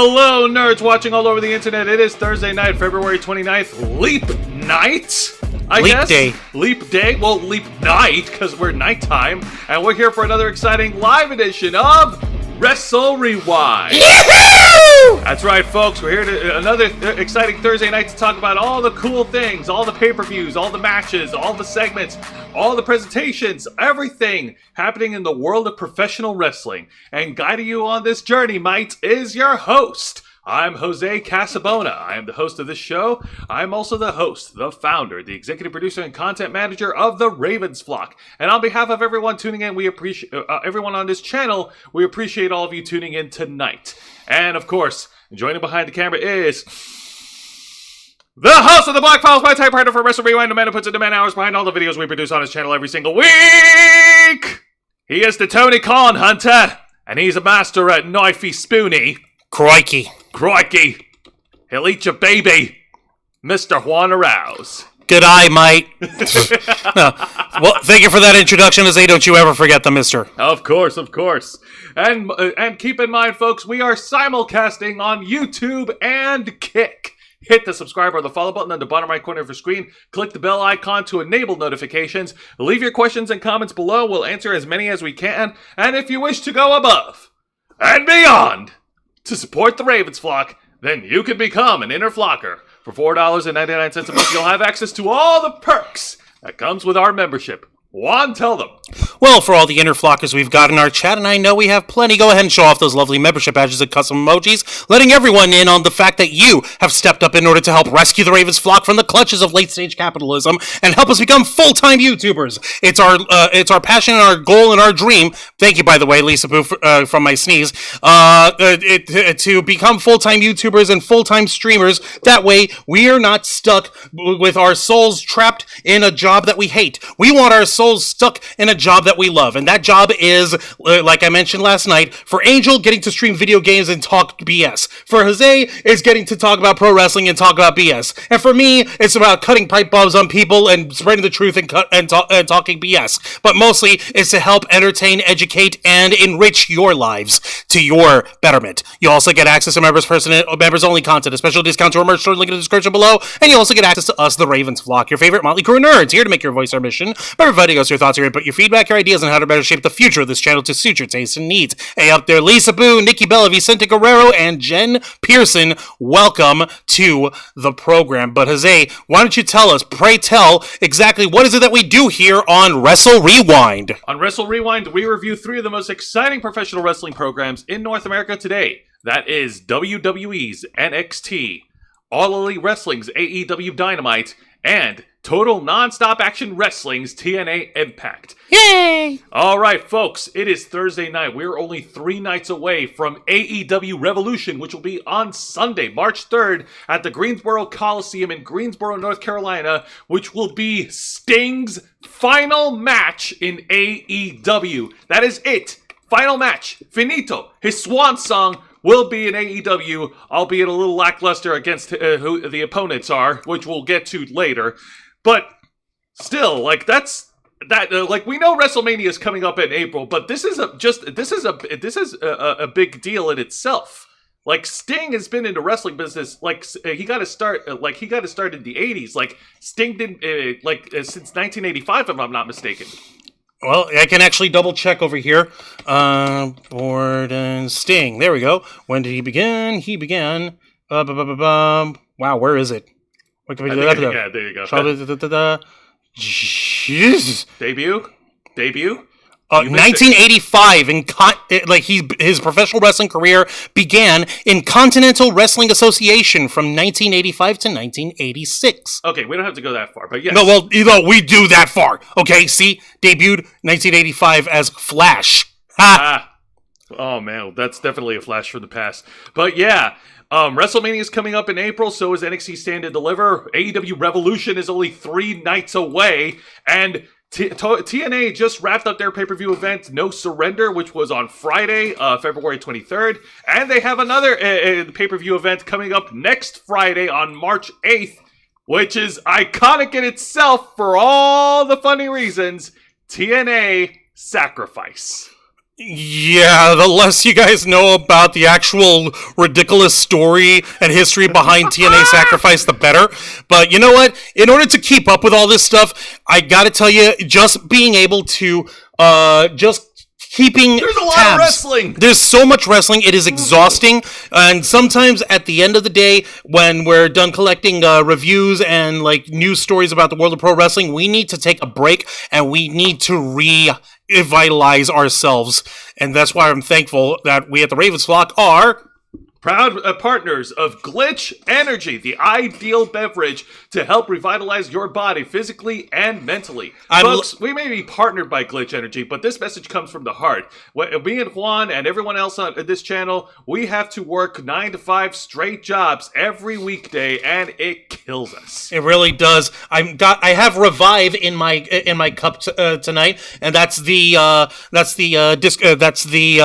Hello, nerds watching all over the internet. It is Thursday night, February 29th, Leap Night, I guess. Day. Leap Day. Well, Leap Night, because we're nighttime. And we're here for another exciting live edition of Wrestle Wrewind. Yahoo! That's right, folks. We're here to another exciting Thursday night to talk about all the cool things, all the pay-per-views, all the matches, all the segments, all the presentations, everything happening in the world of professional wrestling. And guiding you on this journey, mate, is your host. I'm Jose Casabona. I am the host of this show. I'm also the host, the founder, the executive producer, and content manager of the Ravens Flock. And on behalf of everyone tuning in, we appreciate everyone on this channel. We appreciate all of you tuning in tonight. And of course, joining behind the camera is the host of the Black Files, my typewriter for Wrestle Wrewind, the man who puts in the man hours behind all the videos we produce on his channel every single week. He is the Tony Khan Hunter, and he's a master at knifey spoony. Crikey. He'll eat your baby, Mr. Juan Arouse. Good eye, mate. Well, thank you for that introduction, Jose. Don't you ever forget the mister. Of course. And keep in mind, folks, we are simulcasting on YouTube and Kick. Hit the subscribe or the follow button on the bottom right corner of your screen. Click the bell icon to enable notifications. Leave your questions and comments below. We'll answer as many as we can. And if you wish to go above and beyond to support the Ravens Flock, then you can become an inner flocker. For $4.99 a month, you'll have access to all the perks that comes with our membership. Juan, tell them. Well, for all the inner flockers we've got in our chat, and I know we have plenty, go ahead and show off those lovely membership badges and custom emojis, letting everyone in on the fact that you have stepped up in order to help rescue the Ravens Flock from the clutches of late-stage capitalism and help us become full-time YouTubers. It's our passion and our goal and our dream. Thank you, by the way, Lisa Boo, from my sneeze. To become full-time YouTubers and full-time streamers. That way, we are not stuck with our souls trapped in a job that we hate. We want our souls stuck in a job that we love, and that job is, like I mentioned last night, for Angel, getting to stream video games and talk BS. For Jose, it's getting to talk about pro wrestling and talk about BS. And for me, it's about cutting pipe bombs on people and spreading the truth and talking BS. But mostly, it's to help entertain, educate, and enrich your lives to your betterment. You also get access to members-only content, a special discount to our merch store, link in the description below, and you also get access to us, the Ravens Flock, your favorite motley crew of nerds, here to make your voice our mission by providing us your thoughts, your input, your feedback, your ideas on how to better shape the future of this channel to suit your tastes and needs. Hey, up there, Lisa Boo, Nikki Bella, Vicente Guerrero, and Jen Pearson, welcome to the program. But Jose, why don't you tell us, pray tell, exactly what is it that we do here on Wrestle Rewind? On Wrestle Rewind, we review three of the most exciting professional wrestling programs in North America today. That is WWE's NXT, All Elite Wrestling's AEW Dynamite, and Total Non-Stop Action Wrestling's TNA Impact. Yay! All right, folks, it is Thursday night. We're only 3 nights away from AEW Revolution, which will be on Sunday, March 3rd, at the Greensboro Coliseum in Greensboro, North Carolina, which will be Sting's final match in AEW. That is it. Final match. Finito. His swan song will be in AEW, albeit a little lackluster against who the opponents are, which we'll get to later. But still, like like we know WrestleMania is coming up in April, but this is a big deal in itself. Like, Sting has been in the wrestling business, like, he got to start in the 80s. Like, Sting didn't, since 1985, if I'm not mistaken. Well, I can actually double check over here. Board and Sting. There we go. When did he begin? He began. Wow, where is it? What can we do? Yeah, there you go. Jesus. Debut. 1985. His professional wrestling career began in Continental Wrestling Association from 1985 to 1986. Okay, we don't have to go that far, but yes. No, well, we do that far. Okay, see, debuted 1985 as Flash. Ha! Oh man, that's definitely a flash from the past. But yeah. WrestleMania is coming up in April, so is NXT Stand to Deliver. AEW Revolution is only 3 nights away, and TNA just wrapped up their pay-per-view event, No Surrender, which was on Friday, February 23rd, and they have another pay-per-view event coming up next Friday on March 8th, which is iconic in itself for all the funny reasons, TNA Sacrifice. Yeah, the less you guys know about the actual ridiculous story and history behind TNA Sacrifice, the better. But you know what? In order to keep up with all this stuff, I gotta tell you, just being able to, just keeping There's a lot tabs. of wrestling. There's so much wrestling. It is exhausting. And sometimes at the end of the day, when we're done collecting reviews and like news stories about the world of pro wrestling, we need to take a break and we need to revitalize ourselves. And that's why I'm thankful that we at the Ravens Flock are proud partners of Glitch Energy, the ideal beverage to help revitalize your body physically and mentally. Folks, we may be partnered by Glitch Energy, but this message comes from the heart. Me and Juan and everyone else on this channel, we have to work 9 to 5 straight jobs every weekday, and it kills us. It really does. I have Revive in my cup tonight, and that's the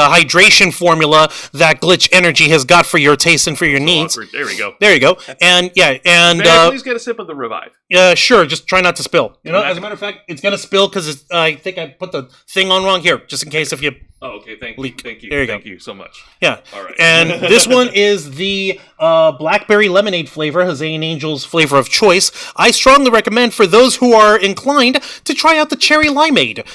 hydration formula that Glitch Energy has got for your taste and for your needs. Awkward. There we go. There you go. And yeah, and please get a sip of the Revive. Sure. Just try not to spill. You know, as a matter of fact, it's gonna spill because I think I put the thing on wrong here, just in case if you. Oh, okay. Thank leak. you. Thank you. There you Thank go. you so much. Yeah. All right. And this one is the blackberry lemonade flavor, Jose and Angel's flavor of choice. I strongly recommend for those who are inclined to try out the cherry limeade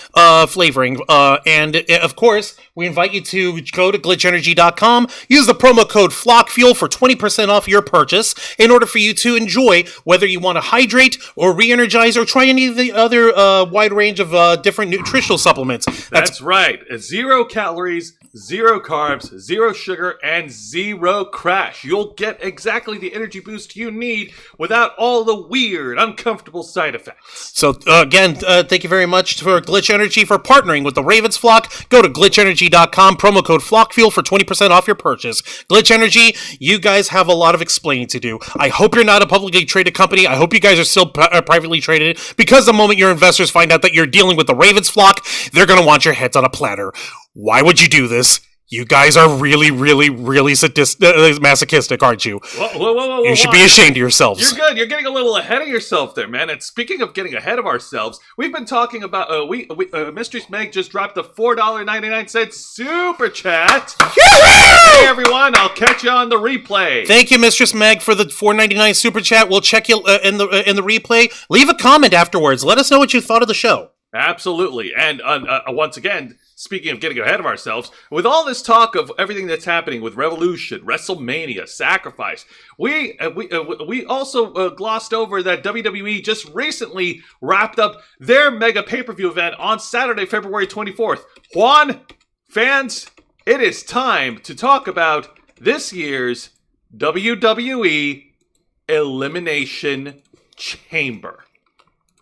flavoring. And of course, we invite you to go to glitchenergy.com, use the promo code FLOCKFUEL for 20% off your purchase in order for you to enjoy whether you want to hydrate or re-energize or try any of the other wide range of different nutritional supplements. That's right. 0 calories, 0 carbs, 0 sugar, and 0 crash. You'll get exactly the energy boost you need without all the weird, uncomfortable side effects. So, again, thank you very much for Glitch Energy for partnering with the Ravens Flock. Go to glitchenergy.com, promo code FLOCKFUEL for 20% off your purchase. Glitch Energy, you guys have a lot of explaining to do. I hope you're not a publicly traded company. I hope you guys are still privately traded, because the moment your investors find out that you're dealing with the Ravens Flock, they're going to want your heads on a platter. Why would you do this? You guys are really, really, really masochistic, aren't you? Whoa, you should be ashamed of yourselves. You're good. You're getting a little ahead of yourself there, man. And speaking of getting ahead of ourselves, we've been talking about, Mistress Meg just dropped the $4.99 super chat. Hey, everyone. I'll catch you on the replay. Thank you, Mistress Meg, for the $4.99 super chat. We'll check you in the replay. Leave a comment afterwards. Let us know what you thought of the show. Absolutely. And once again, speaking of getting ahead of ourselves, with all this talk of everything that's happening with Revolution, WrestleMania, Sacrifice, we also glossed over that WWE just recently wrapped up their mega pay-per-view event on Saturday, February 24th. Juan, fans, it is time to talk about this year's WWE Elimination Chamber.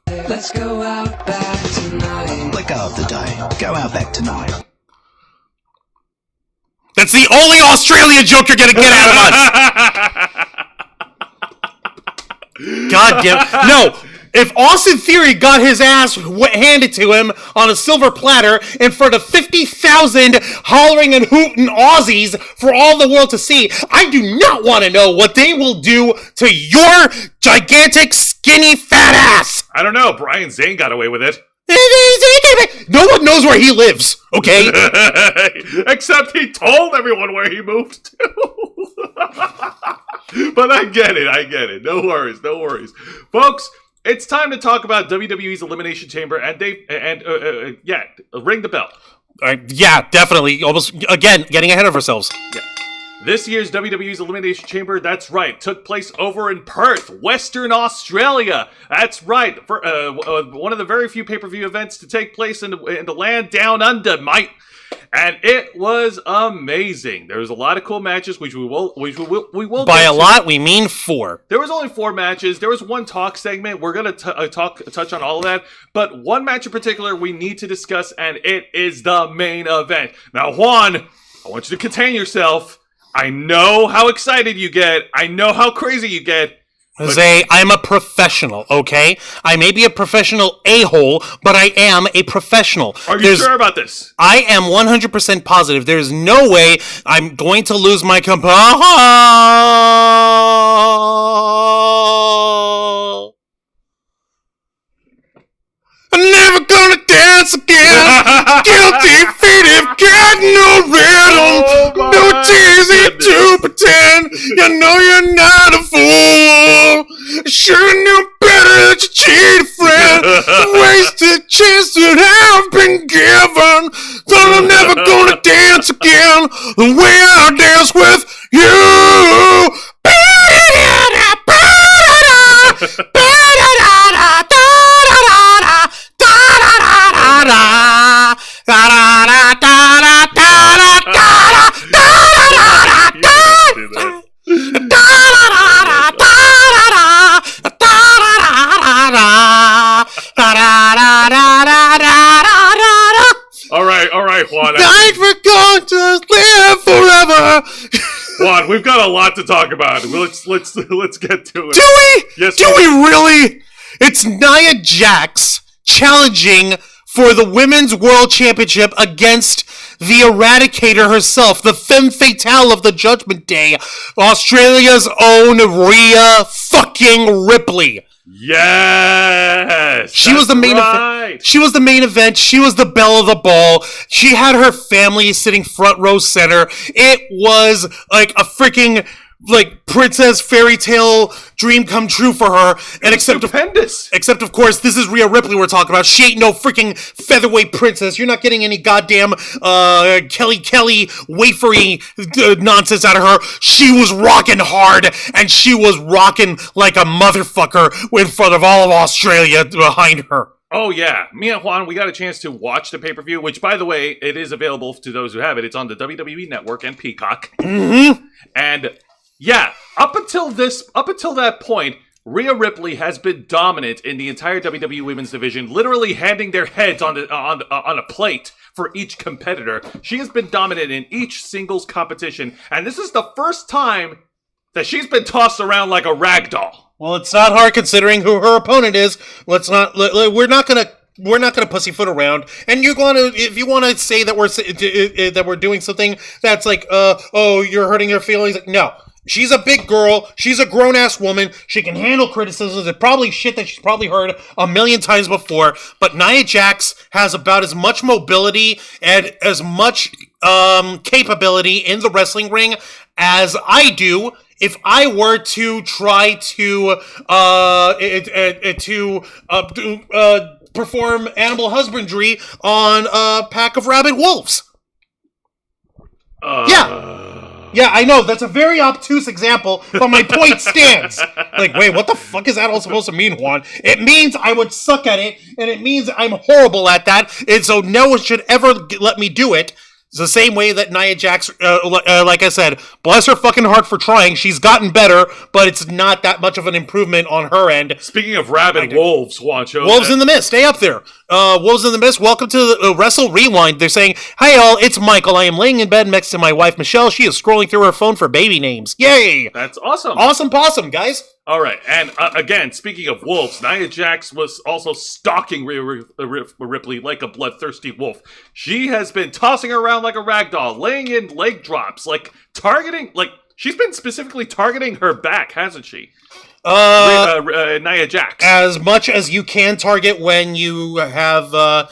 Let's go out back tonight. Let go of the day. Go out back tonight. That's the only Australia joke you're gonna get out of us! God damn. No! If Austin Theory got his ass handed to him on a silver platter in front of 50,000 hollering and hooting Aussies for all the world to see, I do not want to know what they will do to your gigantic, skinny, fat ass! I don't know. Brian Zane got away with it. No one knows where he lives, okay? Except he told everyone where he moved to. But I get it. No worries. Folks, it's time to talk about WWE's Elimination Chamber, and ring the bell. Yeah, definitely. Almost, again, getting ahead of ourselves. Yeah. This year's WWE's Elimination Chamber, that's right, took place over in Perth, Western Australia. That's right, for one of the very few pay-per-view events to take place in the land down under, mate. And it was amazing. There was a lot of cool matches, which we will. By a lot, we mean 4. There was only 4 matches. There was one talk segment. We're gonna touch on all of that, but one match in particular we need to discuss, and it is the main event. Now, Juan, I want you to contain yourself. I know how excited you get. I know how crazy you get. Jose, I'm a professional, okay? I may be a professional a-hole, but I am a professional. Are you sure about this? I am 100% positive. There's no way I'm going to lose my I'm never gonna dance again. Guilty feet of God. no rhythm, no easy to pretend. You know you're not a fool. Sure knew better that you cheated, friend. Wasted chance that I've been given. Thought I'm never gonna dance again the way I dance with you. All right, Juan. Died for going to live forever. Juan, we've got a lot to talk about. Let's get to it. Do we? Yes, Do we really? It's Nia Jax challenging for the Women's World Championship against the Eradicator herself, the femme fatale of the Judgment Day, Australia's own Rhea fucking Ripley. Yes, She was the main event. She was the main event. She was the belle of the ball. She had her family sitting front row center. It was like a freaking princess fairy tale dream come true for her. And except of course, this is Rhea Ripley we're talking about. She ain't no freaking featherweight princess. You're not getting any goddamn Kelly wafery nonsense out of her. She was rocking hard, and she was rocking like a motherfucker in front of all of Australia behind her. Oh, yeah. Me and Juan, we got a chance to watch the pay-per-view, which, by the way, it is available to those who have it. It's on the WWE Network and Peacock. Mm-hmm. And, yeah, up until that point, Rhea Ripley has been dominant in the entire WWE Women's Division, literally handing their heads on a plate for each competitor. She has been dominant in each singles competition, and this is the first time that she's been tossed around like a rag doll. Well, it's not hard considering who her opponent is. We're not gonna pussyfoot around. And if you want to say that we're doing something that's like, you're hurting her feelings. No, she's a big girl. She's a grown ass woman. She can handle criticisms. It's probably shit that she's probably heard a million times before. But Nia Jax has about as much mobility and as much capability in the wrestling ring as I do. If I were to try to perform animal husbandry on a pack of rabid wolves. Yeah, I know, that's a very obtuse example, but my point stands. Like, wait, what the fuck is that all supposed to mean, Juan? It means I would suck at it, and it means I'm horrible at that, and so no one should ever let me do it. It's the same way that Nia Jax, like I said, bless her fucking heart for trying. She's gotten better, but it's not that much of an improvement on her end. Speaking of rabid wolves, Juancho. Wolves in the Mist, stay up there. Wolves in the Mist, welcome to the Wrestle Rewind. They're saying, hi all, it's Michael. I am laying in bed next to my wife, Michelle. She is scrolling through her phone for baby names. Yay! That's awesome. Awesome possum, guys. All right, and again, speaking of wolves, Nia Jax was also stalking Rhea Ripley like a bloodthirsty wolf. She has been tossing her around like a rag doll, laying in leg drops, she's been specifically targeting her back, hasn't she? Nia Jax. As much as you can target when you have,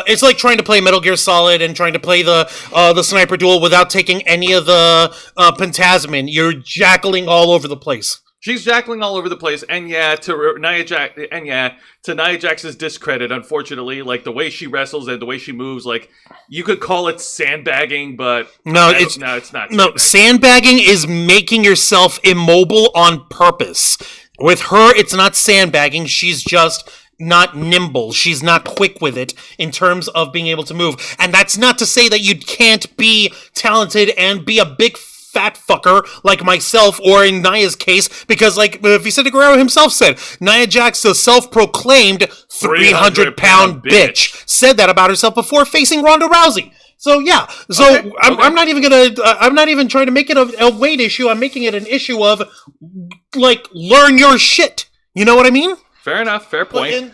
it's like trying to play Metal Gear Solid and trying to play the sniper duel without taking any of the pentasmin. You're jackling all over the place. She's jackling all over the place, and to Nia Jax's discredit, unfortunately, like the way she wrestles and the way she moves, like you could call it sandbagging, but it's not. No, sandbagging is making yourself immobile on purpose. With her, it's not sandbagging. She's just not nimble. She's not quick with it in terms of being able to move. And that's not to say that you can't be talented and be a big fat fucker like myself, or in Nia's case, because like Vicente Guerrero himself said, Nia Jax, the self-proclaimed 300-pound bitch, said that about herself before facing Ronda Rousey. So yeah, okay. I'm not even trying to make it a weight issue. I'm making it an issue of like, learn your shit. You know what I mean? Fair enough. Fair point. And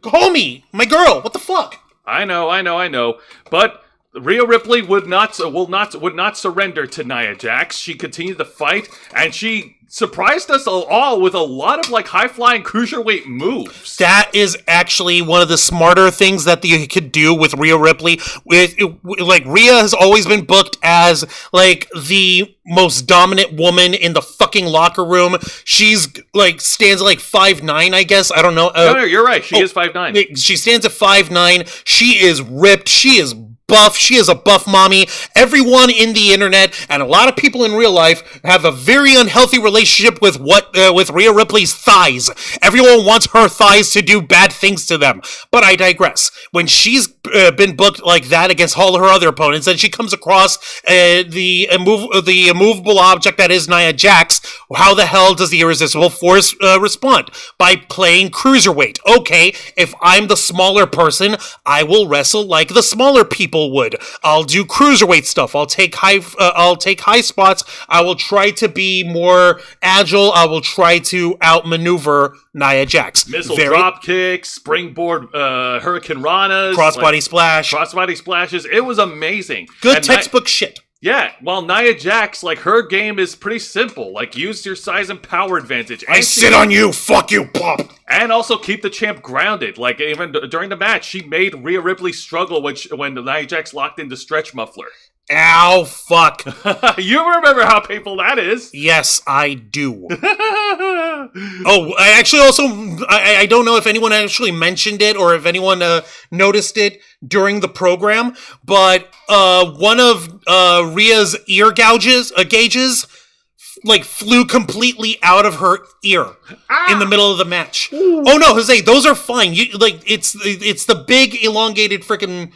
homie, my girl, what the fuck? I know. But Rhea Ripley would not surrender to Nia Jax. She continued to fight, and she surprised us all with a lot of like high-flying cruiserweight moves. That is actually one of the smarter things that you could do with Rhea Ripley. Like, Rhea has always been booked as like the most dominant woman in the fucking locker room. She's like stands at like 5'9", I guess. I don't know. No, you're right. She is 5'9". She stands at 5'9". She is ripped. She is buff. She is a buff mommy. Everyone in the internet and a lot of people in real life have a very unhealthy relationship with with Rhea Ripley's thighs. Everyone wants her thighs to do bad things to them. But I digress. When she's been booked like that against all her other opponents, and she comes across the immovable object that is Nia Jax, how the hell does the Irresistible Force respond? By playing cruiserweight. Okay, if I'm the smaller person, I will wrestle like the smaller people would. I'll do cruiserweight stuff. I'll take high spots. I will try to be more agile. I will try to outmaneuver Nia Jax. Missile drop kicks, springboard hurricane ranas, crossbody splash, crossbody splashes. It was amazing. Good and textbook shit. Yeah, well, Nia Jax, like, her game is pretty simple. Like, use your size and power advantage. I sit on you, fuck you, pop! And also keep the champ grounded. Like, even during the match, she made Rhea Ripley struggle when Nia Jax locked into stretch muffler. Ow, fuck. You remember how painful that is. Yes, I do. Oh, I actually also, I don't know if anyone actually mentioned it or if anyone noticed it during the program, but one of Rhea's ear gauges like flew completely out of her ear in the middle of the match. Ooh. Oh no, Jose, those are fine. It's the big elongated freaking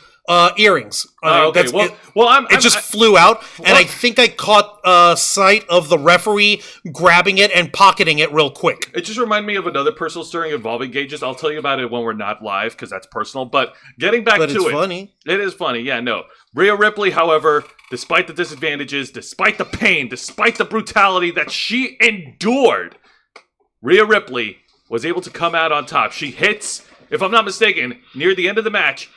earrings. Okay. It just flew out, and I think I caught sight of the referee grabbing it and pocketing it real quick. It just reminded me of another personal story involving gauges. I'll tell you about it when we're not live, because that's personal. But getting back to it. But it's funny. It is funny, yeah, no. Rhea Ripley, however, despite the disadvantages, despite the pain, despite the brutality that she endured, Rhea Ripley was able to come out on top. She hits, if I'm not mistaken, near the end of the match.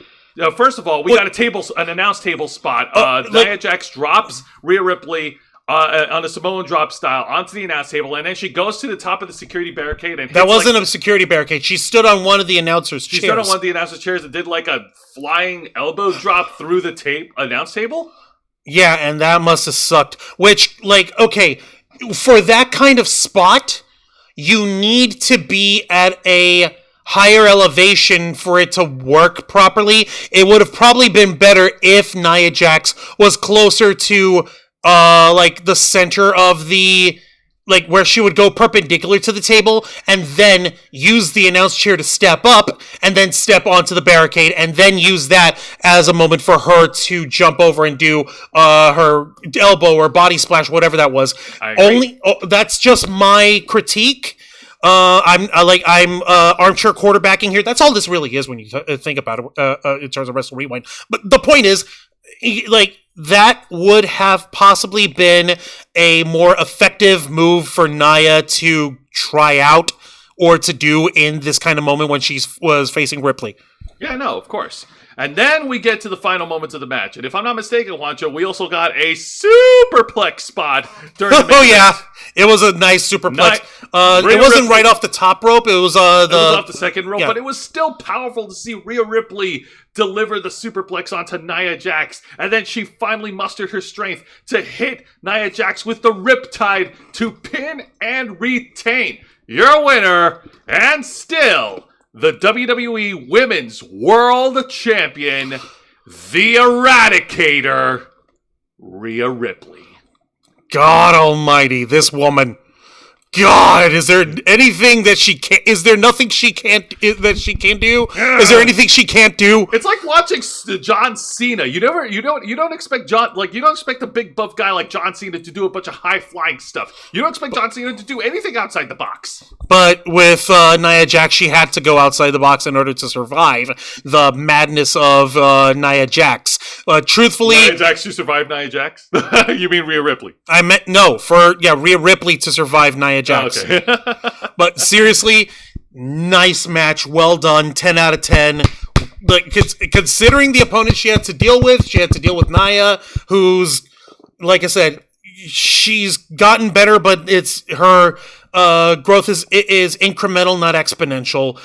First of all, we got an announce table spot. Nia Jax drops Rhea Ripley on a Samoan drop style onto the announce table, and then she goes to the top of the security barricade and hits, that wasn't a security barricade. She stood on one of the announcers' chairs. She stood on one of the announcers' chairs and did like a flying elbow drop through the announce table. Yeah, and that must have sucked. Which, like, okay, for that kind of spot, you need to be at a higher elevation for it to work properly. It would have probably been better if Nia Jax was closer to like the center of the, like where she would go perpendicular to the table and then use the announce chair to step up and then step onto the barricade and then use that as a moment for her to jump over and do her elbow or body splash, whatever that was. That's just my critique. I'm armchair quarterbacking here. That's all this really is when you think about it in terms of Wrestle Rewind. But the point is, like, that would have possibly been a more effective move for Nia to try out or to do in this kind of moment when she was facing Ripley. Yeah, no, of course. And then we get to the final moments of the match. And if I'm not mistaken, Juancho, we also got a superplex spot during the match. Oh, yeah. It was a nice superplex. It wasn't right off the top rope. It was off the second rope, but it was still powerful to see Rhea Ripley deliver the superplex onto Nia Jax. And then she finally mustered her strength to hit Nia Jax with the Riptide to pin and retain. Your winner, and still the WWE Women's World Champion, the Eradicator, Rhea Ripley. God almighty, this woman. God, is there anything that she can't? Is there nothing she can't that she can do? Is there anything she can't do? It's like watching John Cena. You don't expect you don't expect a big buff guy like John Cena to do a bunch of high flying stuff. You don't expect John Cena to do anything outside the box. But with Nia Jax, she had to go outside the box in order to survive the madness of Nia Jax. Truthfully, Nia Jax to survive Nia Jax? You mean Rhea Ripley? I meant Rhea Ripley to survive Nia Jax. Oh, okay. But seriously, nice match, well done, 10 out of 10. Like, considering the opponent she had to deal with Nia, who's, like I said, she's gotten better, but it's her growth is incremental, not exponential.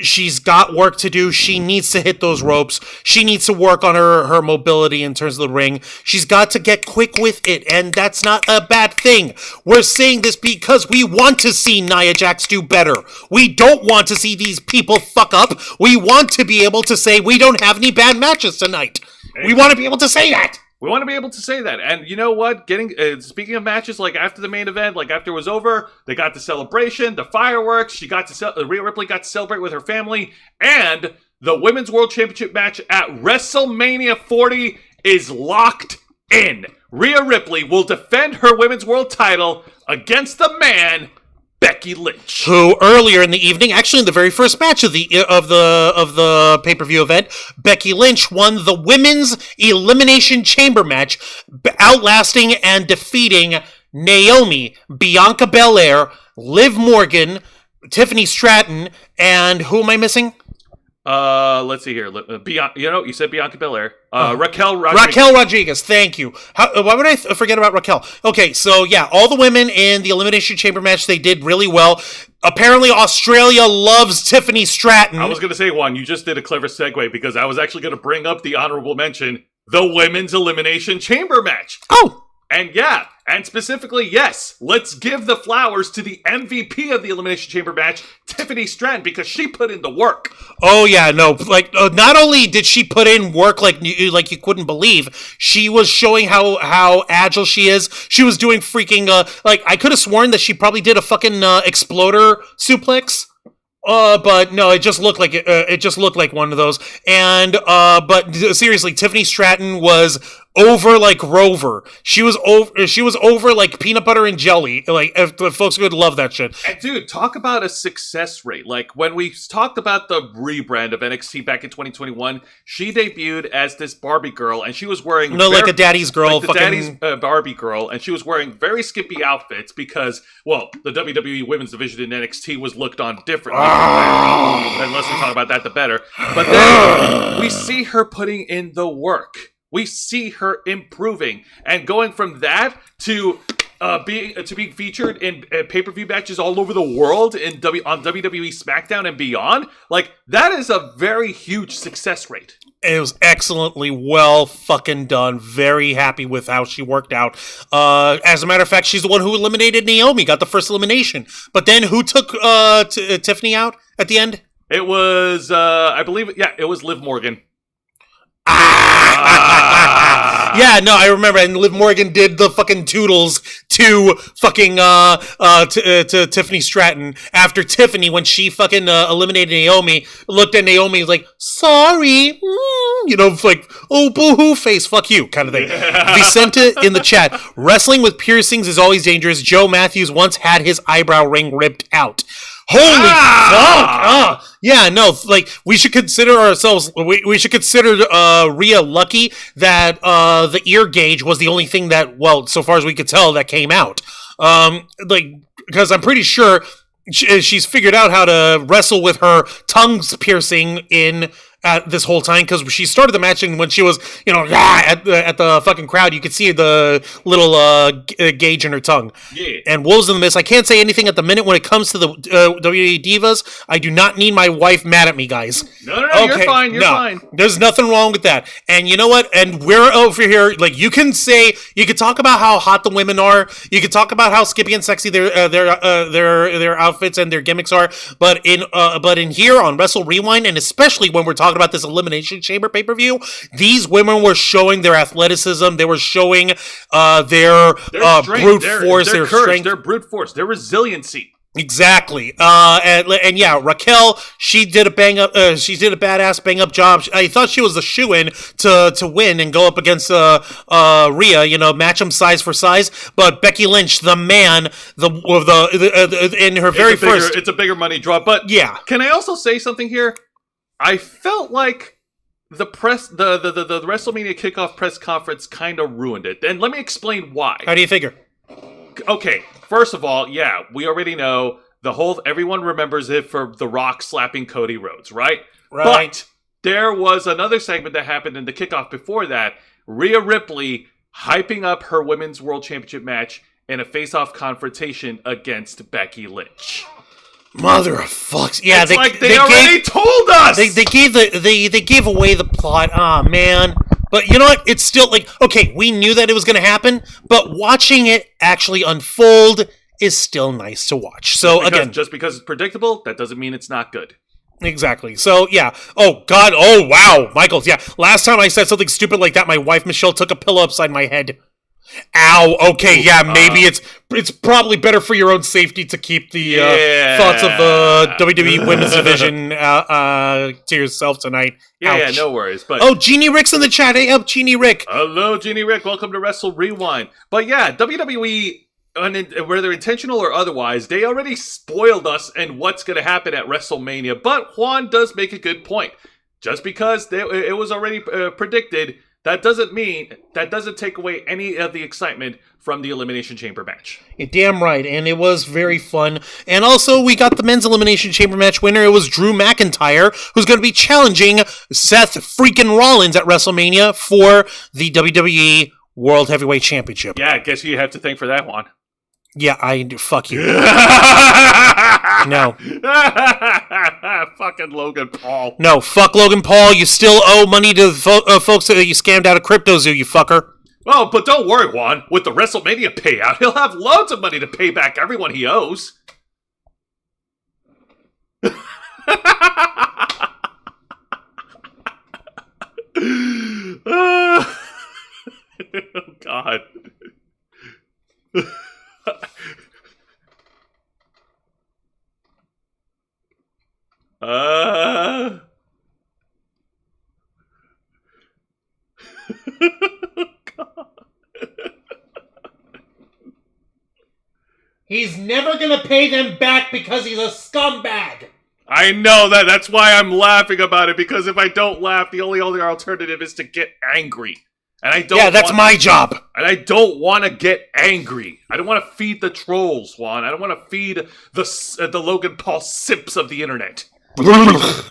She's got work to do. She needs to hit those ropes. She needs to work on her mobility in terms of the ring. She's got to get quick with it, and that's not a bad thing. We're saying this because we want to see Nia Jax do better. We don't want to see these people fuck up. We want to be able to say we don't have any bad matches tonight. We want to be able to say that. We want to be able to say that. And you know what? Speaking of matches, like after the main event, like after it was over, they got the celebration, the fireworks. Rhea Ripley got to celebrate with her family. And the Women's World Championship match at WrestleMania 40 is locked in. Rhea Ripley will defend her Women's World title against the man, Becky Lynch, who earlier in the evening, actually in the very first match of the pay-per-view event, Becky Lynch won the Women's Elimination Chamber match, outlasting and defeating Naomi, Bianca Belair, Liv Morgan, Tiffany Stratton, and who am I missing? Let's see here. You said Bianca Belair. Raquel Rodriguez. Raquel Rodriguez, thank you. Why would I forget about Raquel? Okay, so yeah, all the women in the Elimination Chamber match, they did really well. Apparently, Australia loves Tiffany Stratton. I was going to say, Juan, you just did a clever segue because I was actually going to bring up the honorable mention, the Women's Elimination Chamber match. Oh! And yeah, and specifically, yes, let's give the flowers to the MVP of the Elimination Chamber match, Tiffany Stratton, because she put in the work. Oh yeah, no, like not only did she put in work like you couldn't believe, she was showing how agile she is. She was doing freaking like I could have sworn that she probably did a fucking exploder suplex. But no, it just looked like it just looked like one of those. And but seriously, Tiffany Stratton was over like Rover. She was over like peanut butter and jelly. Like if folks would love that shit. And dude, talk about a success rate. Like when we talked about the rebrand of NXT back in 2021, she debuted as this Barbie girl, and she was wearing like a daddy's girl, like the daddy's Barbie girle, and she was wearing very skimpy outfits because, well, the WWE Women's Division in NXT was looked on differently. And less we talk about that, the better. But then we see her putting in the work. We see her improving and going from that to being featured in pay-per-view matches all over the world on WWE SmackDown and beyond. Like that is a very huge success rate. It was excellently well fucking done. Very happy with how she worked out. As a matter of fact, she's the one who eliminated Naomi, got the first elimination. But then who took Tiffany out at the end? It was, I believe, it was Liv Morgan. Yeah, no, I remember. And Liv Morgan did the fucking toodles to fucking to Tiffany Stratton after Tiffany, when she fucking eliminated Naomi, looked at Naomi like, sorry, you know, like, oh, boo-hoo face, fuck you, kind of thing. Vicente in the chat, wrestling with piercings is always dangerous. Joe Matthews once had his eyebrow ring ripped out. Holy fuck! Yeah, no, like, we should consider ourselves, we should consider Rhea lucky that the ear gauge was the only thing that, well, so far as we could tell, that came out. Like, because I'm pretty sure she's figured out how to wrestle with her tongues piercing in this whole time, because she started the match, and when she was, you know, at the fucking crowd, you could see the little gauge in her tongue. Yeah. And Wolves in the Mist, I can't say anything at the minute when it comes to the WWE Divas. I do not need my wife mad at me, guys. No, okay. You're fine, you're fine. There's nothing wrong with that. And you know what? And we're over here, like, you can talk about how hot the women are, you can talk about how skippy and sexy their outfits and their gimmicks are, but in here on Wrestle Rewind, and especially when we're talking about this Elimination Chamber pay-per-view, these women were showing their athleticism, they were showing their brute force, their courage, strength, their brute force, their resiliency. Exactly. And yeah, Raquel, she did a badass bang up job. I thought she was the shoo-in to win and go up against Rhea, you know, match them size for size. But Becky Lynch, the man, in her very first, it's a bigger money draw. But yeah, can I also say something here? I felt like the WrestleMania kickoff press conference kind of ruined it. And let me explain why. How do you figure? Okay, first of all, yeah, we already know everyone remembers it for The Rock slapping Cody Rhodes, right? Right. But there was another segment that happened in the kickoff before that. Rhea Ripley hyping up her Women's World Championship match in a face-off confrontation against Becky Lynch. Mother of fucks! Yeah, It's like they already told us. They gave away the plot. Ah, man. But you know what? It's still like, okay, we knew that it was going to happen, but watching it actually unfold is still nice to watch. So again, just because it's predictable, that doesn't mean it's not good. Exactly. So, yeah. Oh, God. Oh, wow. Michaels, yeah. Last time I said something stupid like that, my wife, Michelle, took a pillow upside my head. Ow. Okay, yeah, maybe it's probably better for your own safety to keep the thoughts of the WWE Women's Division to yourself tonight. Yeah, no worries. But oh, Jeannie Rick's in the chat. Hey, up, Jeannie Rick. Hello, Jeannie Rick. Welcome to Wrestle Rewind. But yeah, WWE, whether intentional or otherwise, they already spoiled us and what's going to happen at WrestleMania. But Juan does make a good point. Just because it was already predicted, that doesn't take away any of the excitement from the Elimination Chamber match. You're damn right, and it was very fun. And also, we got the men's Elimination Chamber match winner. It was Drew McIntyre, who's going to be challenging Seth freaking Rollins at WrestleMania for the WWE World Heavyweight Championship. Yeah, I guess you have to thank for that one. Yeah, fuck you. No. Fucking Logan Paul. No, fuck Logan Paul. You still owe money to the folks that you scammed out of CryptoZoo, you fucker. Well, but don't worry, Juan. With the WrestleMania payout, he'll have loads of money to pay back everyone he owes. Oh, God. He's never gonna pay them back because he's a scumbag. I know that. That's why I'm laughing about it, because if I don't laugh, the only other alternative is to get angry. And I don't. Yeah, that's my job. And I don't want to get angry. I don't want to feed the trolls, Juan. I don't want to feed the Logan Paul simps of the internet.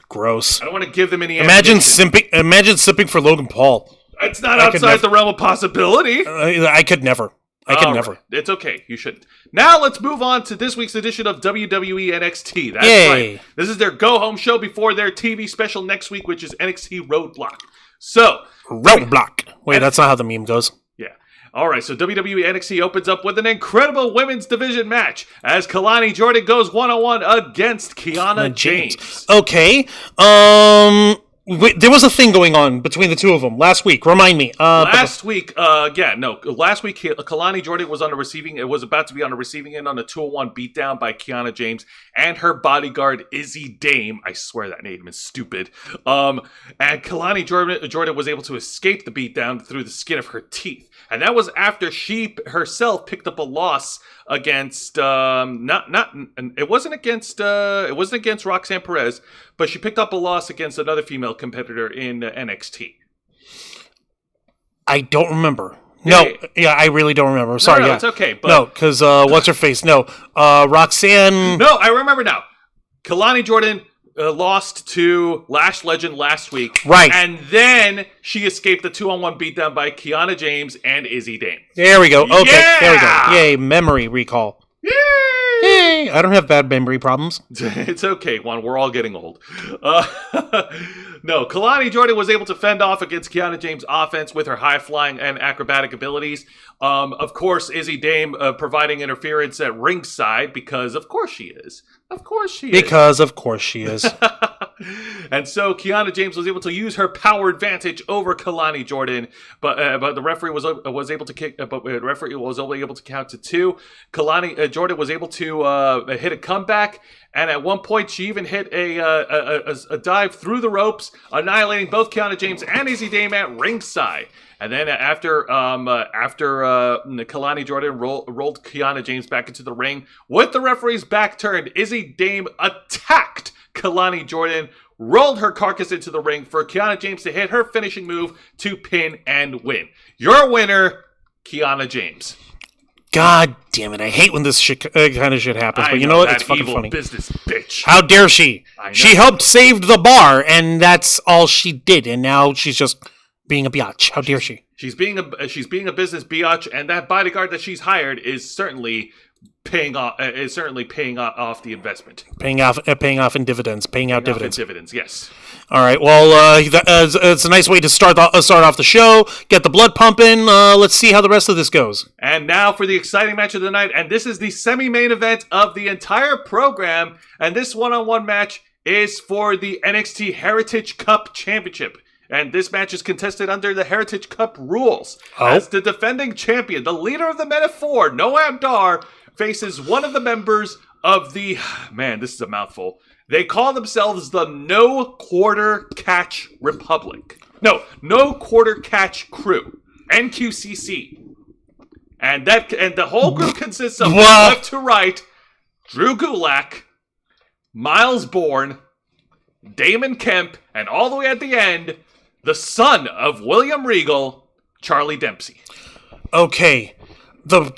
Gross. I don't want to give them any. Imagine simping for Logan Paul. It's not outside the realm of possibility. I could never. Never. It's okay. You shouldn't. Now let's move on to this week's edition of WWE NXT. That's Yay. right. This is their go-home show before their TV special next week, which is NXT Roadblock. So, Roadblock. Wait, that's not how the meme goes. Yeah. All right, so WWE NXT opens up with an incredible women's division match as Kalani Jordan goes one-on-one against Kiana James. Okay. There was a thing going on between the two of them last week. Remind me. Last week, Kalani Jordan was about to be on the receiving end on a 2-on-1 beatdown by Kiana James and her bodyguard Izzy Dame. I swear that name is stupid. And Kalani Jordan was able to escape the beatdown through the skin of her teeth. And that was after she herself picked up a loss against it wasn't against Roxanne Perez, but she picked up a loss against another female competitor in NXT. I don't remember. No, I really don't remember. I'm sorry. No, yeah, it's okay. But no, because what's her face? No, Roxanne. No, I remember now. Kalani Jordan lost to Lash Legend last week. Right. And then she escaped the 2-on-1 beatdown by Kiana James and Izzy Dame. There we go. Okay, Yeah! there we go. Yay, memory recall. Yay! I don't have bad memory problems. It's okay, Juan. We're all getting old. No, Kalani Jordan was able to fend off against Kiana James' offense with her high-flying and acrobatic abilities. Of course, Izzy Dame providing interference at ringside because of course she is. Of course she is. Because of course she is. And so Kiana James was able to use her power advantage over Kalani Jordan, but the referee was able to kick. But the referee was only able to count to 2. Kalani Jordan was able to hit a comeback, and at one point she even hit a dive through the ropes, annihilating both Kiana James and Izzy Dame at ringside. And then after Kalani Jordan rolled Kiana James back into the ring with the referee's back turned, Izzy Dame attacked Kalani Jordan, rolled her carcass into the ring for Kiana James to hit her finishing move to pin and win. Your winner, Kiana James. God damn it! I hate when this kind of shit happens. But you know what? It's fucking funny. Business bitch. How dare she? She helped save the bar, and that's all she did. And now she's just being a biatch. How dare she? She's being a business biatch, and that bodyguard that she's hired is certainly paying off the investment. Paying off in dividends. Paying out dividends. Dividends, yes. All right. Well, it's a nice way to start off the show. Get the blood pumping. Let's see how the rest of this goes. And now for the exciting match of the night, and this is the semi-main event of the entire program. And this one-on-one match is for the NXT Heritage Cup Championship. And this match is contested under the Heritage Cup rules. As the defending champion, the leader of the Men of Four, Noam Dar, faces one of the members of the... Man, this is a mouthful. They call themselves the No Quarter Catch Republic. No Quarter Catch Crew. NQCC. And the whole group consists of left to right, Drew Gulak, Miles Bourne, Damon Kemp, and all the way at the end, the son of William Regal, Charlie Dempsey. Okay. The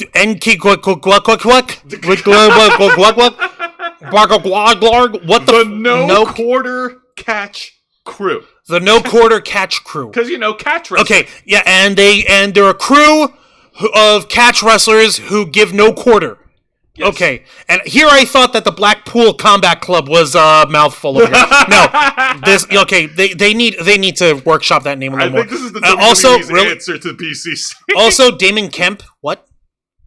No Quarter Catch Crew. The No Quarter Catch Crew. Because catch wrestling. Okay, yeah, and they're a crew of catch wrestlers who give no quarter. Yes. Okay, and here I thought that the Blackpool Combat Club was a mouthful over here. No, they need to workshop that name a little more. I think this is the WWE's answer to BCC. Also, Damon Kemp, what?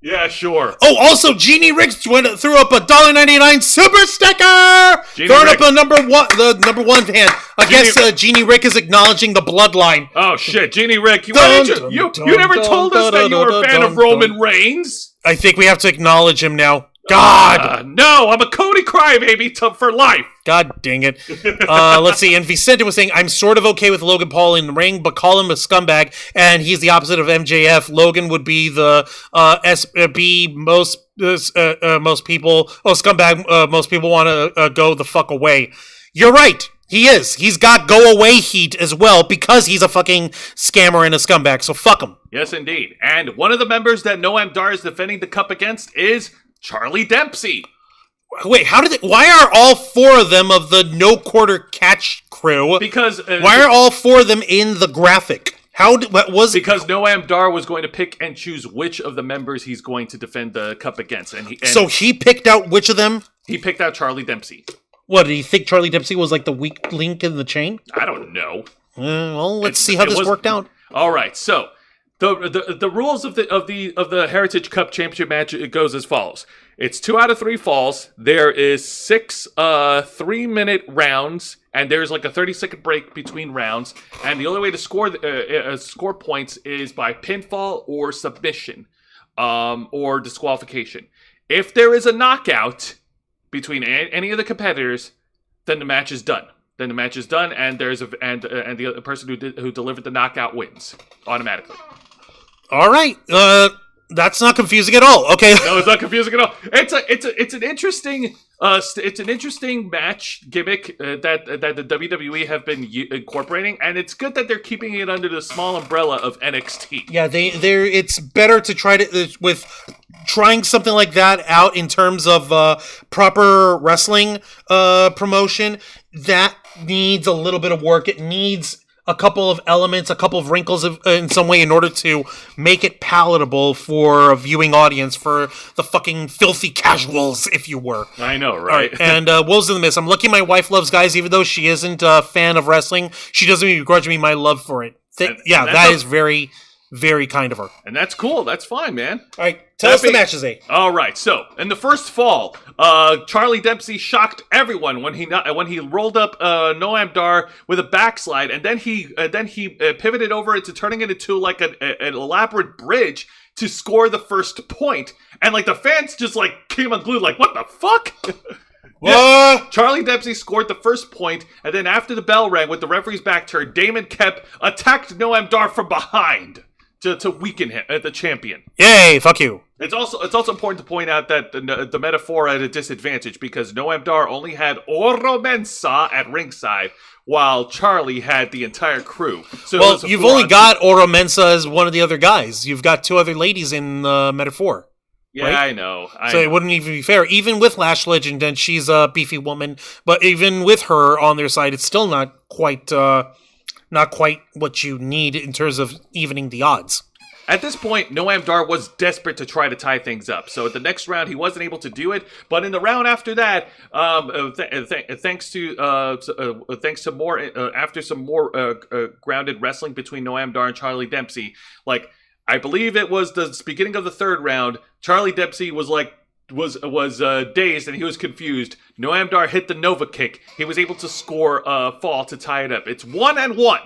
Yeah, sure. Oh, also, Jeannie Riggs threw up a $1.99 super sticker. Throwing up the number one hand. I guess Jeannie Rick is acknowledging the bloodline. Oh shit, Jeannie Rick, you never told us that you were a fan of Roman Reigns. I think we have to acknowledge him now. God! No, I'm a Cody Crybaby for life. God dang it. Let's see. And Vicente was saying, I'm sort of okay with Logan Paul in the ring, but call him a scumbag, and he's the opposite of MJF. Logan would be the most people. Oh, scumbag. Most people want to go the fuck away. You're right. He is. He's got go away heat as well because he's a fucking scammer and a scumbag. So fuck him. Yes, indeed. And one of the members that Noam Dar is defending the cup against is Charlie Dempsey. Wait, why are all four of them of the No Quarter Catch Crew? Because why are all four of them in the graphic? Because Noam Dar was going to pick and choose which of the members he's going to defend the cup against, so he picked out which of them? He picked out Charlie Dempsey. What, did he think Charlie Dempsey was like the weak link in the chain? I don't know. Well, let's see how this worked out. All right, so the rules of the Heritage Cup Championship match, it goes as follows. It's 2 out of 3 falls. There is 6 3-minute rounds, and there's like a 30-second break between rounds. And the only way to score points is by pinfall or submission, or disqualification. If there is a knockout between any of the competitors, then the match is done. And the person who delivered the knockout wins automatically. All right. That's not confusing at all. Okay. No, it's not confusing at all. It's an interesting match gimmick that the WWE have been incorporating, and it's good that they're keeping it under the small umbrella of NXT. Yeah, it's better to trying something like that out in terms of proper wrestling promotion. That needs a little bit of work. It needs a couple of elements, a couple of wrinkles in some way in order to make it palatable for a viewing audience, for the fucking filthy casuals, if you were. I know, right? And Wolves in the Mist. I'm lucky my wife loves guys, even though she isn't a fan of wrestling. She doesn't begrudge me my love for it. That is very, very kind of her. And that's cool. That's fine, man. All right, tell us the matches, A. All right, so in the first fall, Charlie Dempsey shocked everyone when he rolled up Noam Dar with a backslide, and then he pivoted over into turning it into like an elaborate bridge to score the first point, and like the fans just like came unglued, like what the fuck. Yeah, Charlie Dempsey scored the first point, and then after the bell rang with the referee's back turned, Damon Kemp attacked Noam Dar from behind to weaken him, the champion. Yay, fuck you. It's also important to point out that the metaphor at a disadvantage because Noam Dar only had Oro Mensah at ringside, while Charlie had the entire crew. So you've only got Oro Mensah as one of the other guys. You've got 2 other ladies in metaphor. Yeah, right? I know. It wouldn't even be fair. Even with Lash Legend, and she's a beefy woman, but even with her on their side, it's still not quite not quite what you need in terms of evening the odds. At this point, Noam Dar was desperate to try to tie things up. So at the next round, he wasn't able to do it. But in the round after that, thanks to more after some more grounded wrestling between Noam Dar and Charlie Dempsey, like I believe it was the beginning of the third round, Charlie Dempsey was dazed and he was confused. Noam Dar hit the Nova kick. He was able to score a fall to tie it up. It's 1-1.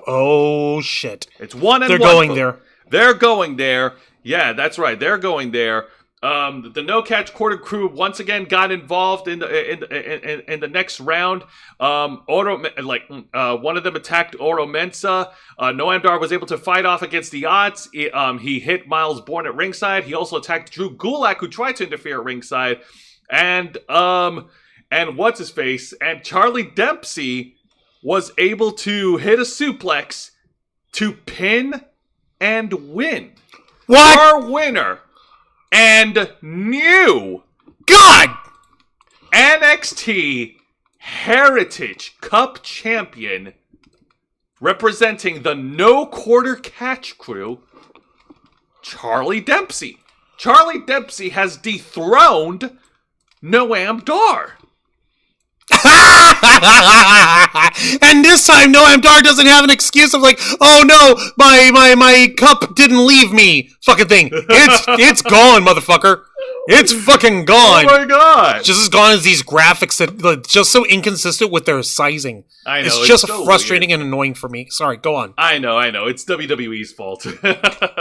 Oh shit! It's 1-1. They're going there. They're going there. Yeah, that's right. They're going there. The No Catch Quarter Crew once again got involved in the next round. One of them attacked Oro Mensa. Noam Dar was able to fight off against the odds. He hit Miles Bourne at ringside. He also attacked Drew Gulak, who tried to interfere at ringside, and what's his face, and Charlie Dempsey was able to hit a suplex to pin and win. What? Our winner and new NXT Heritage Cup champion, representing the No Quarter Catch Crew, Charlie Dempsey. Charlie Dempsey has dethroned Noam Dar. And this time, Noam Dar doesn't have an excuse of like, oh no, my cup didn't leave me, fucking thing. It's gone, motherfucker. It's fucking gone. Oh my god! Just as gone as these graphics that just so inconsistent with their sizing. I know. It's just so frustrating weird. and annoying for me. Sorry, go on. I know. It's WWE's fault.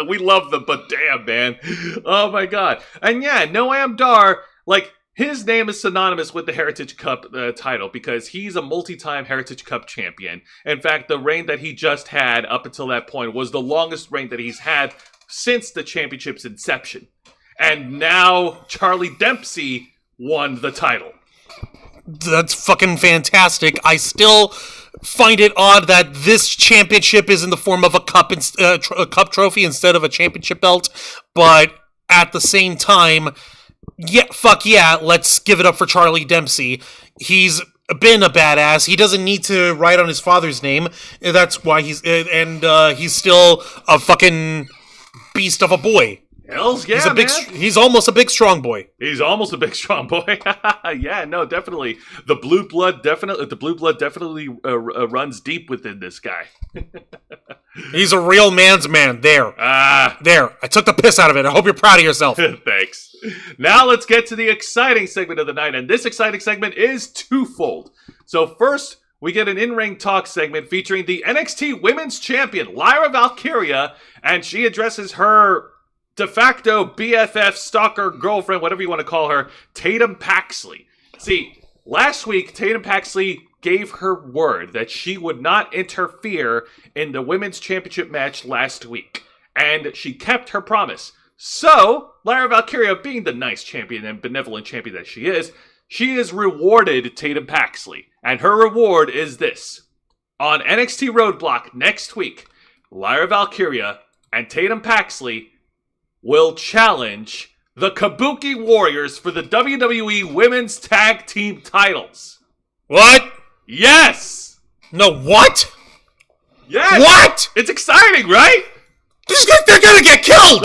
We love them, but damn, man. Oh my god. And yeah, Noam Dar, like, his name is synonymous with the Heritage Cup title because he's a multi-time Heritage Cup champion. In fact, the reign that he just had up until that point was the longest reign that he's had since the championship's inception. And now Charlie Dempsey won the title. That's fucking fantastic. I still find it odd that this championship is in the form of a cup, a cup trophy instead of a championship belt. But at the same time, yeah, fuck yeah, let's give it up for Charlie Dempsey. He's been a badass. He doesn't need to write on his father's name. That's why he's still a fucking beast of a boy. Hells yeah, man. He's almost a big strong boy. He's almost a big strong boy. Yeah, no, definitely. The blue blood definitely runs deep within this guy. He's a real man's man. There. There. I took the piss out of it. I hope you're proud of yourself. Thanks. Now let's get to the exciting segment of the night, and this exciting segment is twofold. So first, we get an in-ring talk segment featuring the NXT Women's Champion, Lyra Valkyria, and she addresses her de facto BFF, stalker, girlfriend, whatever you want to call her, Tatum Paxley. See, last week, Tatum Paxley gave her word that she would not interfere in the women's championship match last week. And she kept her promise. So, Lyra Valkyria, being the nice champion and benevolent champion that she has rewarded Tatum Paxley. And her reward is this. On NXT Roadblock next week, Lyra Valkyria and Tatum Paxley will challenge the Kabuki Warriors for the WWE Women's Tag Team titles. What? Yes! No, what? Yes! What? It's exciting, right? They're gonna get killed!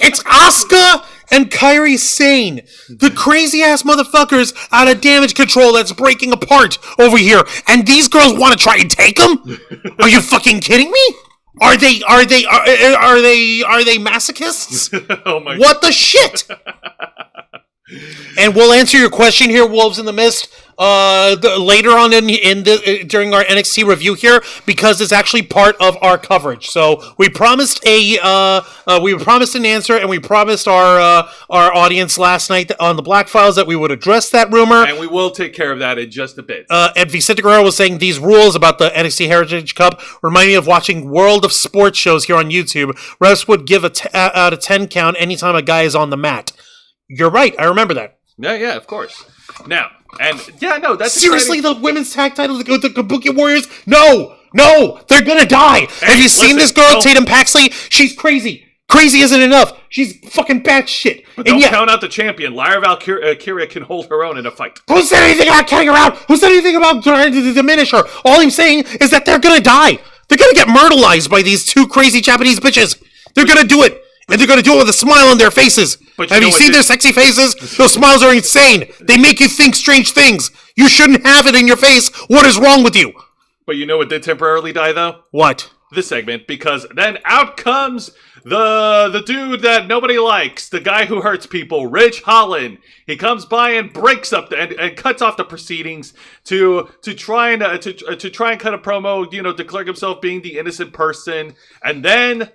It's Asuka and Kairi Sane, the crazy-ass motherfuckers out of Damage Control that's breaking apart over here, and these girls want to try and take them? Are you fucking kidding me? Are they masochists? Oh my god. What the shit? And we'll answer your question here, Wolves in the Mist, later on during our NXT review here, because it's actually part of our coverage. So we promised an answer, and we promised our audience last night on the Black Files that we would address that rumor. And we will take care of that in just a bit. And Vicente Guerrero was saying these rules about the NXT Heritage Cup remind me of watching World of Sports shows here on YouTube. Refs would give out of 10 count anytime a guy is on the mat. You're right. I remember that. Yeah, of course. Now, and yeah, no, that's seriously exciting. The women's tag title to go to the Kabuki Warriors. No, they're gonna die. Hey, have you seen this girl, no. Tatum Paxley? She's crazy. Crazy isn't enough. She's fucking batshit. But don't count out the champion. Lyra Valkyria can hold her own in a fight. Who said anything about counting her out? Who said anything about trying to diminish her? All I'm saying is that they're gonna die. They're gonna get myrtleized by these two crazy Japanese bitches. They're gonna do it. And they're gonna do it with a smile on their faces. But have you seen their sexy faces? Those smiles are insane. They make you think strange things. You shouldn't have it in your face. What is wrong with you? But you know what did temporarily die, though? What? This segment, because then out comes the dude that nobody likes, the guy who hurts people, Ridge Holland. He comes by and breaks up and cuts off the proceedings to try and cut a promo, declare himself being the innocent person, and then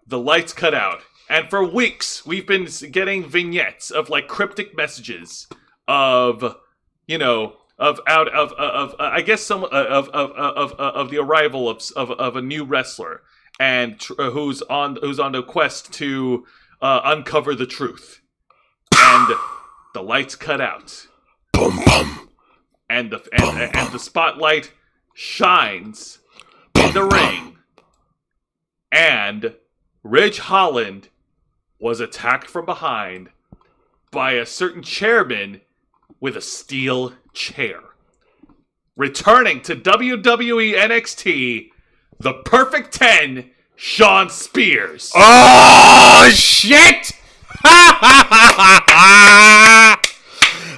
the lights cut out. And for weeks we've been getting vignettes of like cryptic messages of I guess some of the arrival of a new wrestler and who's on the quest to uncover the truth. And the lights cut out. Boom boom. And the spotlight shines in the ring. And Ridge Holland was attacked from behind by a certain chairman with a steel chair. Returning to WWE NXT, the Perfect 10, Shawn Spears. Oh, shit!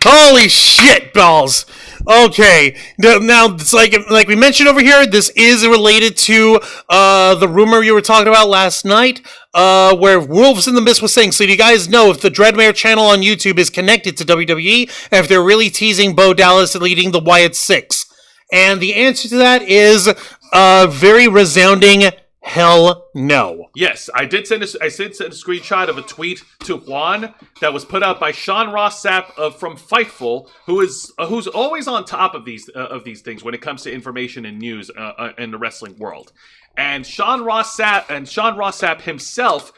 Holy shit balls. Okay, now it's like we mentioned over here, this is related to the rumor you were talking about last night, where Wolves in the Mist was saying, so do you guys know if the Dreadmare channel on YouTube is connected to WWE, and if they're really teasing Bo Dallas leading the Wyatt Six? And the answer to that is very resounding hell no. Yes, I did send a screenshot of a tweet to Juan that was put out by Sean Ross Sapp from Fightful, who's always on top of these things when it comes to information and news in the wrestling world. And Sean Ross Sapp himself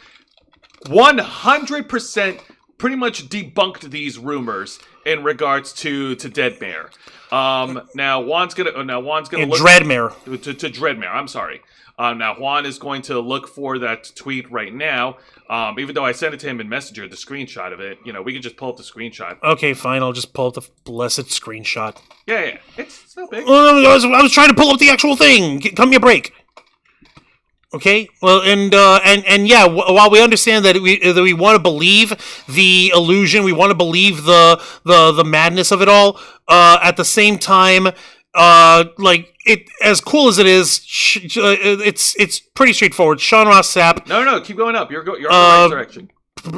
100% pretty much debunked these rumors in regards to Deadmare. Now Juan's gonna look Dreadmare to Dreadmare. I'm sorry. Now Juan is going to look for that tweet right now. Even though I sent it to him in Messenger, the screenshot of it. We can just pull up the screenshot. Okay, fine. I'll just pull up the blessed screenshot. Yeah. It's no big. I was trying to pull up the actual thing. Cut me a break. Okay, well, and yeah, while we understand that we want to believe the illusion, we want to believe the madness of it all, at the same time, like it as cool as it is, it's pretty straightforward. Sean Ross Sapp. No, keep going up. You're on the right direction.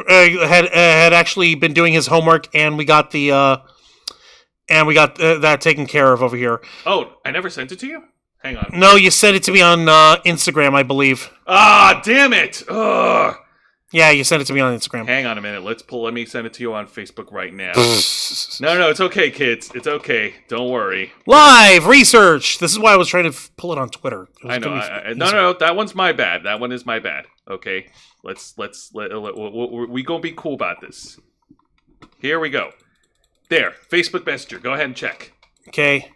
Had actually been doing his homework, and we got that taken care of over here. Oh, I never sent it to you? Hang on. No, you sent it to me on Instagram, I believe. Ah, damn it! Ugh. Yeah, you sent it to me on Instagram. Hang on a minute. Let me send it to you on Facebook right now. No, it's okay, kids. It's okay. Don't worry. Live research. This is why I was trying to pull it on Twitter. I know. No. That one's my bad. That one is my bad. Okay. We gonna be cool about this. Here we go. There. Facebook Messenger. Go ahead and check. Okay.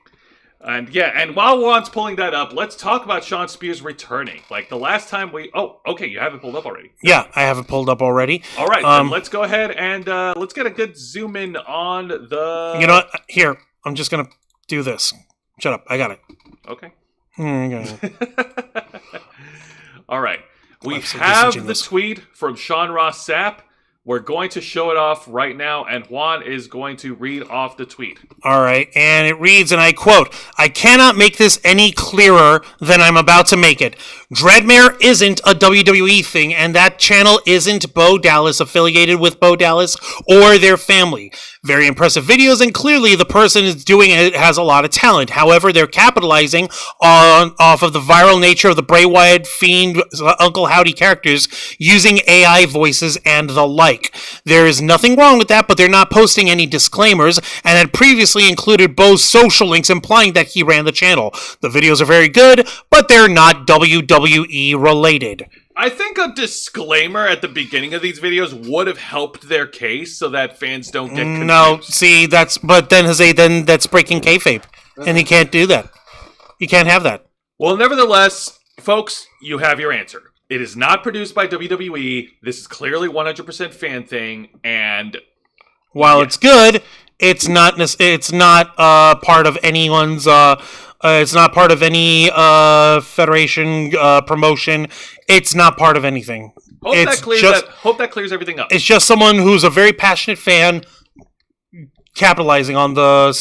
And while Juan's pulling that up, let's talk about Shawn Spears returning. Like the last time you have it pulled up already. Yeah, I have it pulled up already. All right, then let's go ahead and let's get a good zoom in on the... You know what? Here, I'm just going to do this. Shut up, I got it. Okay. Okay. All right. We have the tweet from Sean Ross Sapp. We're going to show it off right now, and Juan is going to read off the tweet. All right, and it reads, and I quote, "I cannot make this any clearer than I'm about to make it. Dreadmare isn't a WWE thing, and that channel isn't Bo Dallas affiliated with Bo Dallas or their family. Very impressive videos, and clearly the person is doing it has a lot of talent. However, they're capitalizing off of the viral nature of the Bray Wyatt, Fiend, Uncle Howdy characters using AI voices and the like. There is nothing wrong with that, but they're not posting any disclaimers and had previously included Bo's social links implying that he ran the channel. The videos are very good, but they're not WWE related." I think a disclaimer at the beginning of these videos would have helped their case so that fans don't get confused. No, see, that's breaking kayfabe, and he can't do that. You can't have that. Well, nevertheless, folks, you have your answer. It is not produced by WWE. This is clearly 100% fan thing, and While it's good, it's not part of anyone's. It's not part of any federation promotion. It's not part of anything. Hope that clears everything up. It's just someone who's a very passionate fan, capitalizing on the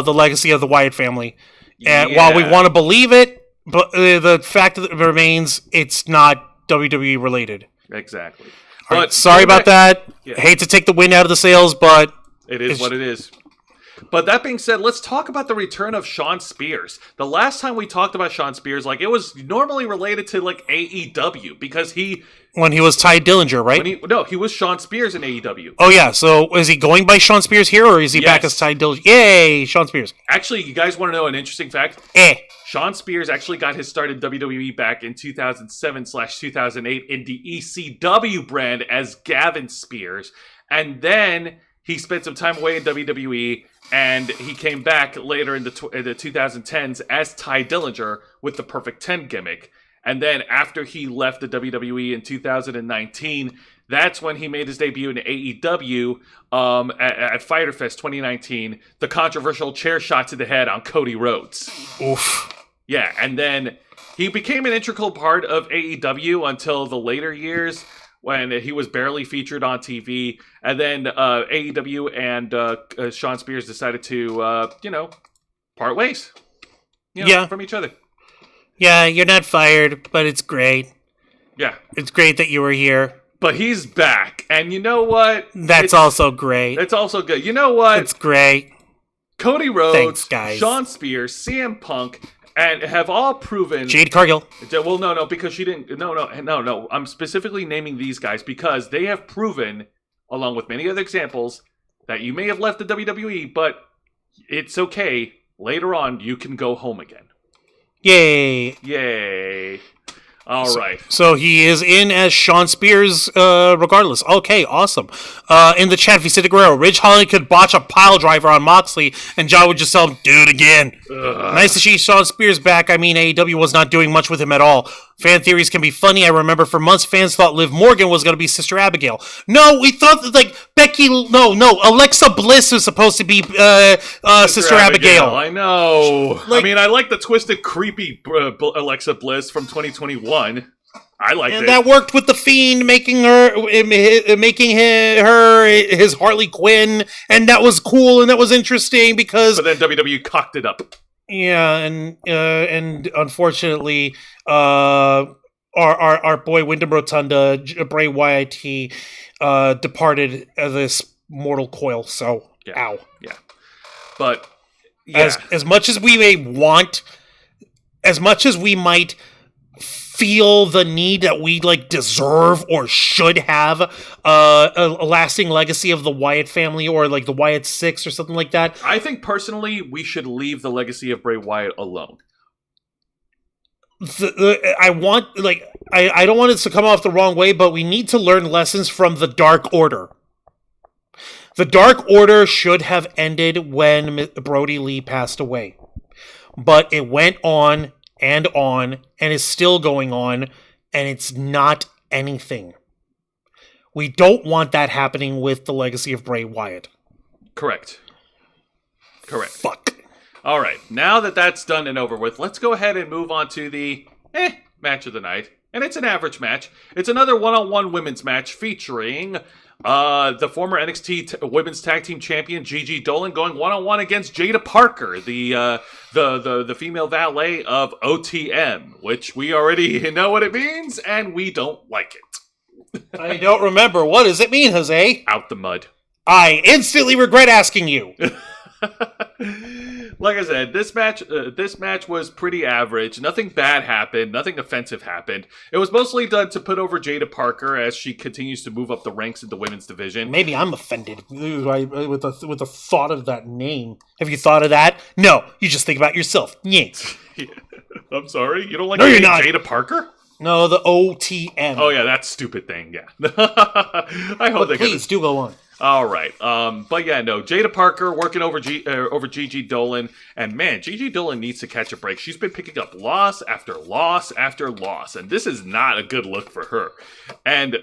legacy of the Wyatt family. And while we want to believe it, but the fact that it remains, it's not WWE related. Exactly. All right, sorry about that. Yeah. Hate to take the wind out of the sails, but it is what it is. But that being said, let's talk about the return of Shawn Spears. The last time we talked about Shawn Spears, like, it was normally related to like AEW because when he was Ty Dillinger, right? He was Shawn Spears in AEW. Oh yeah, so is he going by Shawn Spears here, or is he back as Ty Dillinger? Yay, Shawn Spears. Actually, you guys want to know an interesting fact? Shawn Spears actually got his start in WWE back in 2007/2008 in the ECW brand as Gavin Spears. And then he spent some time away in WWE, and he came back later in the 2010s as Ty Dillinger with the Perfect 10 gimmick. And then after he left the WWE in 2019, that's when he made his debut in AEW at Fyter Fest 2019, the controversial chair shot to the head on Cody Rhodes. Oof. Yeah, and then he became an integral part of AEW until the later years when he was barely featured on TV. And then AEW and Shawn Spears decided to, part ways. From each other. Yeah, you're not fired, but it's great. Yeah. It's great that you were here. But he's back. And you know what? That's also great. It's also good. You know what? It's great. Cody Rhodes, thanks, guys. Shawn Spears, CM Punk, and have all proven... Jade Cargill. Well, no, because she didn't... No. I'm specifically naming these guys because they have proven, along with many other examples, that you may have left the WWE, but it's okay. Later on, you can go home again. Yay. All right. So he is in as Shawn Spears regardless. Okay, awesome. In the chat, Vicente Guerrero, Ridge Holland could botch a pile driver on Moxley, and John would just tell him, do it again. Nice to see Shawn Spears back. I mean, AEW was not doing much with him at all. Fan theories can be funny. I remember for months fans thought Liv Morgan was going to be Sister Abigail. No, we thought that, like, Alexa Bliss was supposed to be Sister Abigail. I know. I like the twisted, creepy Alexa Bliss from 2021. I like it. That worked with the Fiend, making her his Harley Quinn, and that was cool and that was interesting because. But then WWE cocked it up. Yeah, and unfortunately, our boy Wyndham Rotunda, Bray Wyatt, departed this mortal coil. So, ow. Yeah, but yeah. As much as we may want, as much as we might feel the need that we deserve or should have a lasting legacy of the Wyatt family or the Wyatt Six or something like that. I think personally we should leave the legacy of Bray Wyatt alone. I don't want it to come off the wrong way, but we need to learn lessons from the Dark Order. The Dark Order should have ended when Brody Lee passed away, but it went on and is still going on, and it's not anything. We don't want that happening with the legacy of Bray Wyatt. Correct. Fuck. All right, now that that's done and over with, let's go ahead and move on to the match of the night. And it's an average match. It's another one-on-one women's match featuring the former NXT Women's Tag Team Champion Gigi Dolan going one-on-one against Jada Parker, the female valet of OTM, which we already know what it means, and we don't like it. I don't remember. What does it mean, Jose? Out the mud. I instantly regret asking you. Like I said, this match was pretty average. Nothing bad happened. Nothing offensive happened. It was mostly done to put over Jada Parker as she continues to move up the ranks in the women's division. Maybe I'm offended with the thought of that name. Have you thought of that? No, you just think about yourself. Yeah. I'm sorry? You don't like Jada Parker? No, the OTM. Oh yeah, that stupid thing. Yeah. I hope please do go on. All right. But yeah, no. Jada Parker working over Gigi Dolan, and man, Gigi Dolan needs to catch a break. She's been picking up loss after loss after loss, and this is not a good look for her. And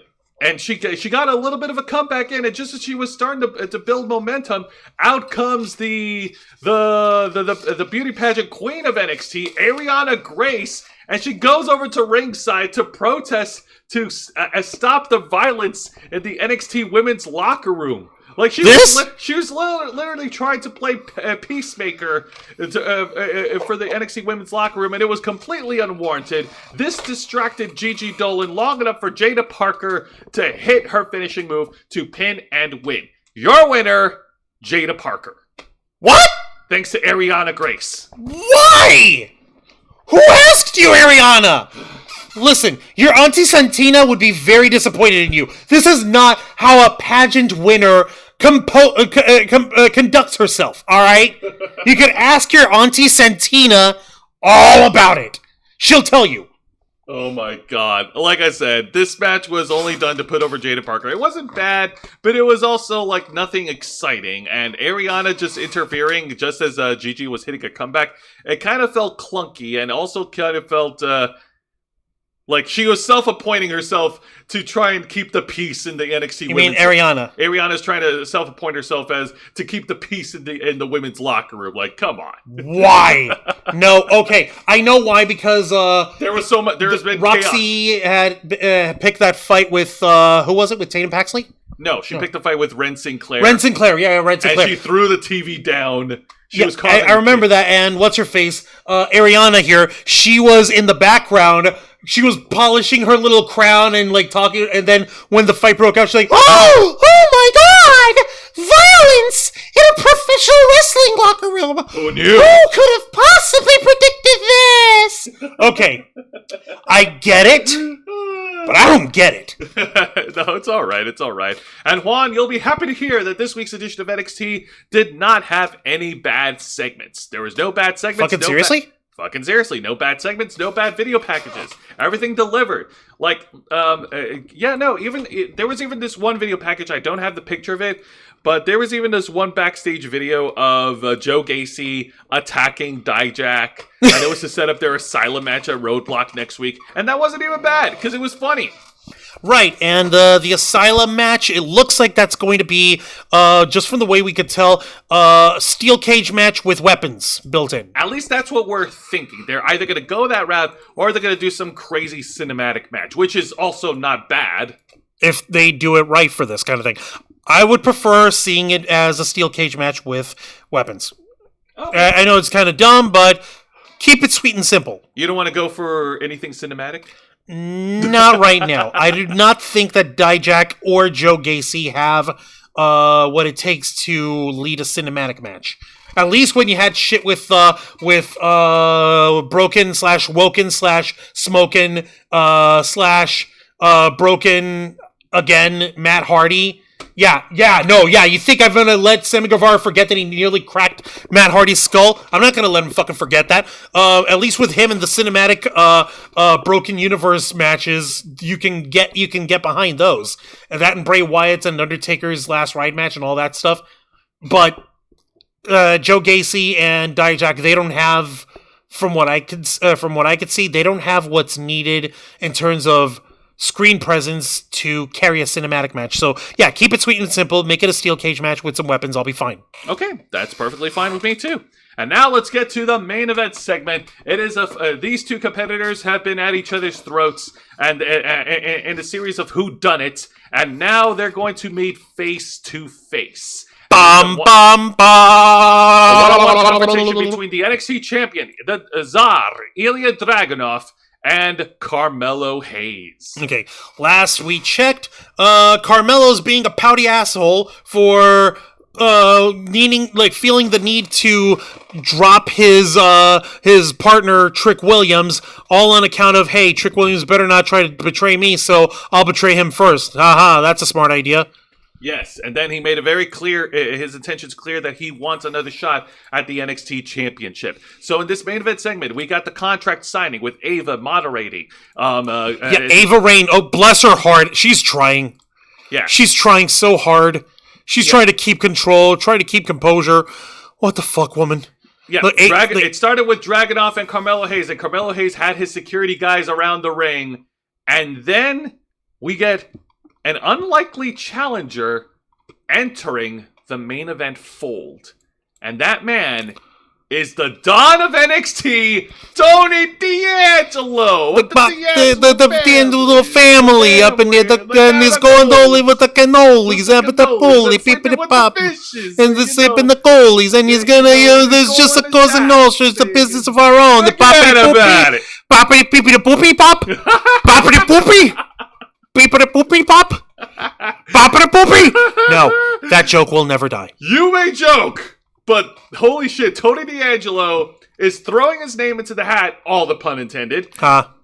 she got a little bit of a comeback in, and just as she was starting to build momentum, out comes the beauty pageant queen of NXT, Ariana Grace, and she goes over to ringside to protest to stop the violence in the NXT women's locker room. Like she was literally trying to play peacemaker for the NXT women's locker room, and it was completely unwarranted. This distracted Gigi Dolan long enough for Jada Parker to hit her finishing move to pin and win. Your winner, Jada Parker. What? Thanks to Ariana Grace. Why? Who asked you, Ariana? Listen, your Auntie Santina would be very disappointed in you. This is not how a pageant winner conducts herself, alright? You could ask your Auntie Santina all about it. She'll tell you. Oh my god. Like I said, this match was only done to put over Jada Parker. It wasn't bad, but it was also like nothing exciting. And Ariana just interfering just as Gigi was hitting a comeback, it kind of felt clunky and also kind of felt like she was self-appointing herself to try and keep the peace in the NXT. You mean Ariana? Ariana's trying to self-appoint herself as to keep the peace in the women's locker room. Like, come on. Why? No, okay. I know why, because there was so much. There has been Roxy chaos. had picked that fight with who was it? With Tatum Paxley? No, she picked the fight with Ren Sinclair. Ren Sinclair, Ren Sinclair. And she threw the TV down. She was I remember that. And what's her face? Ariana here. She was in the background. She was polishing her little crown and like talking. And then when the fight broke out, she's like, "Oh my God! Violence in a professional wrestling locker room. Oh no! Who could have possibly predicted this?" Okay, I get it, but I don't get it. No, it's all right. It's all right. And Juan, you'll be happy to hear that this week's edition of NXT did not have any bad segments. There was no bad segments. Fucking seriously? Fucking seriously, no bad segments, no bad video packages. Everything delivered. Like, there was even this one video package. I don't have the picture of it, but there was even this one backstage video of Joe Gacy attacking Dijak, and it was to set up their Asylum match at Roadblock next week, and that wasn't even bad because it was funny. Right, and the Asylum match, it looks like that's going to be, just from the way we could tell, a steel cage match with weapons built in. At least that's what we're thinking. They're either going to go that route, or they're going to do some crazy cinematic match, which is also not bad. If they do it right for this kind of thing. I would prefer seeing it as a steel cage match with weapons. Okay. I know it's kind of dumb, but keep it sweet and simple. You don't want to go for anything cinematic? Not right now. I do not think that Dijak or Joe Gacy have what it takes to lead a cinematic match. At least when you had shit with broken / woken / smoken / broken again Matt Hardy. Yeah. You think I'm gonna let Sammy Guevara forget that he nearly cracked Matt Hardy's skull? I'm not gonna let him fucking forget that. At least with him in the cinematic Broken Universe matches, you can get behind those. And that and Bray Wyatt's and Undertaker's last ride match and all that stuff. But Joe Gacy and Dijak, they don't have, from what I could see, they don't have what's needed in terms of screen presence to carry a cinematic match. So, yeah, keep it sweet and simple. Make it a steel cage match with some weapons. I'll be fine. Okay, that's perfectly fine with me, too. And now let's get to the main event segment. It is these two competitors have been at each other's throats and in a series of whodunit, and now they're going to meet face to face. One-on-one confrontation between the NXT champion, the Tsar, Ilya Dragunov, and Carmelo Hayes. Okay, last we checked, Carmelo's being a pouty asshole for feeling the need to drop his partner Trick Williams, all on account of, hey, Trick Williams better not try to betray me, so I'll betray him first. Haha, that's a smart idea. Yes, and then he made it very clear, his intentions clear, that he wants another shot at the NXT Championship. So in this main event segment, we got the contract signing with Ava moderating. Ava Raine, oh, bless her heart, she's trying. Yeah. She's trying so hard. She's trying to keep control, trying to keep composure. What the fuck, woman? Yeah, Look, it started with Dragunov and Carmelo Hayes, and Carmelo Hayes had his security guys around the ring, and then we get an unlikely challenger entering the main event fold. And that man is the Don of NXT, Tony D'Angelo. The D'Angelo family up in there, and he's going only with the cannolis, and with the pulley, peeping pop, and the sipping the goalies, and he's gonna use this just a cosa nostra, it's the business of our own. The poppity poopy, peepity poopy pop, poppity poopy, peepity poopy pop, poppity poopy. No, that joke will never die. You may joke. But holy shit, Tony D'Angelo is throwing his name into the hat, all the pun intended.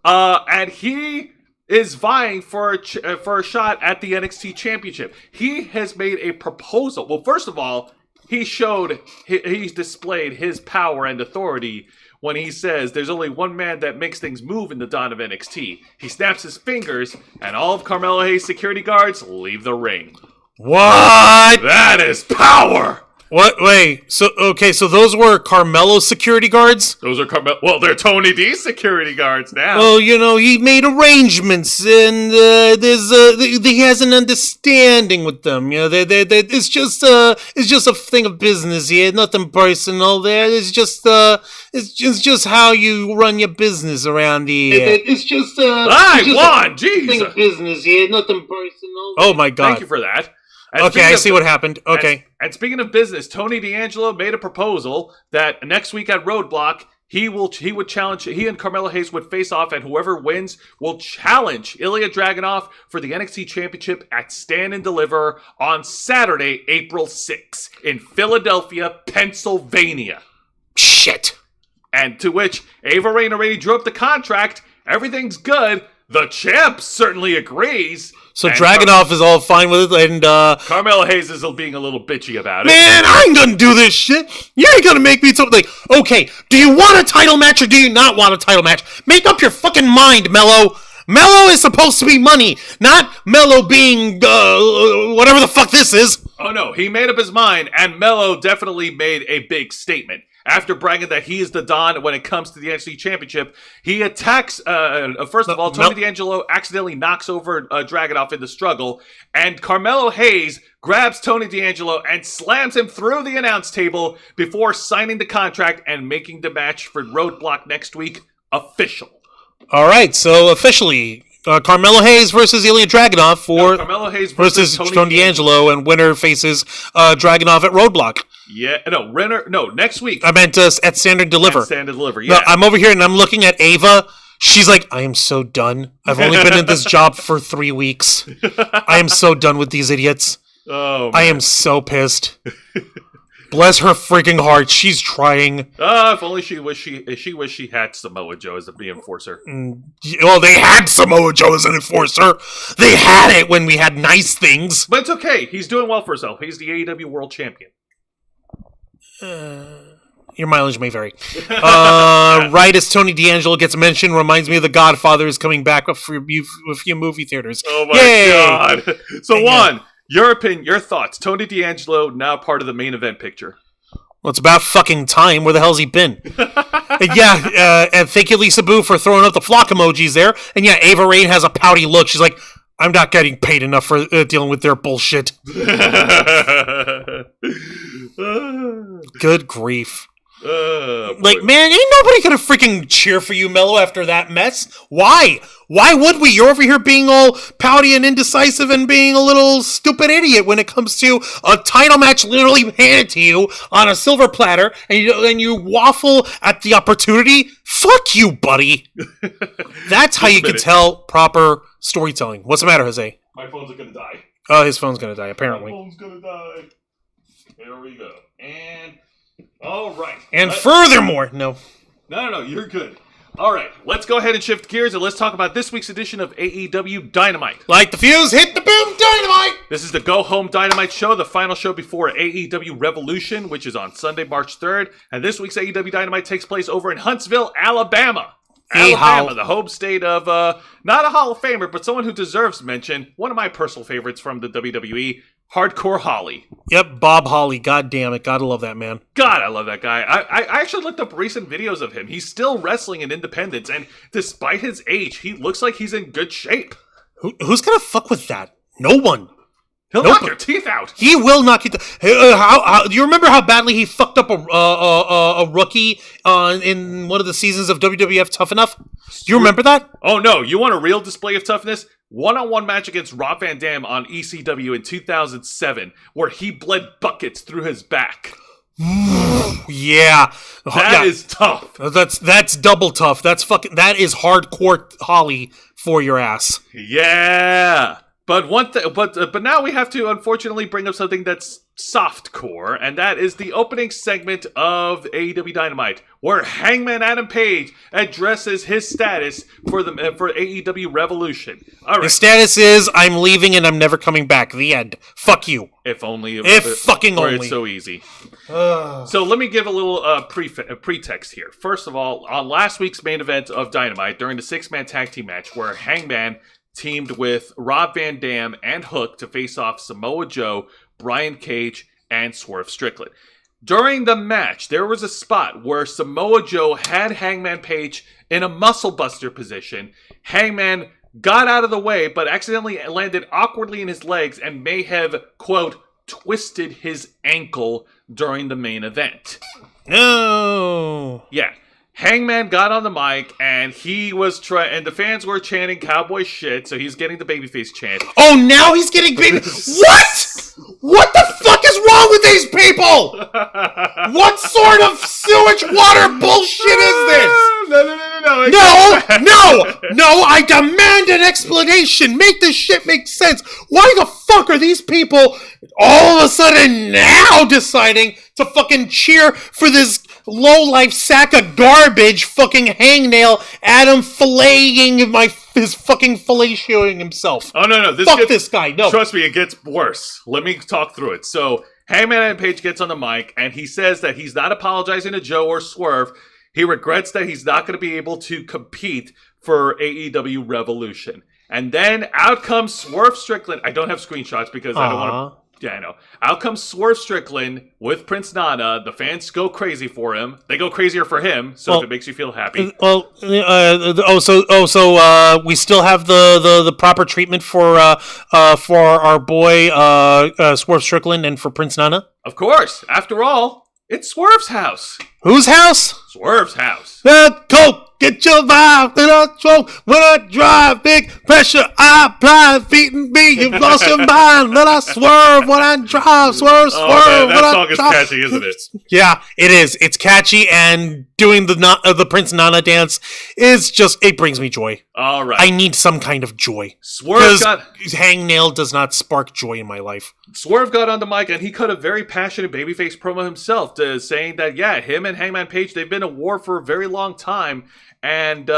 And he is vying for a shot at the NXT Championship. He has made a proposal. Well, first of all, he's displayed his power and authority when he says there's only one man that makes things move in the Dawn of NXT. He snaps his fingers, and all of Carmelo Hayes' security guards leave the ring. What? That is power! What? Wait. So those were Carmelo's security guards? Those are Well, they're Tony D's security guards now. Well, he made arrangements, and he has an understanding with them. It's just a thing of business here, nothing personal. There, it's just how you run your business around here. It's just jeez, thing of business here, nothing personal. Oh my God! Thank you for that. Okay, I see what happened. Okay. And speaking of business, Tony D'Angelo made a proposal that next week at Roadblock, he would challenge, he and Carmelo Hayes would face off, and whoever wins will challenge Ilya Dragunov for the NXT Championship at Stand and Deliver on Saturday, April 6th in Philadelphia, Pennsylvania. Shit. And to which Ava Raine already drew up the contract. Everything's good. The champ certainly agrees. So Dragunov is all fine with it, and Carmelo Hayes is being a little bitchy about it. Man, I ain't gonna do this shit. You ain't gonna make me something like, okay, do you want a title match or do you not want a title match? Make up your fucking mind, Mello. Mello is supposed to be money, not Mello being, whatever the fuck this is. Oh no, he made up his mind, and Mello definitely made a big statement. After bragging that he is the Don when it comes to the NXT Championship, he attacks, first of all, Tony D'Angelo accidentally knocks over Dragunov in the struggle, and Carmelo Hayes grabs Tony D'Angelo and slams him through the announce table before signing the contract and making the match for Roadblock next week official. All right, so officially, Carmelo Hayes versus Ilya Dragunov Carmelo Hayes versus Tony D'Angelo, and winner faces Dragunov at Roadblock. Yeah, next week. I meant at Stand and Deliver. At Stand and Deliver, yeah. No, I'm over here and I'm looking at Ava. She's like, I am so done. I've only been in this job for 3 weeks. I am so done with these idiots. Oh, man. I am so pissed. Bless her freaking heart. She's trying. If only she wished she had Samoa Joe as the enforcer. Well, they had Samoa Joe as an enforcer. They had it when we had nice things. But it's okay. He's doing well for himself. He's the AEW World Champion. Your mileage may vary. Right as Tony D'Angelo gets mentioned, reminds me of The Godfather is coming back a few movie theaters. Oh my God. So Juan, your opinion, your thoughts. Tony D'Angelo now part of the main event picture. Well, it's about fucking time. Where the hell's he been? And thank you, Lisa Boo, for throwing up the flock emojis there. And yeah, Ava Raine has a pouty look. She's like, I'm not getting paid enough for dealing with their bullshit. Good grief. Man, ain't nobody gonna freaking cheer for you, Mello, after that mess. Why? Why would we? You're over here being all pouty and indecisive and being a little stupid idiot when it comes to a title match literally handed to you on a silver platter, and you waffle at the opportunity. Fuck you, buddy. That's how you can tell proper storytelling. What's the matter, Jose? My phone's gonna die. Oh, his phone's gonna die, apparently. My phone's gonna die. There we go. And all right. And furthermore, no, you're good. All right, let's go ahead and shift gears and let's talk about this week's edition of AEW Dynamite. Light the fuse, hit the boom, Dynamite! This is the Go Home Dynamite show, the final show before AEW Revolution, which is on Sunday, March 3rd. And this week's AEW Dynamite takes place over in Huntsville, Alabama. Alabama, the home state of, not a Hall of Famer, but someone who deserves mention. One of my personal favorites from the WWE, Hardcore Holly. Yep, Bob Holly. God damn it. Gotta love that man. God, I love that guy. I actually looked up recent videos of him. He's still wrestling in independence, and despite his age, he looks like he's in good shape. Who's gonna fuck with that? No one. He'll knock your teeth out. He will knock you. Do you remember how badly he fucked up a rookie in one of the seasons of WWF Tough Enough? Do you remember that? Oh no! You want a real display of toughness? One-on-one match against Rob Van Dam on ECW in 2007, where he bled buckets through his back. Yeah, that is tough. That's double tough. That is hardcore Holly for your ass. Yeah. But but now we have to unfortunately bring up something that's softcore, and that is the opening segment of AEW Dynamite, where Hangman Adam Page addresses his status for AEW Revolution. All right. His status is I'm leaving and I'm never coming back. The end. Fuck you. If only. Fucking only. It's so easy. So let me give a little pretext here. First of all, on last week's main event of Dynamite, during the 6-man tag team match, where Hangman teamed with Rob Van Dam and Hook to face off Samoa Joe, Brian Cage, and Swerve Strickland. During the match, there was a spot where Samoa Joe had Hangman Page in a muscle buster position. Hangman got out of the way, but accidentally landed awkwardly in his legs and may have, quote, twisted his ankle during the main event. No. Yeah. Hangman got on the mic, and he was and the fans were chanting cowboy shit, so he's getting the babyface chant. Oh, now he's getting baby. What? What the fuck is wrong with these people? What sort of sewage water bullshit is this? No, I demand an explanation. Make this shit make sense. Why the fuck are these people all of a sudden now deciding to fucking cheer for this low-life sack of garbage fucking hangnail Adam filleting his fucking fellatioing himself? Oh, no. This guy, no. Trust me, it gets worse. Let me talk through it. So, Hangman Adam Page gets on the mic, and he says that he's not apologizing to Joe or Swerve. He regrets that he's not going to be able to compete for AEW Revolution. And then out comes Swerve Strickland. I don't have screenshots because I don't want to... Yeah, I know. Out comes Swerve Strickland with Prince Nana. The fans go crazy for him. They go crazier for him, so if it makes you feel happy. So we still have the proper treatment for our boy Swerve Strickland and for Prince Nana? Of course. After all, it's Swerve's house. Whose house? Swerve's house. Coke, get your vibe, then I smoke. When I drive, big pressure, I apply, feet and beat. You've lost your mind, then I swerve when I drive, swerve. That song is catchy, isn't it? Yeah, it is. It's catchy, and doing the Prince Nana dance is just, it brings me joy. All right. I need some kind of joy. Swerve hangnail does not spark joy in my life. Swerve got on the mic and he cut a very passionate babyface promo himself, saying that, yeah, him and Hangman Page, they've been at war for a very long time, and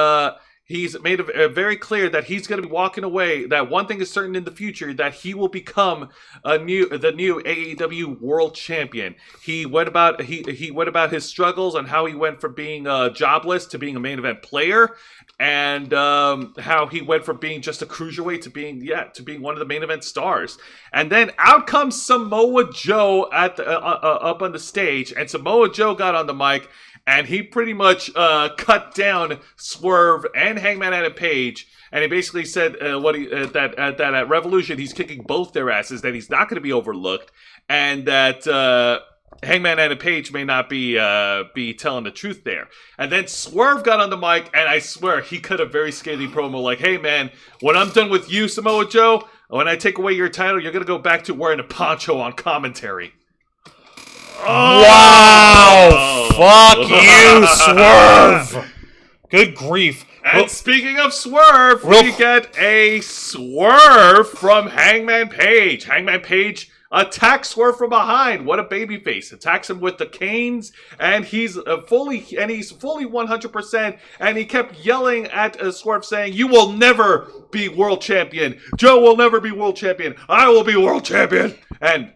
he's made it very clear that he's going to be walking away, that one thing is certain in the future, that he will become the new AEW World Champion. He went about his struggles and how he went from being jobless to being a main event player, and how he went from being just a cruiserweight to being one of the main event stars. And then out comes Samoa Joe at up on the stage, and Samoa Joe got on the mic, and he pretty much cut down Swerve and Hangman Adam Page, and he basically said that at Revolution he's kicking both their asses, that he's not going to be overlooked, and that Hangman Adam Page may not be telling the truth there. And then Swerve got on the mic, and I swear he cut a very scathing promo like, "Hey man, when I'm done with you, Samoa Joe, when I take away your title, you're going to go back to wearing a poncho on commentary." Wow! Fuck you, Swerve! Good grief. And speaking of Swerve, we get a swerve from Hangman Page. Hangman Page attacks Swerve from behind. What a babyface. Attacks him with the canes, and he's fully 100%, and he kept yelling at Swerve saying, "You will never be world champion. Joe will never be world champion. I will be world champion." And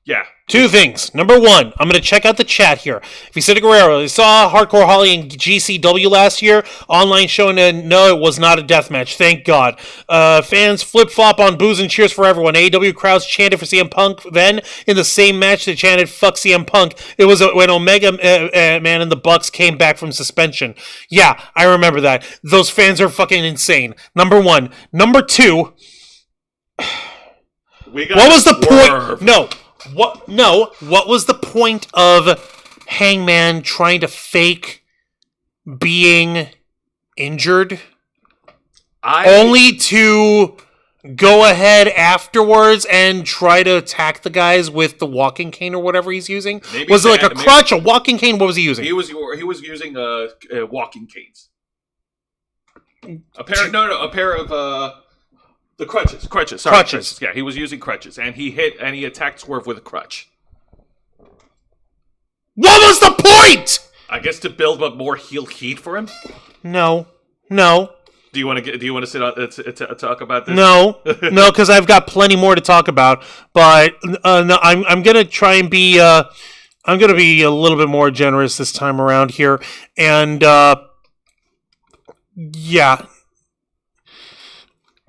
Yeah. Two things. Number one, I'm going to check out the chat here. Vicente Guerrero, you saw Hardcore Holly and GCW last year. Online showing no, it was not a death match. Thank God. Fans flip-flop on boos and cheers for everyone. AEW crowds chanted for CM Punk. Then, in the same match, they chanted, fuck CM Punk. It was when Omega Man and the Bucks came back from suspension. Yeah, I remember that. Those fans are fucking insane. Number one. Number two, what was the point? What was the point of Hangman trying to fake being injured? Only to go ahead afterwards and try to attack the guys with the walking cane or whatever he's using? Was it like a crutch, a walking cane? What was he using? He was using walking canes. A pair of the crutches. Crutches. Yeah, he was using crutches, and he attacked Swerve with a crutch. What was the point? I guess to build up more heel heat for him. No. Do you want to sit on to talk about this? No, because I've got plenty more to talk about. But no, I'm gonna try and be I'm gonna be a little bit more generous this time around here, and yeah.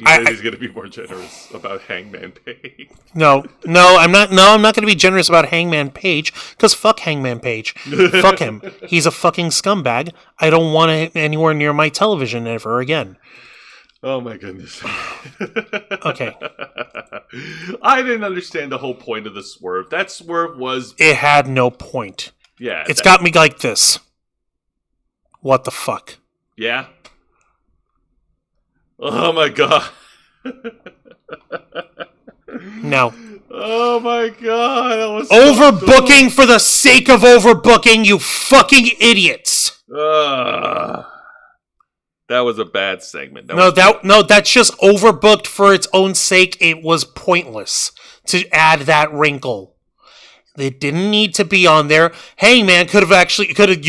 He's going to be more generous about Hangman Page. No, I'm not. No, I'm not going to be generous about Hangman Page because fuck Hangman Page. Fuck him. He's a fucking scumbag. I don't want him anywhere near my television ever again. Oh my goodness. Okay. I didn't understand the whole point of the swerve. That swerve was... It had no point. Yeah. It's got me like this. What the fuck? Yeah. Oh my god. No. Oh my god. That was overbooking for the sake of overbooking, you fucking idiots. That was a bad segment. That's just overbooked for its own sake. It was pointless to add that wrinkle. It didn't need to be on there. Hangman you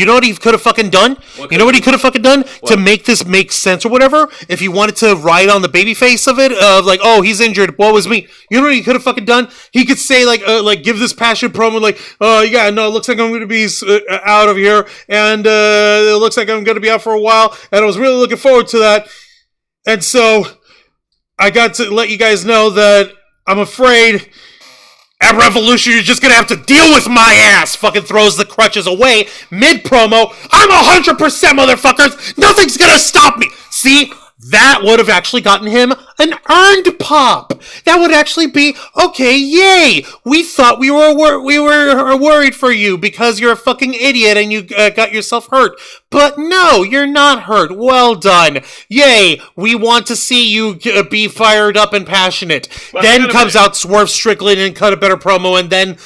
know what he could have fucking done? You know what he could have fucking done? What? To make this make sense or whatever? If he wanted to ride on the babyface of it, of like, oh, he's injured, what was me? You know what he could have fucking done? He could say, like give this passionate promo, like, oh, yeah, no, it looks like I'm going to be out of here, and it looks like I'm going to be out for a while, and I was really looking forward to that. And so, I got to let you guys know that I'm afraid... At Revolution, you're just gonna have to deal with my ass! Fucking throws the crutches away mid-promo. I'm 100% motherfuckers! Nothing's gonna stop me! See? That would have actually gotten him an earned pop. That would actually be, okay, yay! We thought we were worried for you because you're a fucking idiot and you got yourself hurt. But no, you're not hurt. Well done. Yay, we want to see you be fired up and passionate. Well, then comes out Swerve Strickland and cut a better promo, and then,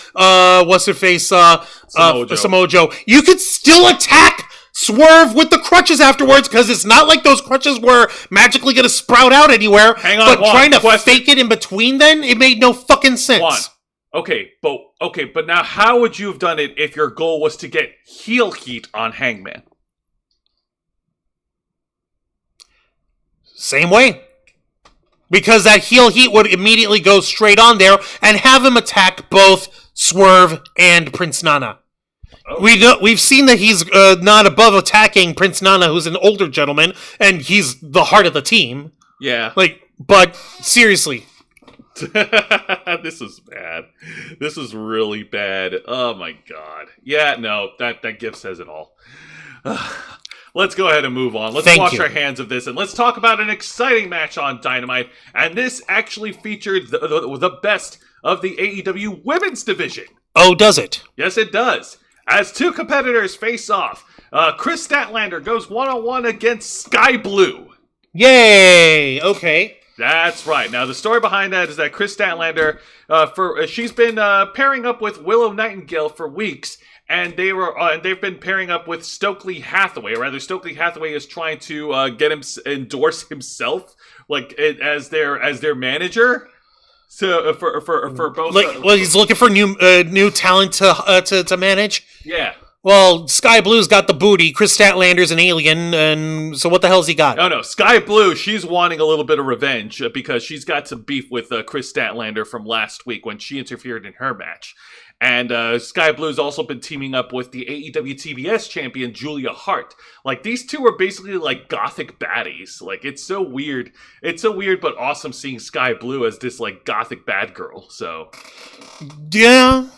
what's-her-face, Samoa Joe. You could still attack Swerve with the crutches afterwards, because it's not like those crutches were magically going to sprout out anywhere. Hang on, but trying to fake it in between then, it made no fucking sense. Okay, but now how would you have done it if your goal was to get heel heat on Hangman? Same way. Because that heel heat would immediately go straight on there and have him attack both Swerve and Prince Nana. We've seen that he's not above attacking Prince Nana, who's an older gentleman, and he's the heart of the team. Yeah. But seriously. This is bad. This is really bad. Oh my god. Yeah, no, that gift says it all. Let's go ahead and move on. Let's wash our hands of this, and let's talk about an exciting match on Dynamite. And this actually featured the best of the AEW women's division. Oh, does it? Yes, it does. As two competitors face off, Chris Statlander goes one-on-one against Sky Blue. Yay! Okay. That's right. Now, the story behind that is that Chris Statlander, she's been pairing up with Willow Nightingale for weeks, and they've been pairing up with Stokely Hathaway. Or rather, Stokely Hathaway is trying to get him endorse himself, as their manager. So for both, he's looking for new talent to manage. Yeah. Well, Sky Blue's got the booty. Chris Statlander's an alien, and so what the hell's he got? Oh no, Sky Blue, she's wanting a little bit of revenge because she's got some beef with Chris Statlander from last week when she interfered in her match. And Sky Blue's also been teaming up with the AEW TBS champion, Julia Hart. Like, these two are basically like gothic baddies. Like, it's so weird. It's so weird but awesome seeing Sky Blue as this, like, gothic bad girl, so... Yeah,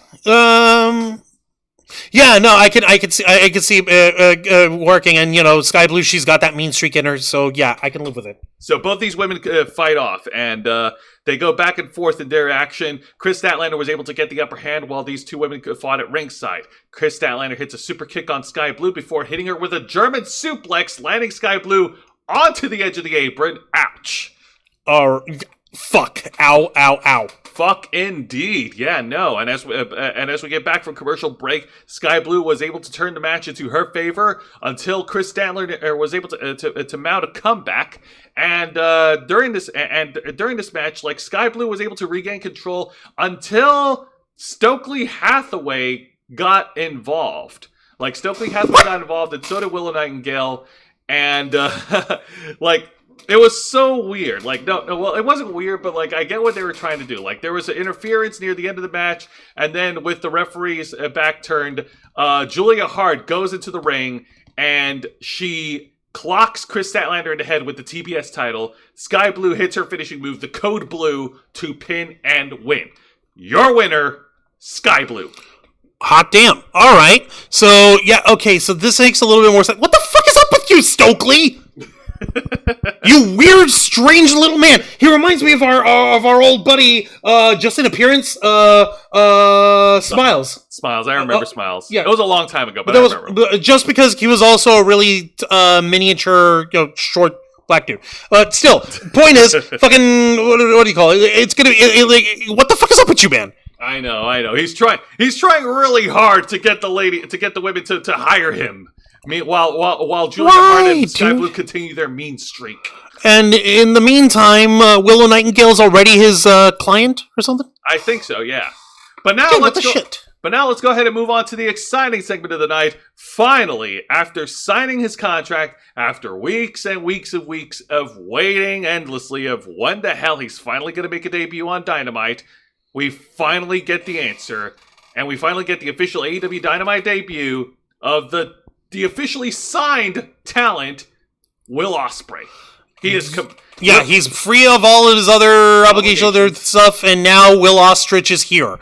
yeah, no, I can see working, and you know, Sky Blue, she's got that mean streak in her, so yeah, I can live with it. So both these women fight off, and they go back and forth in their action. Chris Statlander was able to get the upper hand while these two women fought at ringside. Chris Statlander hits a super kick on Sky Blue before hitting her with a German suplex, landing Sky Blue onto the edge of the apron. Ouch. Fuck. Ow, ow, ow. Fuck indeed. Yeah, no. And as we get back from commercial break, Sky Blue was able to turn the match into her favor until Chris Statlander was able to mount a comeback. And during this match, like, Sky Blue was able to regain control until Stokely Hathaway got involved. Like, Stokely Hathaway got involved, and so did Willow Nightingale. And like, it was so weird. Like, no, well, it wasn't weird, but, like, I get what they were trying to do. Like, there was an interference near the end of the match, and then with the referee's back turned, Julia Hart goes into the ring, and she clocks Chris Statlander in the head with the TBS title. Sky Blue hits her finishing move, the Code Blue, to pin and win. Your winner, Sky Blue. Hot damn. All right. So, yeah, okay, so this makes a little bit more sense. What the fuck is up with you, Stokely? You weird, strange little man. He reminds me of our old buddy, just in appearance, Smiles. Smiles, I remember Smiles. Yeah. It was a long time ago, but I remember. Just because he was also a really miniature, short black dude. But still, point is, fucking, what do you call it? It's gonna be, like, what the fuck is up with you, man? I know. He's trying really hard to get the women to hire him. While Julia Hart and Sky Blue continue their mean streak. And in the meantime, Willow Nightingale's already his client or something? I think so, yeah. But now let's go ahead and move on to the exciting segment of the night. Finally, after signing his contract, after weeks and weeks and weeks of waiting endlessly of when the hell he's finally going to make a debut on Dynamite, we finally get the answer, and we finally get the official AEW Dynamite debut of the officially signed talent, Will Ospreay. He is... he's free of all of his other obligations, other stuff, and now Will Ostrich is here.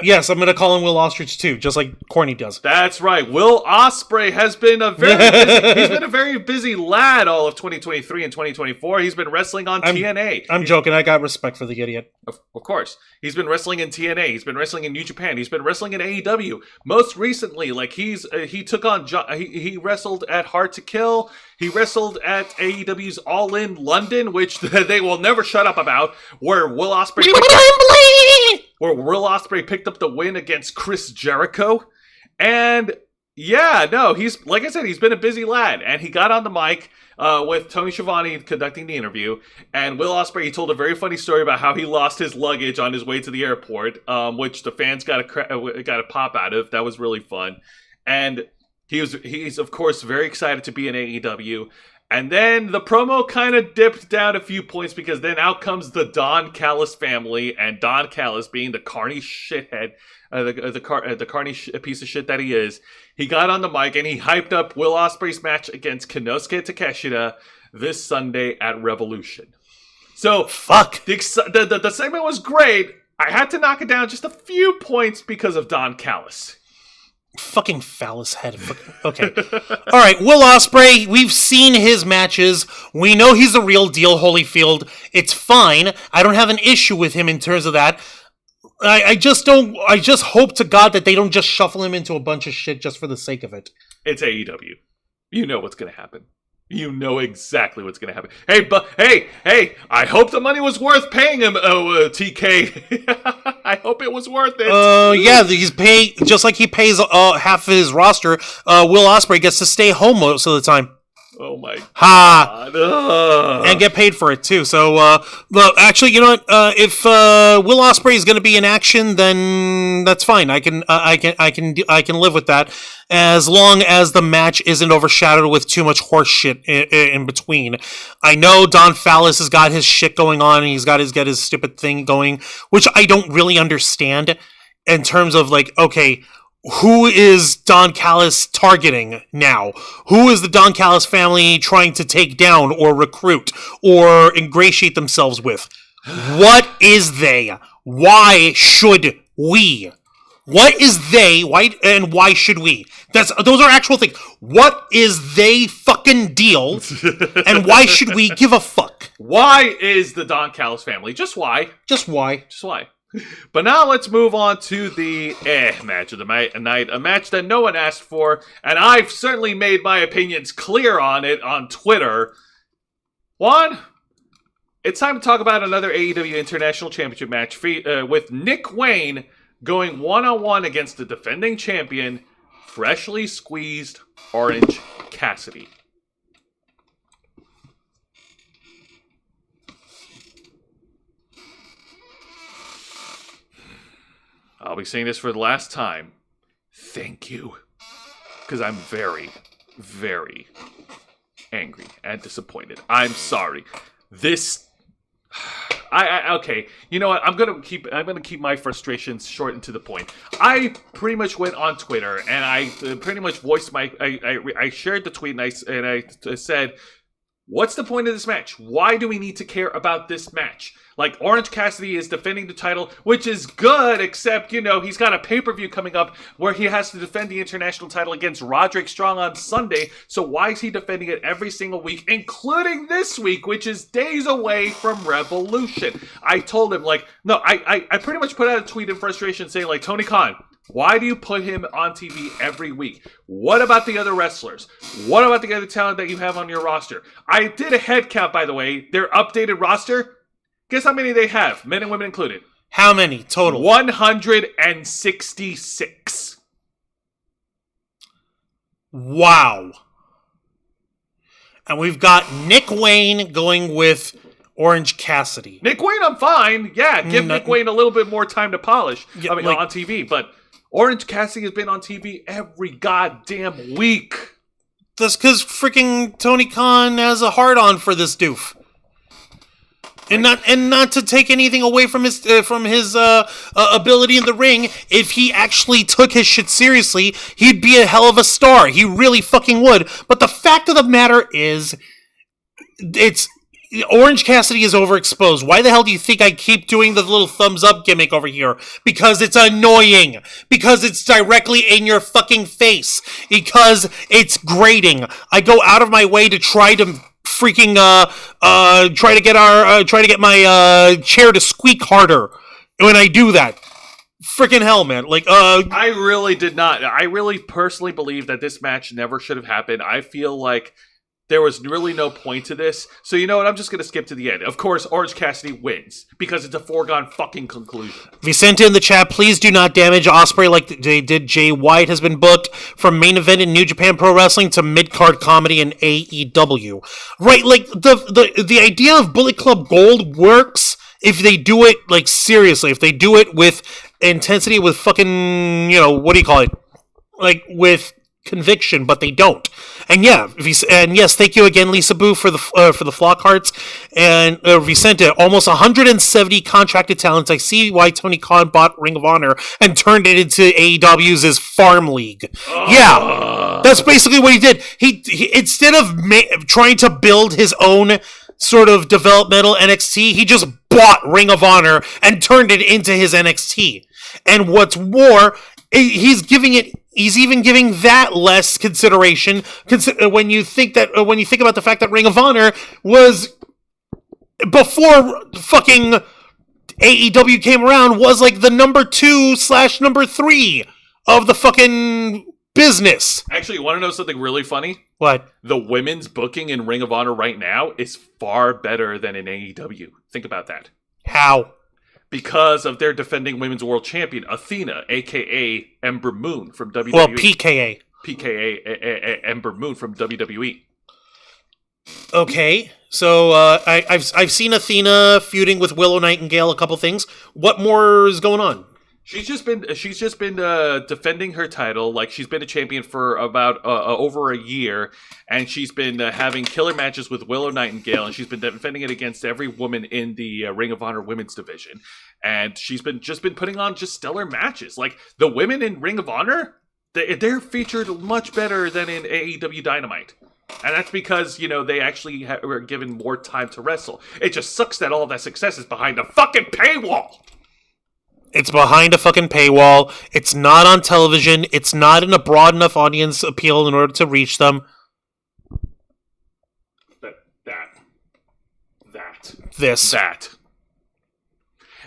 Yes, I'm going to call him Will Ostrich too, just like Corny does. That's right. Will Ospreay has been a very busy lad all of 2023 and 2024. He's been wrestling on TNA. I'm joking. I got respect for the idiot. Of course. He's been wrestling in TNA. He's been wrestling in New Japan. He's been wrestling in AEW. Most recently, like, he wrestled at Hard to Kill. He wrestled at AEW's All In London, which they will never shut up about, where Will Ospreay picked up the win against Chris Jericho. And yeah, no, he's, like I said, he's been a busy lad. And he got on the mic with Tony Schiavone conducting the interview. And Will Ospreay, he told a very funny story about how he lost his luggage on his way to the airport, which the fans got a pop out of. That was really fun. And he's of course very excited to be in AEW. And then the promo kind of dipped down a few points because then out comes the Don Callis family, and Don Callis, being the carny shithead, the carny piece of shit that he is, he got on the mic and he hyped up Will Ospreay's match against Konosuke Takeshita this Sunday at Revolution. So fuck, the segment was great. I had to knock it down just a few points because of Don Callis. Fucking phallus head. Okay. All right, Will Ospreay, we've seen his matches. We know he's the real deal, Holyfield. It's fine. I don't have an issue with him in terms of that. I just hope to God that they don't just shuffle him into a bunch of shit just for the sake of it. It's AEW. You know what's going to happen. You know exactly what's going to happen. Hey, I hope the money was worth paying him, TK. I hope it was worth it. Yeah, he's just like he pays half of his roster. Will Ospreay gets to stay home most of the time. Oh my Ha! God. Ugh. And get paid for it too. So, actually, you know what? If Will Ospreay is going to be in action, then that's fine. I can live with that, as long as the match isn't overshadowed with too much horse shit in between. I know Don Fallis has got his shit going on, and he's got his stupid thing going, which I don't really understand in terms of like, okay, who is Don Callis targeting now? Who is the Don Callis family trying to take down or recruit or ingratiate themselves with? What is they? Why should we? What is they? Why and why should we? Those are actual things. What is they fucking deal? And why should we give a fuck? Why is the Don Callis family? Just why? Just why? Just why? But now let's move on to the match of the night, a match that no one asked for, and I've certainly made my opinions clear on it on Twitter. One, it's time to talk about another AEW International Championship match with Nick Wayne going one-on-one against the defending champion, freshly squeezed Orange Cassidy. I'll be saying this for the last time. Thank you. Because I'm very, very angry and disappointed. I'm sorry. This... okay, you know what? I'm gonna keep my frustrations short and to the point. I pretty much went on Twitter and I pretty much voiced my... I shared the tweet and I said, what's the point of this match? Why do we need to care about this match? Like, Orange Cassidy is defending the title, which is good, except, you know, he's got a pay-per-view coming up where he has to defend the international title against Roderick Strong on Sunday. So why is he defending it every single week, including this week, which is days away from Revolution? I told him, like, no, I pretty much put out a tweet in frustration saying, like, Tony Khan, why do you put him on TV every week? What about the other wrestlers? What about the other talent that you have on your roster? I did a head count, by the way. Their updated roster, guess how many they have, men and women included? How many total? 166. Wow. And we've got Nick Wayne going with Orange Cassidy. Nick Wayne, I'm fine. Yeah, give Nick Wayne a little bit more time to polish. Yeah, I mean, like, on TV, but Orange Cassidy has been on TV every goddamn week. That's because freaking Tony Khan has a hard-on for this doof. And not to take anything away from his ability in the ring. If he actually took his shit seriously, he'd be a hell of a star. He really fucking would. But the fact of the matter is, Orange Cassidy is overexposed. Why the hell do you think I keep doing the little thumbs up gimmick over here? Because it's annoying. Because it's directly in your fucking face. Because it's grating. I go out of my way to try to freaking try to get my chair to squeak harder when I do that. Freaking hell, man. Like, I really did not. I really personally believe that this match never should have happened. I feel like there was really no point to this. So you know what? I'm just going to skip to the end. Of course, Orange Cassidy wins because it's a foregone fucking conclusion. Vicente in the chat, please do not damage Ospreay like they did. Jay White has been booked from main event in New Japan Pro Wrestling to mid-card comedy in AEW. Right, like, the idea of Bullet Club Gold works if they do it, like, seriously. If they do it with intensity, with fucking, you know, what do you call it? Like, with conviction, but they don't. And yeah, and yes, thank you again, Lisa Boo, for the Flockhearts and Vicente. Almost 170 contracted talents. I see why Tony Khan bought Ring of Honor and turned it into AEW's farm league. Yeah, that's basically what he did. He instead of trying to build his own sort of developmental NXT, he just bought Ring of Honor and turned it into his NXT. And what's more, he's even giving that less consideration when you think about the fact that Ring of Honor was, before fucking AEW came around, was like the number 2/number 3 of the fucking business. Actually, you want to know something really funny? What? The women's booking in Ring of Honor right now is far better than in AEW. Think about that. How? Because of their defending women's world champion, Athena, a.k.a. Ember Moon from WWE. Well, PKA. PKA Ember Moon from WWE. Okay, so I've seen Athena feuding with Willow Nightingale, a couple things. What more is going on? She's just been defending her title. Like, she's been a champion for about over a year, and she's been having killer matches with Willow Nightingale, and she's been defending it against every woman in the Ring of Honor women's division. And she's been putting on just stellar matches. Like, the women in Ring of Honor, they're featured much better than in AEW Dynamite. And that's because, they actually were given more time to wrestle. It just sucks that all of that success is behind a fucking paywall. It's behind a fucking paywall. It's not on television. It's not in a broad enough audience appeal in order to reach them. That.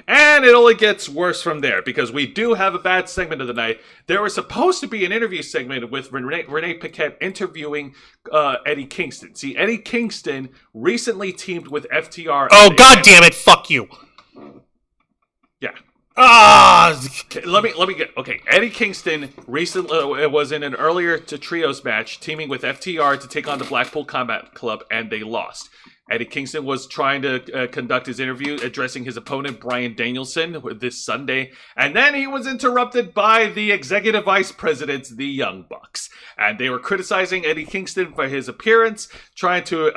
And it only gets worse from there, because we do have a bad segment of the night. There was supposed to be an interview segment with Renee Paquette interviewing Eddie Kingston. See, Eddie Kingston recently teamed with FTR. Oh, god damn it, fuck you. Yeah. Okay, let me get okay. Eddie Kingston recently was in an earlier trios match, teaming with FTR to take on the Blackpool Combat Club, and they lost. Eddie Kingston was trying to conduct his interview, addressing his opponent Bryan Danielson this Sunday, and then he was interrupted by the executive vice presidents, the Young Bucks, and they were criticizing Eddie Kingston for his appearance, trying to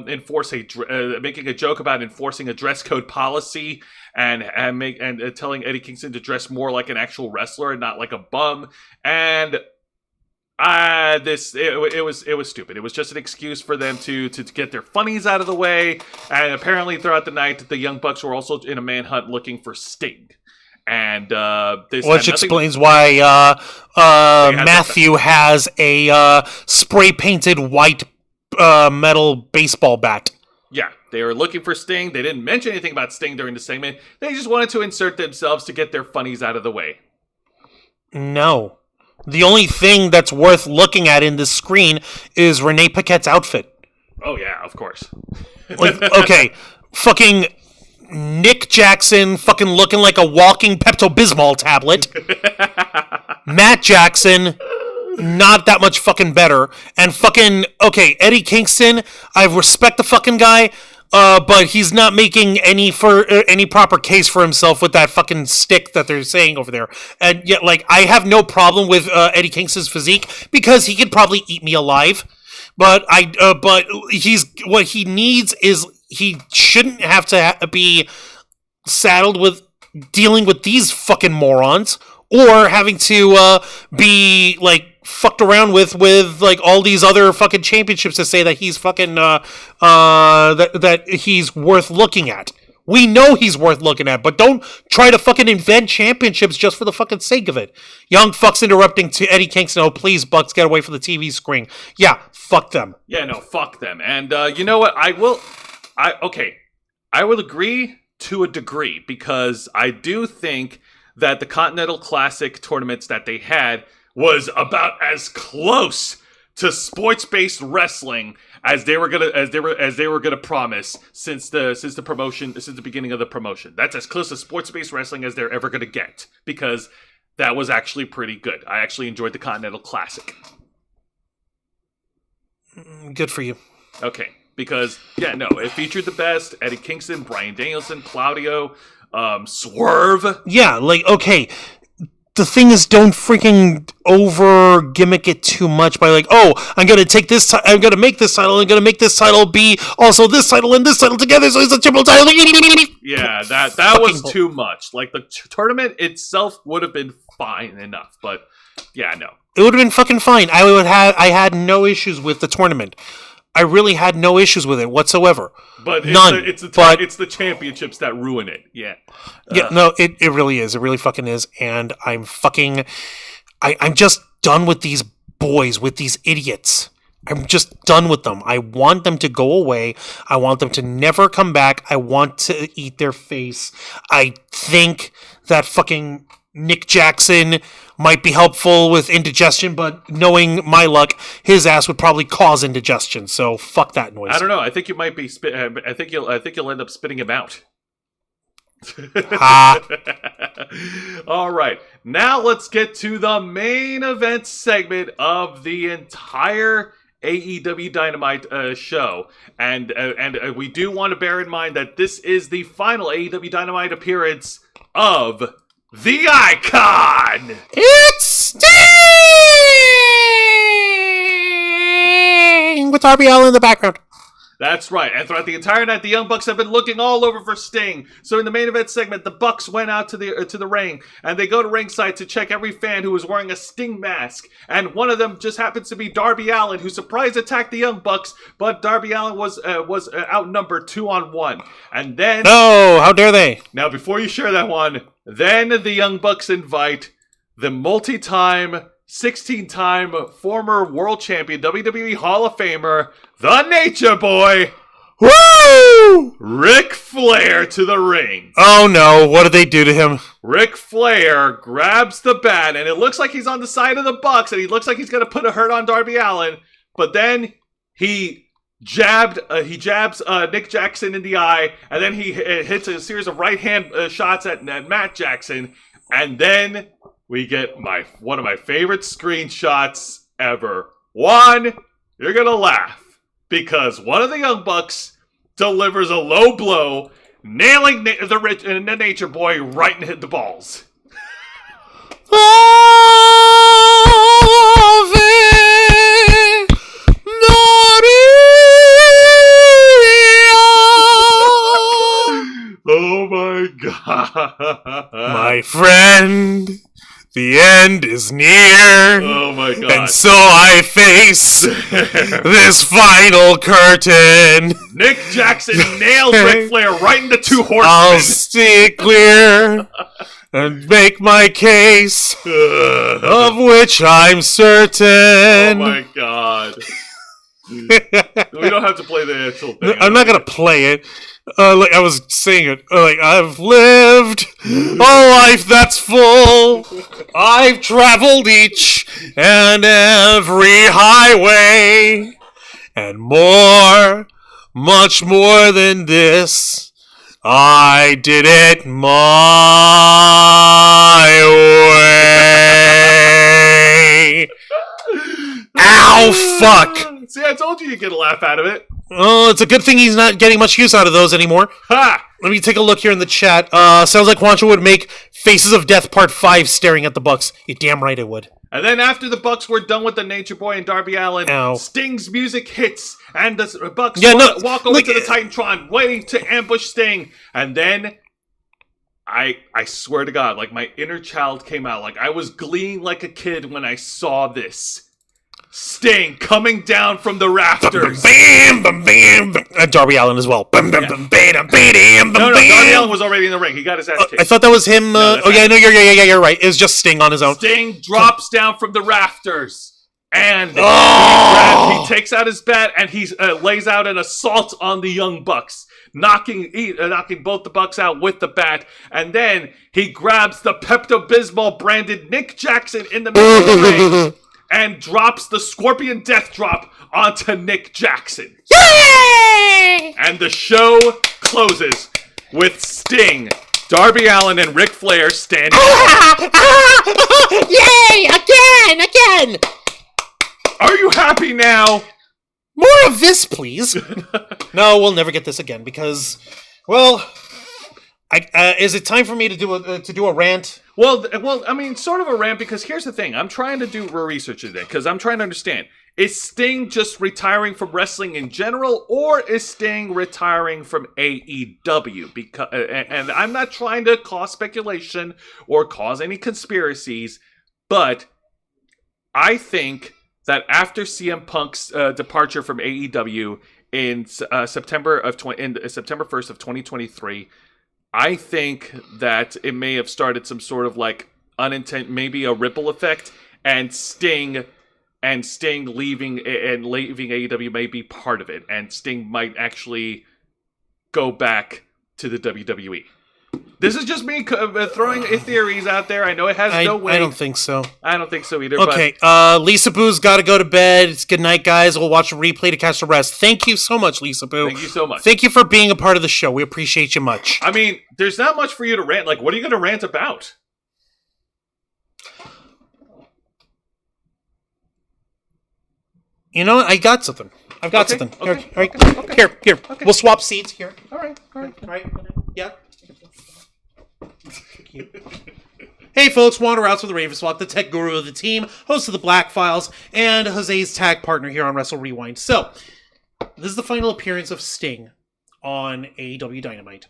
enforce making a joke about enforcing a dress code policy. And telling Eddie Kingston to dress more like an actual wrestler and not like a bum. And it was stupid. It was just an excuse for them to get their funnies out of the way. And apparently throughout the night, the Young Bucks were also in a manhunt looking for Sting. And this which explains why Matthew has a spray painted white metal baseball bat. Yeah, they were looking for Sting. They didn't mention anything about Sting during the segment. They just wanted to insert themselves to get their funnies out of the way. No. The only thing that's worth looking at in this screen is Renee Paquette's outfit. Oh, yeah, of course. Like, okay, fucking Nick Jackson fucking looking like a walking Pepto-Bismol tablet. Matt Jackson, not that much fucking better. And fucking, okay, Eddie Kingston, I respect the fucking guy, but he's not making any proper case for himself with that fucking stick that they're saying over there. And yet, like, I have no problem with Eddie Kingston's physique, because he could probably eat me alive. But what he needs is, he shouldn't have to be saddled with dealing with these fucking morons, or having to be like fucked around with like all these other fucking championships to say that he's fucking that he's worth looking at. We know he's worth looking at, but don't try to fucking invent championships just for the fucking sake of it. Young fucks interrupting to Eddie Kingston. Oh, please, Bucks, get away from the TV screen. Yeah, fuck them. Yeah, no, fuck them. And you know what? I will agree to a degree, because I do think that the Continental Classic tournaments that they had was about as close to sports-based wrestling as they were gonna promise since the beginning of the promotion. That's as close to sports-based wrestling as they're ever gonna get, because that was actually pretty good. I actually enjoyed the Continental Classic. Good for you. Okay, because it featured the best: Eddie Kingston, Bryan Danielson, Claudio, Swerve. Yeah, like, okay. The thing is, don't freaking over gimmick it too much by like, oh, I'm gonna take this, I'm gonna make this title, I'm gonna make this title be also this title and this title together, so it's a triple title. Yeah, that was too much. Like, the tournament itself would have been fine enough, but yeah, no, it would have been fucking fine. I had no issues with the tournament. I really had no issues with it whatsoever. But none. It's the championships that ruin it. Yeah. Yeah, no, it really is. It really fucking is. And I'm just done with these boys, with these idiots. I'm just done with them. I want them to go away. I want them to never come back. I want to eat their face. I think that fucking Nick Jackson might be helpful with indigestion, but knowing my luck, his ass would probably cause indigestion. So fuck that noise. I don't know. I think you might be. I think you'll end up spitting him out. All right. Now let's get to the main event segment of the entire AEW Dynamite show. And we do want to bear in mind that this is the final AEW Dynamite appearance of the Icon! It's Sting! With Darby Allin in the background. That's right, and throughout the entire night, the Young Bucks have been looking all over for Sting. So in the main event segment, the Bucks went out to the ring, and they go to ringside to check every fan who was wearing a Sting mask. And one of them just happens to be Darby Allin, who surprise attacked the Young Bucks, but Darby Allin was outnumbered 2-on-1. And then... No, how dare they? Now, before you share that one, then the Young Bucks invite the multi-time, 16-time former world champion, WWE Hall of Famer, the Nature Boy, Woo! Ric Flair, to the ring. Oh no, what did they do to him? Ric Flair grabs the bat, and it looks like he's on the side of the Bucks, and he looks like he's going to put a hurt on Darby Allin, but then he jabs Nick Jackson in the eye, and then he hits a series of right-hand shots at Matt Jackson, and then we get one of my favorite screenshots ever. One, you're going to laugh, because one of the Young Bucks delivers a low blow, nailing the Nature Boy right in the balls. Oh my god. My friend, the end is near. Oh my god. And so I face this final curtain. Nick Jackson nails Ric Flair right into two horsemen. I'll stay clear and make my case, of which I'm certain. Oh my god. We don't have to play the actual thing. I'm not gonna play it. Like I was saying it. Like I've lived a life that's full. I've traveled each and every highway, and more, much more than this. I did it my way. Ow, fuck. See, I told you you'd get a laugh out of it. Oh, it's a good thing he's not getting much use out of those anymore. Ha! Let me take a look here in the chat. Sounds like Juancho would make Faces of Death Part 5 staring at the Bucks. You're damn right it would. And then after the Bucks were done with the Nature Boy and Darby Allin, Ow. Sting's music hits, and the Bucks walk over like, to the Titantron, waiting to ambush Sting. And then, I swear to God, like my inner child came out. Like I was gleeing like a kid when I saw this. Sting coming down from the rafters. Bam, bam, bam, bam. Darby Allin as well. Bam, bam, bam, bam, bam, bam, No, bam. Darby Allin was already in the ring. He got his ass kicked. I thought that was him. that's You're right. It was just Sting on his own. Sting drops down from the rafters, and he takes out his bat, and he lays out an assault on the Young Bucks, knocking both the Bucks out with the bat, and then he grabs the Pepto-Bismol branded Nick Jackson in the middle of the ring and drops the Scorpion Death Drop onto Nick Jackson. Yay! And the show closes with Sting, Darby Allin, and Ric Flair standing. Yay! Again! Are you happy now? More of this, please. No, we'll never get this again because, well, is it time for me to do a rant? Well, I mean, sort of a rant, because here's the thing. I'm trying to do research today, because I'm trying to understand. Is Sting just retiring from wrestling in general, or is Sting retiring from AEW? Because, and I'm not trying to cause speculation or cause any conspiracies, but I think that after CM Punk's departure from AEW in September 1st of 2023, I think that it may have started some sort of like maybe a ripple effect, and Sting leaving AEW may be part of it, and Sting might actually go back to the WWE. This is just me throwing theories out there. I know it has no weight. I don't think so. I don't think so either. Okay, Lisa Boo's got to go to bed. It's good night, guys. We'll watch a replay to catch the rest. Thank you so much, Lisa Boo. Thank you so much. Thank you for being a part of the show. We appreciate you much. I mean, there's not much for you to rant. Like, what are you going to rant about? You know what? I got something. I've got Okay, something. okay, Here, all right. okay, okay. Here. We'll swap seats. Here. All right. Yeah. Hey folks, Wander Outs with the Ravenswalk, the tech guru of the team, host of the Black Files, and Jose's tag partner here on Wrestle Rewind. So, this is the final appearance of Sting on AEW Dynamite.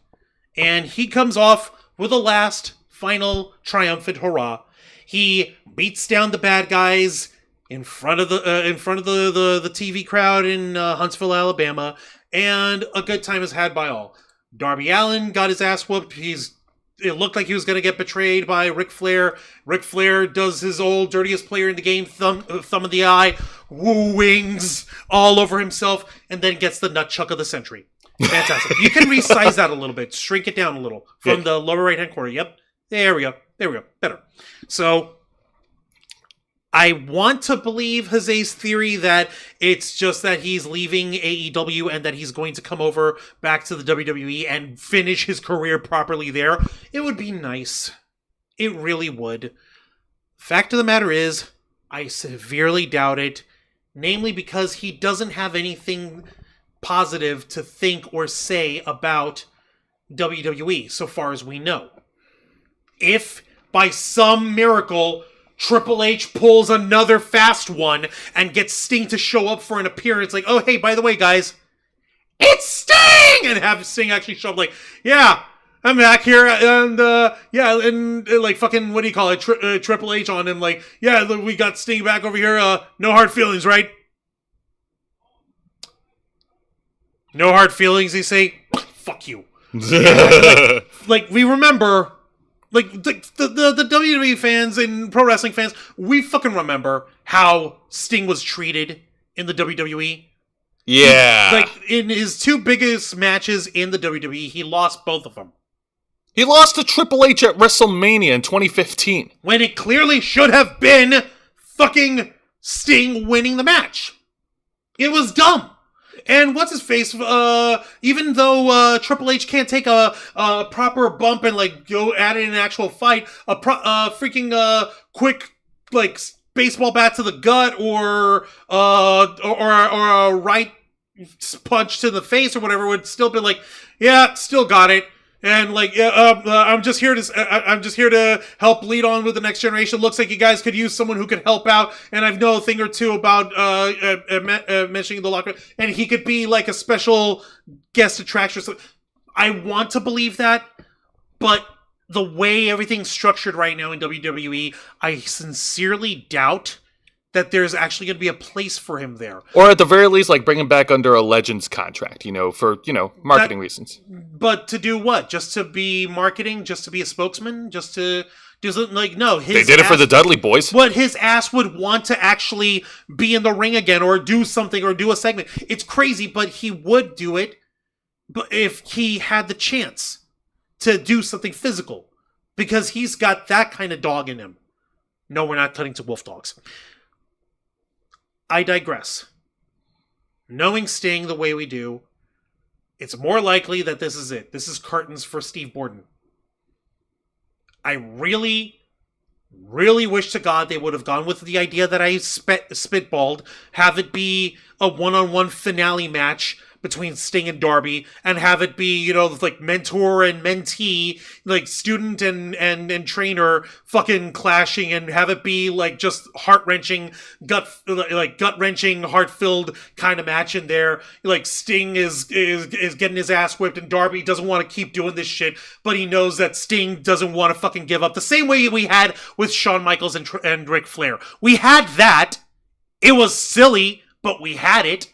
And he comes off with a last, final, triumphant hurrah. He beats down the bad guys in front of the TV crowd in Huntsville, Alabama, and a good time is had by all. Darby Allin got his ass whooped. It looked like he was going to get betrayed by Ric Flair. Ric Flair does his old dirtiest player in the game, thumb of the eye, wings all over himself, and then gets the nut chuck of the century. Fantastic. You can resize that a little bit, shrink it down a little from the lower right-hand corner. Yep. There we go. Better. So, I want to believe Jose's theory that it's just that he's leaving AEW and that he's going to come over back to the WWE and finish his career properly there. It would be nice. It really would. Fact of the matter is, I severely doubt it. Namely because he doesn't have anything positive to think or say about WWE, so far as we know. If, by some miracle, Triple H pulls another fast one and gets Sting to show up for an appearance, like, oh, hey, by the way, guys, it's Sting! And have Sting actually show up like, yeah, I'm back here, and, like, fucking, what do you call it, Triple H on him, like, yeah, we got Sting back over here, no hard feelings, right? No hard feelings, they say? Fuck you. like, we remember... Like, the WWE fans and pro wrestling fans, we fucking remember how Sting was treated in the WWE. Yeah. Like, in his two biggest matches in the WWE, he lost both of them. He lost to Triple H at WrestleMania in 2015. When it clearly should have been fucking Sting winning the match. It was dumb. And what's his face? Even though Triple H can't take a proper bump and like go at it in an actual fight, a freaking quick like baseball bat to the gut or a right punch to the face or whatever would still be like, yeah, still got it. And like, I'm just here to help lead on with the next generation. Looks like you guys could use someone who could help out. And I know a thing or two about mentioning the locker. And he could be like a special guest attraction. So I want to believe that, but the way everything's structured right now in WWE, I sincerely doubt that there's actually going to be a place for him there. Or at the very least, like, bring him back under a Legends contract, for, marketing reasons. But to do what? Just to be marketing? Just to be a spokesman? Just to do something? Like, no. They did it for the Dudley Boys. What his ass would want to actually be in the ring again or do something or do a segment. It's crazy, but he would do it if he had the chance to do something physical. Because he's got that kind of dog in him. No, we're not cutting to wolf dogs. I digress. Knowing Sting the way we do, it's more likely that this is it. This is curtains for Steve Borden. I really, really wish to God they would have gone with the idea that I spitballed, have it be a one-on-one finale match between Sting and Darby, and have it be, like mentor and mentee, like student and trainer fucking clashing, and have it be like just heart-wrenching, gut-wrenching, heart-filled kind of match in there. Like Sting is getting his ass whipped, and Darby doesn't want to keep doing this shit, but he knows that Sting doesn't want to fucking give up. The same way we had with Shawn Michaels and Ric Flair. We had that. It was silly, but we had it.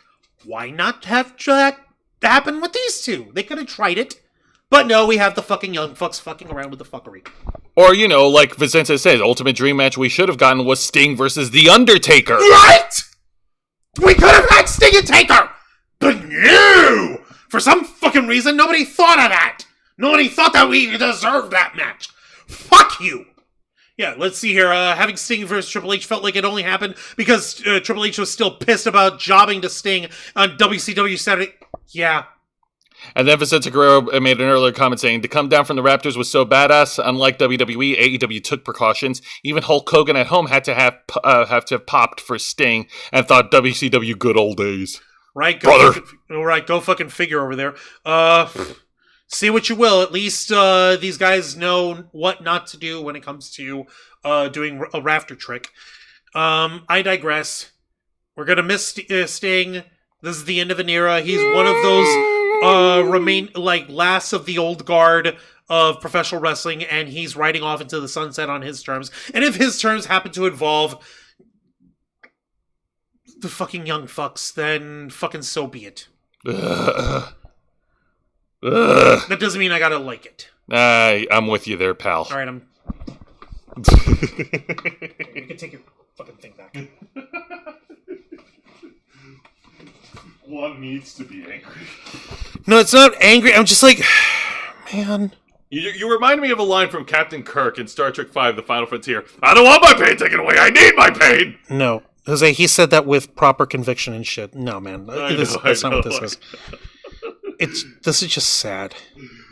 Why not have that happen with these two? They could have tried it. But no, we have the fucking young fucks fucking around with the fuckery. Or, like Vicente said, the ultimate dream match we should have gotten was Sting versus The Undertaker. Right? We could have had Sting and Taker! But no! For some fucking reason, nobody thought of that! Nobody thought that we deserved that match! Fuck you! Yeah, let's see here. Having Sting versus Triple H felt like it only happened because Triple H was still pissed about jobbing to Sting on WCW Saturday. Yeah. And then Vicente Guerrero made an earlier comment saying, to come down from the Raptors was so badass. Unlike WWE, AEW took precautions. Even Hulk Hogan at home had to have popped for Sting and thought WCW good old days. Right, Brother. Go fucking figure over there. See what you will. At least these guys know what not to do when it comes to doing a rafter trick. I digress. We're gonna miss Sting. This is the end of an era. He's one of those last of the old guard of professional wrestling, and he's riding off into the sunset on his terms. And if his terms happen to involve the fucking young fucks, then fucking so be it. That doesn't mean I gotta like it. I'm with you there, pal. All right, You can take your fucking thing back. One needs to be angry. No, it's not angry. I'm just like, man. You remind me of a line from Captain Kirk in Star Trek V, The Final Frontier. I don't want my pain taken away. I need my pain. No. Jose, he said that with proper conviction and shit. No, man. That's not what this is. This is just sad.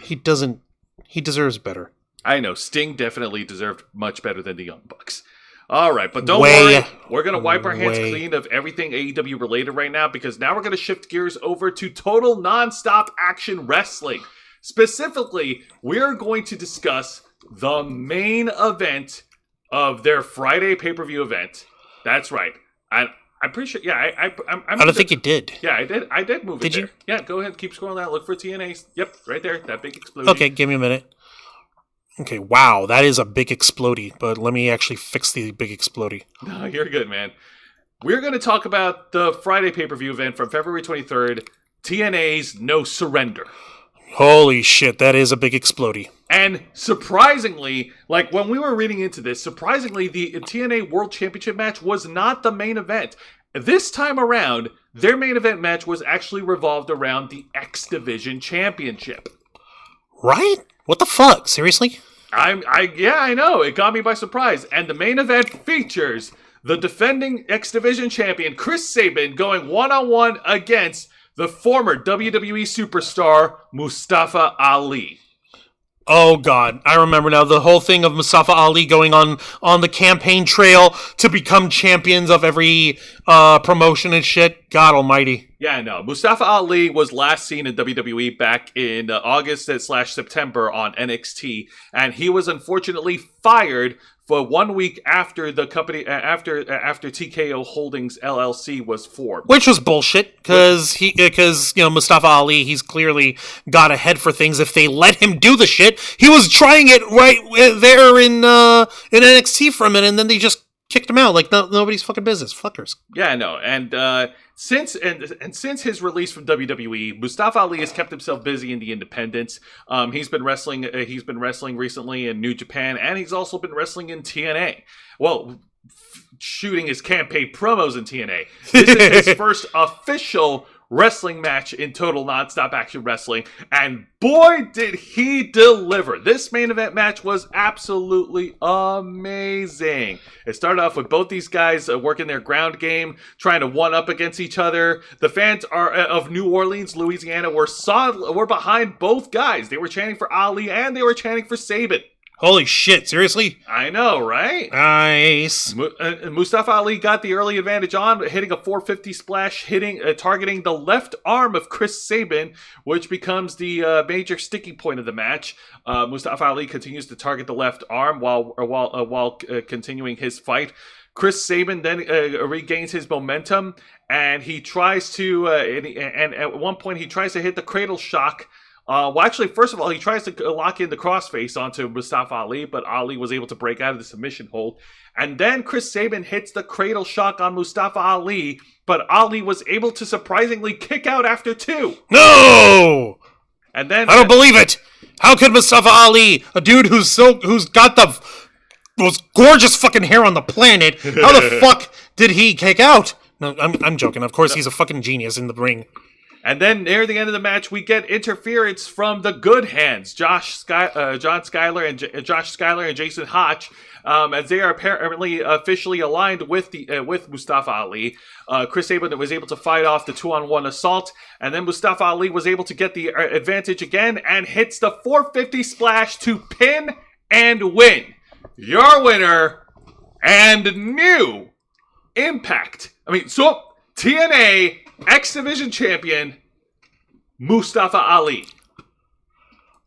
He deserves better. I know. Sting definitely deserved much better than the Young Bucks. All right, but don't worry. We're going to wipe our hands clean of everything AEW related right now, because now we're going to shift gears over to total nonstop action wrestling. Specifically, we're going to discuss the main event of their Friday pay-per-view event. That's right. I'm pretty sure. Yeah, I don't think you did. Yeah, I did. I did move it. Did you? There. Yeah, go ahead. Keep scrolling down. Look for TNA. Yep, right there. That big explosion. Okay, give me a minute. Okay, wow, that is a big explodey, but let me actually fix the big explodey. No, you're good, man. We're going to talk about the Friday pay-per-view event from February 23rd, TNA's No Surrender. Holy shit, that is a big explodey. And surprisingly, like when we were reading into this, surprisingly, the TNA World Championship match was not the main event. This time around, their main event match was actually revolved around the X Division Championship. Right? What the fuck? Seriously? I know. It got me by surprise. And the main event features the defending X Division champion, Chris Sabin, going one-on-one against the former WWE superstar, Mustafa Ali. Oh god, I remember now the whole thing of Mustafa Ali going on the campaign trail to become champions of every promotion and shit. God almighty. Yeah, no. Mustafa Ali was last seen in WWE back in August/September on NXT, and he was unfortunately fired for 1 week after the company after TKO Holdings LLC was formed. Which was bullshit, because Mustafa Ali, he's clearly got a head for things. If they let him do the shit, he was trying it right there in NXT for a minute, and then they just kicked him out like nobody's fucking business. Fuckers. Yeah, no, and since his release from WWE, Mustafa Ali has kept himself busy in the independents. He's been wrestling. He's been wrestling recently in New Japan, and he's also been wrestling in TNA. Well, shooting his campaign promos in TNA. This is his first official wrestling match in total nonstop action wrestling, and boy did he deliver. This main event match was absolutely amazing. It started off with both these guys working their ground game, trying to one up against each other. The fans of New Orleans, Louisiana were behind both guys. They were chanting for Ali and they were chanting for Sabin. Holy shit, seriously? I know, right? Nice. Mustafa Ali got the early advantage on, hitting a 450 splash, targeting the left arm of Chris Sabin, which becomes the major sticking point of the match. Mustafa Ali continues to target the left arm while continuing his fight. Chris Sabin then regains his momentum, and he tries to, and at one point he tries to hit the cradle shock. Actually, first of all, he tries to lock in the crossface onto Mustafa Ali, but Ali was able to break out of the submission hold. And then Chris Sabin hits the cradle shock on Mustafa Ali, but Ali was able to surprisingly kick out after 2. No! And then I don't believe it! How could Mustafa Ali, a dude who's got the most gorgeous fucking hair on the planet, how the fuck did he kick out? No, I'm joking. Of course, he's a fucking genius in the ring. And then near the end of the match, we get interference from the good hands, John Schuyler and Josh Schuyler and Jason Hotch, as they are apparently officially aligned with Mustafa Ali. Chris Sabin was able to fight off the 2-on-1 assault, and then Mustafa Ali was able to get the advantage again and hits the 450 splash to pin and win. Your winner and new TNA X Division champion, Mustafa Ali.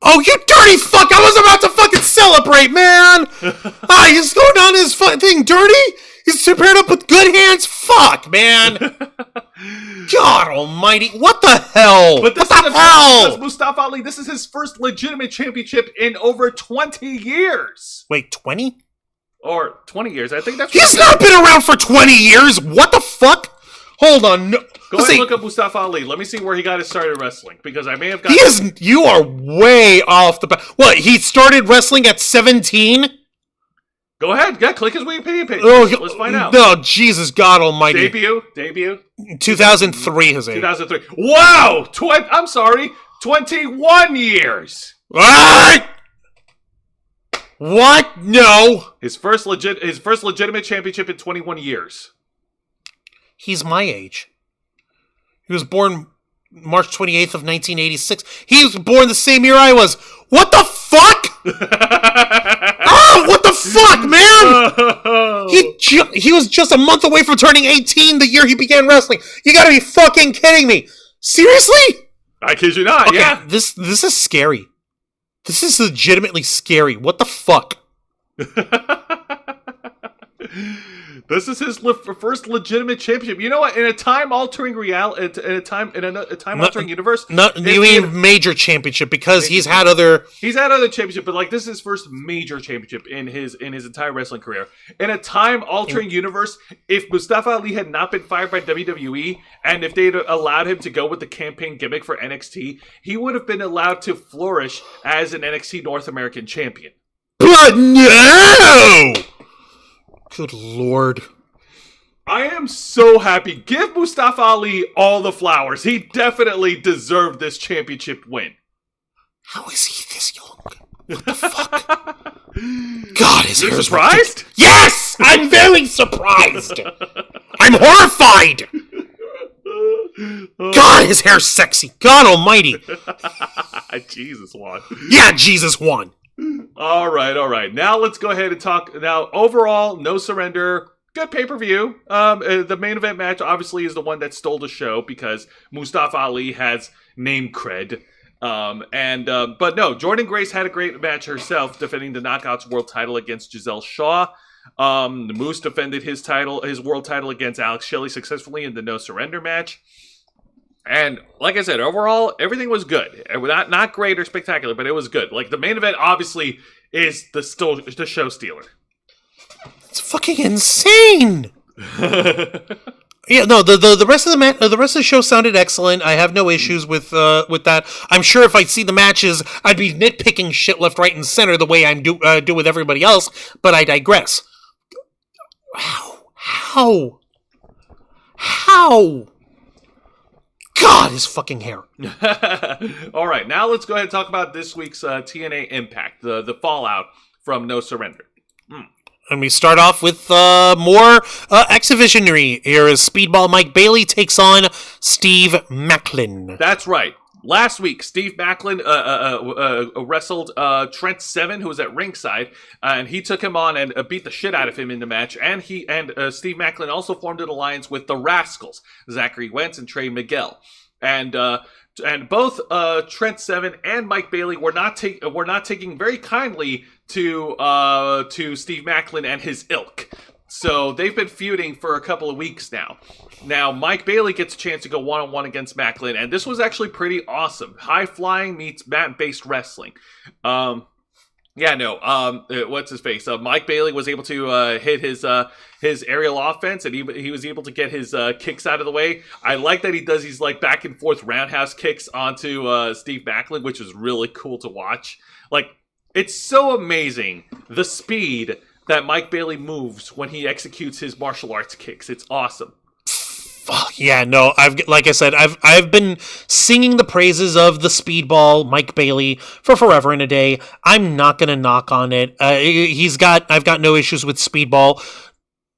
Oh, you dirty fuck! I was about to fucking celebrate, man! He's going down his thing dirty? He's paired up with good hands? Fuck, man! God almighty, what the hell? But this what is the hell? Because Mustafa Ali, this is his first legitimate championship in over 20 years. Wait, 20? Or 20 years, I think that's... He's not been around for 20 years! What the fuck? Hold on, no. Go ahead and look up Mustafa Ali. Let me see where he got his start in wrestling, because I may have got... You are way off the... What, he started wrestling at 17? Go ahead, click his Wikipedia page. Oh, let's find out. No, Jesus, God almighty. Debut? 2003, Jose. 2003. Wow! 21 years! What? What? No. His first legitimate championship in 21 years. He's my age. He was born March 28th of 1986. He was born the same year I was. What the fuck? What the fuck, man? He was just a month away from turning 18 the year he began wrestling. You gotta be fucking kidding me. Seriously? I kid you not, okay, yeah. This is scary. This is legitimately scary. What the fuck? This is his first legitimate championship. You know what? In a time-altering time-altering universe. You mean major championship because he's had other championships, but like this is his first major championship in his entire wrestling career. In a time-altering universe, if Mustafa Ali had not been fired by WWE and if they'd allowed him to go with the campaign gimmick for NXT, he would have been allowed to flourish as an NXT North American champion. But no! Good Lord. I am so happy. Give Mustafa Ali all the flowers. He definitely deserved this championship win. How is he this young? What the fuck? God, his hair is surprised? Yes! I'm very surprised! I'm horrified! God, his hair's sexy. God almighty. Jesus, Juan. Yeah, Jesus won. All right. Now let's go ahead and talk. Now, overall, No Surrender, good pay-per-view. The main event match, obviously, is the one that stole the show because Mustafa Ali has name cred. But no, Jordynne Grace had a great match herself, defending the Knockouts World title against Giselle Shaw. Moose defended his world title against Alex Shelley successfully in the No Surrender match. And like I said, overall, everything was good. Not great or spectacular, but it was good. Like the main event, obviously, is the show stealer. It's fucking insane. Yeah, no, the rest of the rest of the show sounded excellent. I have no issues with that. I'm sure if I'd see the matches, I'd be nitpicking shit left, right, and center the way I do with everybody else. But I digress. How? God, his fucking hair. All right, now let's go ahead and talk about this week's TNA Impact, the fallout from No Surrender. And we start off with more exhibitionary. Here is Speedball Mike Bailey takes on Steve Macklin. That's right. Last week, Steve Macklin wrestled Trent Seven, who was at ringside, and he took him on and beat the shit out of him in the match. And Steve Macklin also formed an alliance with the Rascals, Zachary Wentz and Trey Miguel. And both Trent Seven and Mike Bailey were not taking very kindly to Steve Macklin and his ilk. So they've been feuding for a couple of weeks now. Now, Mike Bailey gets a chance to go one-on-one against Macklin, and this was actually pretty awesome. High-flying meets mat-based wrestling. What's his face? Mike Bailey was able to hit his aerial offense, and he was able to get his kicks out of the way. I like that he does these like back-and-forth roundhouse kicks onto Steve Macklin, which is really cool to watch. Like, it's so amazing, the speed that Mike Bailey moves when he executes his martial arts kicks. It's awesome. Yeah, no, like I said, I've been singing the praises of the Speedball Mike Bailey for forever and a day. I'm not gonna knock on it. I've got no issues with Speedball.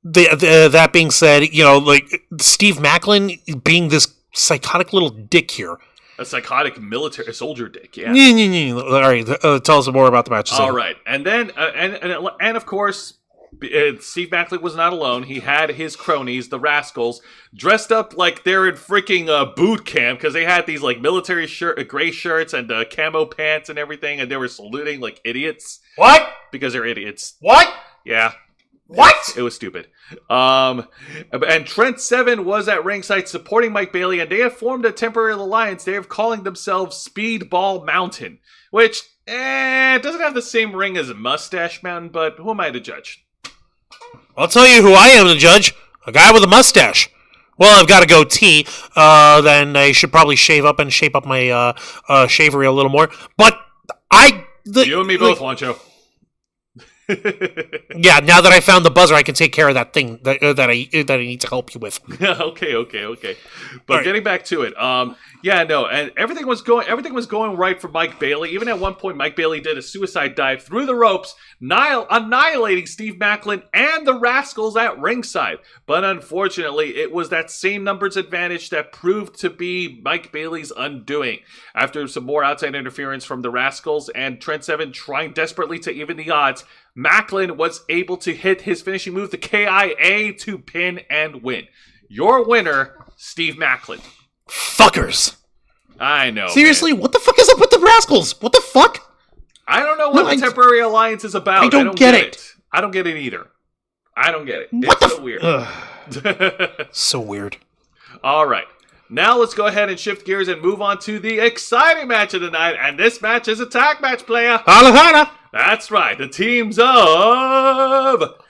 That being said, like Steve Macklin being this psychotic little dick here. A psychotic military soldier dick, yeah. All right, tell us more about the match. All right, and then and of course, Steve Macklin was not alone. He had his cronies, the Rascals, dressed up like they're in freaking boot camp because they had these like military gray shirts and camo pants and everything, and they were saluting like idiots. What? Because they're idiots. What? Yeah. What? It was stupid. And Trent Seven was at ringside supporting Mike Bailey, and they have formed a temporary alliance. They are calling themselves Speedball Mountain, which doesn't have the same ring as Mustache Mountain, but who am I to judge? I'll tell you who I am to judge. A guy with a mustache. Well, I've got a goatee. Then I should probably shave up and shape up my shavery a little more. But you and me both, Juancho. Yeah, now that I found the buzzer, I can take care of that thing that I need to help you with. Okay. But getting back to it, and everything was going right for Mike Bailey. Even at one point, Mike Bailey did a suicide dive through the ropes, annihilating Steve Macklin and the Rascals at ringside. But unfortunately, it was that same numbers advantage that proved to be Mike Bailey's undoing. After some more outside interference from the Rascals and Trent Seven trying desperately to even the odds, Macklin was able to hit his finishing move, the KIA, to pin and win. Your winner, Steve Macklin. Fuckers. I know. Seriously, man. What the fuck is up with the Rascals? What the fuck? I don't know what the temporary alliance is about. I don't get it. I don't get it either. I don't get it. What it's so weird. So weird. All right. Now let's go ahead and shift gears and move on to the exciting match of the night. And this match is a tag match, player. Alejandra. That's right. The teams of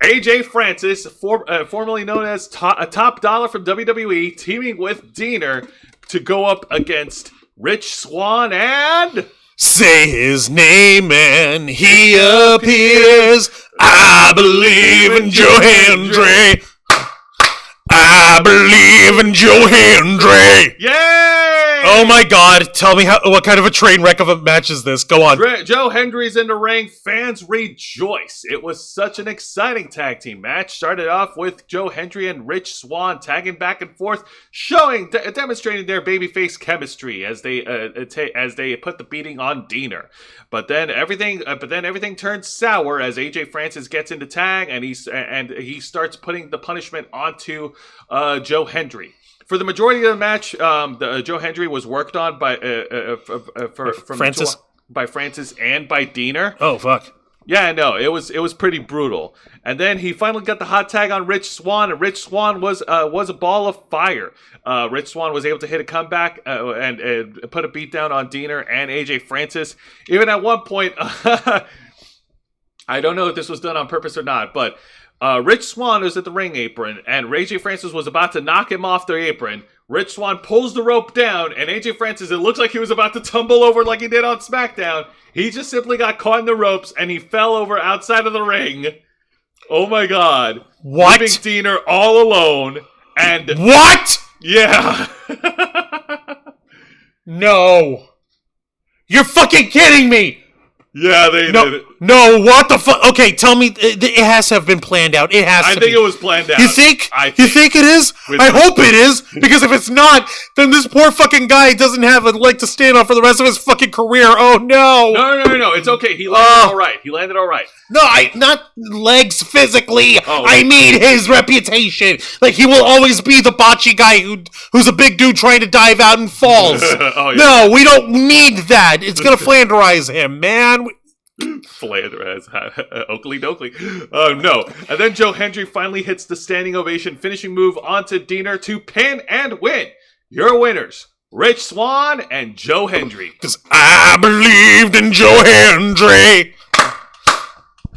AJ Francis, formerly known as Top Dollar from WWE, teaming with Diener to go up against Rich Swann and... Say his name and he appears. I believe in Joe Hendry. I believe in Joe Hendry. Yay! Oh my God! Tell me what kind of a train wreck of a match is this? Go on. Joe Hendry's in the ring. Fans rejoice. It was such an exciting tag team match. Started off with Joe Hendry and Rich Swann tagging back and forth, demonstrating their babyface chemistry as they put the beating on Diener. But then everything turns sour as AJ Francis gets into tag and he starts putting the punishment onto Joe Hendry. For the majority of the match, Joe Hendry was worked on by Francis and by Diener. Oh fuck! Yeah, no, it was pretty brutal. And then he finally got the hot tag on Rich Swann, and Rich Swann was a ball of fire. Rich Swann was able to hit a comeback and put a beat down on Diener and AJ Francis. Even at one point, I don't know if this was done on purpose or not, but. Rich Swann was at the ring apron, and AJ Francis was about to knock him off the apron. Rich Swann pulls the rope down, and AJ Francis, it looks like he was about to tumble over like he did on SmackDown. He just simply got caught in the ropes, and he fell over outside of the ring. Oh my God. What? Leaving Diener all alone, and... What? Yeah. No. You're fucking kidding me! Yeah, they did it. No, what the fuck? Okay, tell me, it has to have been planned out. It has to be. I think it was planned out. You think? You think it is? I hope it is, because if it's not, then this poor fucking guy doesn't have a leg to stand on for the rest of his fucking career. Oh, no. No. It's okay. He landed all right. No, not legs physically. Oh. I mean his reputation. Like, he will always be the bocce guy who's a big dude trying to dive out and falls. Oh, yeah. No, we don't need that. It's going to Flanderize him, man. Flanders, Oakley Dokley. No. And then Joe Hendry finally hits the standing ovation finishing move onto Diener to pin and win. Your winners, Rich Swann and Joe Hendry. Because I believed in Joe Hendry.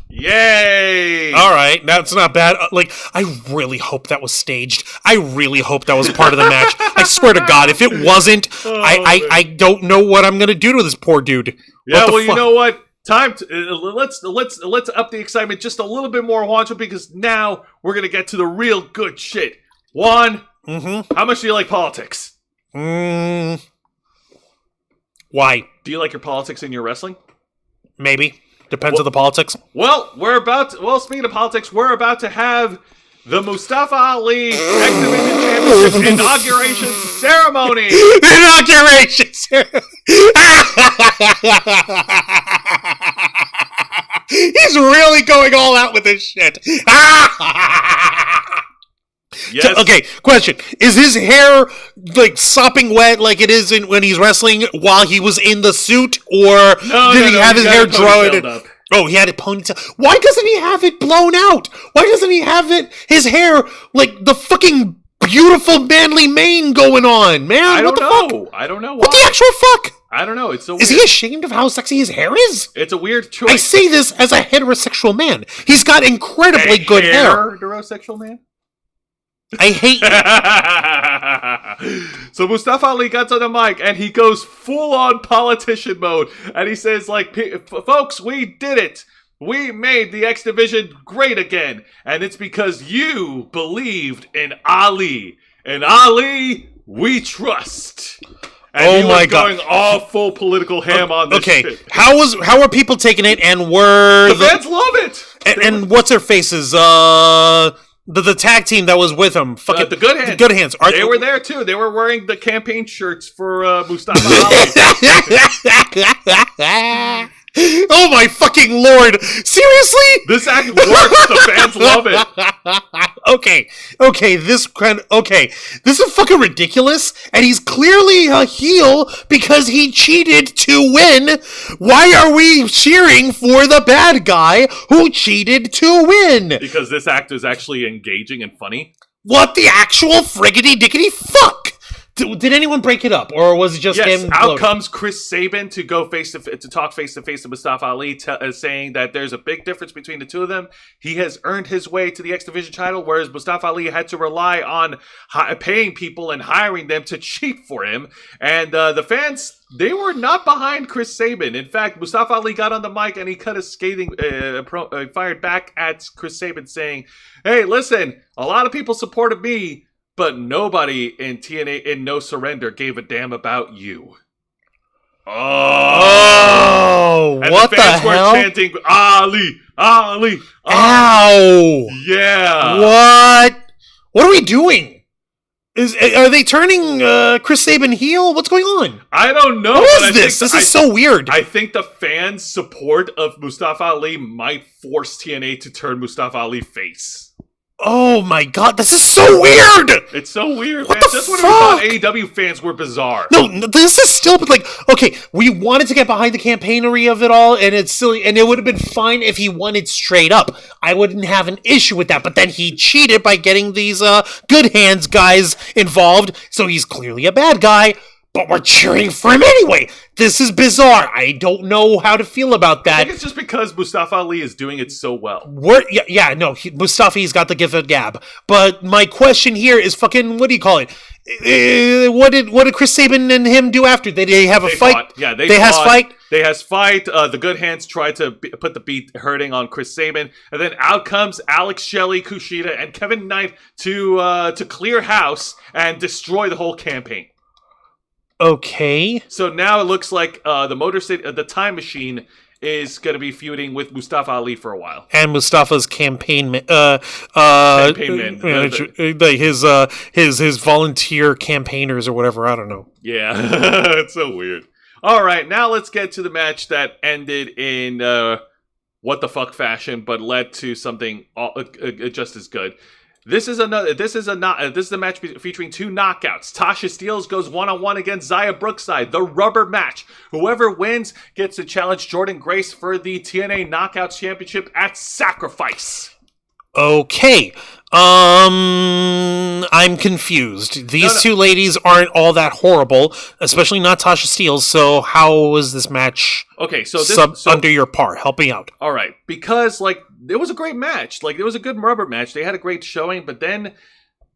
Yay! All right, that's not bad. I really hope that was staged. I really hope that was part of the match. I swear to God, if it wasn't, I don't know what I'm gonna do to this poor dude. Yeah, well, you know what? Time to let's up the excitement just a little bit more, Juancho, because now we're gonna get to the real good shit. Juan, Mm-hmm. How much do you like politics? Why? Do you like your politics in your wrestling? Maybe. Depends on the politics. Well, speaking of politics, we're about to have the Mustafa Ali X Division Championship inauguration ceremony. Inauguration ceremony. He's really going all out with this shit. Yes. Okay, question. Is his hair like sopping wet like it is when he's wrestling while he was in the suit? Or did he have his hair dried? Oh, he had it ponytail. Why doesn't he have it blown out? Why doesn't he have his hair like the fucking beautiful manly mane going on, man? I what don't the know. fuck? I don't know why. What the actual fuck? I don't know. It's so weird. Is he ashamed of how sexy his hair is? It's a weird choice. I say this as a heterosexual man. He's got incredibly good hair. Heterosexual man? I hate you. So Mustafa Ali gets on the mic and he goes full on politician mode and he says like, folks, we did it. We made the X Division great again. And it's because you believed in Ali. And Ali, we trust. And my God. going all full political ham on this shit. How are people taking it and were The fans love it. And what's their faces? The tag team that was with him. Fucking The Good Hands. The Good Hands. They were there too. They were wearing the campaign shirts for Mustafa Ali. Oh my fucking lord! Seriously? This act works. The fans love it. Okay. This is fucking ridiculous. And he's clearly a heel because he cheated to win. Why are we cheering for the bad guy who cheated to win? Because this act is actually engaging and funny. What the actual friggity dickety fuck? Did anyone break it up, or was it just him? Out comes Chris Sabin to go to talk face to face to Mustafa Ali, saying that there's a big difference between the two of them. He has earned his way to the X Division title, whereas Mustafa Ali had to rely on paying people and hiring them to cheat for him. And the fans, they were not behind Chris Sabin. In fact, Mustafa Ali got on the mic and he cut a scathing, fired back at Chris Sabin, saying, "Hey, listen, a lot of people supported me, but nobody in TNA in No Surrender gave a damn about you." Oh, and what the fans the were hell? chanting, Ali, Ali, Ali. Ow! Yeah. What are we doing? Are they turning Chris Sabin heel? What's going on? I don't know. What but is this? This is so weird. I think the fans' support of Mustafa Ali might force TNA to turn Mustafa Ali face. Oh my god, this is so weird! It's so weird, What man. the That's what we fuck? thought AEW fans were bizarre. No, this is still like, okay, we wanted to get behind the campaignery of it all, and it's silly, and it would have been fine if he won it straight up. I wouldn't have an issue with that, but then he cheated by getting these Good Hands guys involved, so he's clearly a bad guy, but we're cheering for him anyway. This is bizarre. I don't know how to feel about I that. think it's just because Mustafa Ali is doing it so well. Mustafi's got the gift of gab. But my question here is fucking, what do you call it? What did Chris Sabin and him do after? Did they have a fight? Fought. Yeah, they has fight. They has fight. The Good Hands tried to put the beat hurting on Chris Sabin, and then out comes Alex Shelley, Kushida, and Kevin Knight to clear house and destroy the whole campaign. Okay. So now it looks like the Motor City, the Time Machine, is going to be feuding with Mustafa Ali for a while. And Mustafa's campaign Campaign manager, like his volunteer campaigners or whatever. I don't know. Yeah, it's so weird. All right, now let's get to the match that ended in what the fuck fashion, but led to something just as good. This is a match featuring two knockouts. Tasha Steelz goes one-on-one against Zaya Brookside, the rubber match. Whoever wins gets to challenge Jordynne Grace for the TNA Knockouts Championship at Sacrifice. Okay. I'm confused. These two ladies aren't all that horrible, especially not Tasha Steelz. So how was this match? Okay, so under your par? Help me out. All right, because it was a great match. It was a good rubber match. They had a great showing, but then,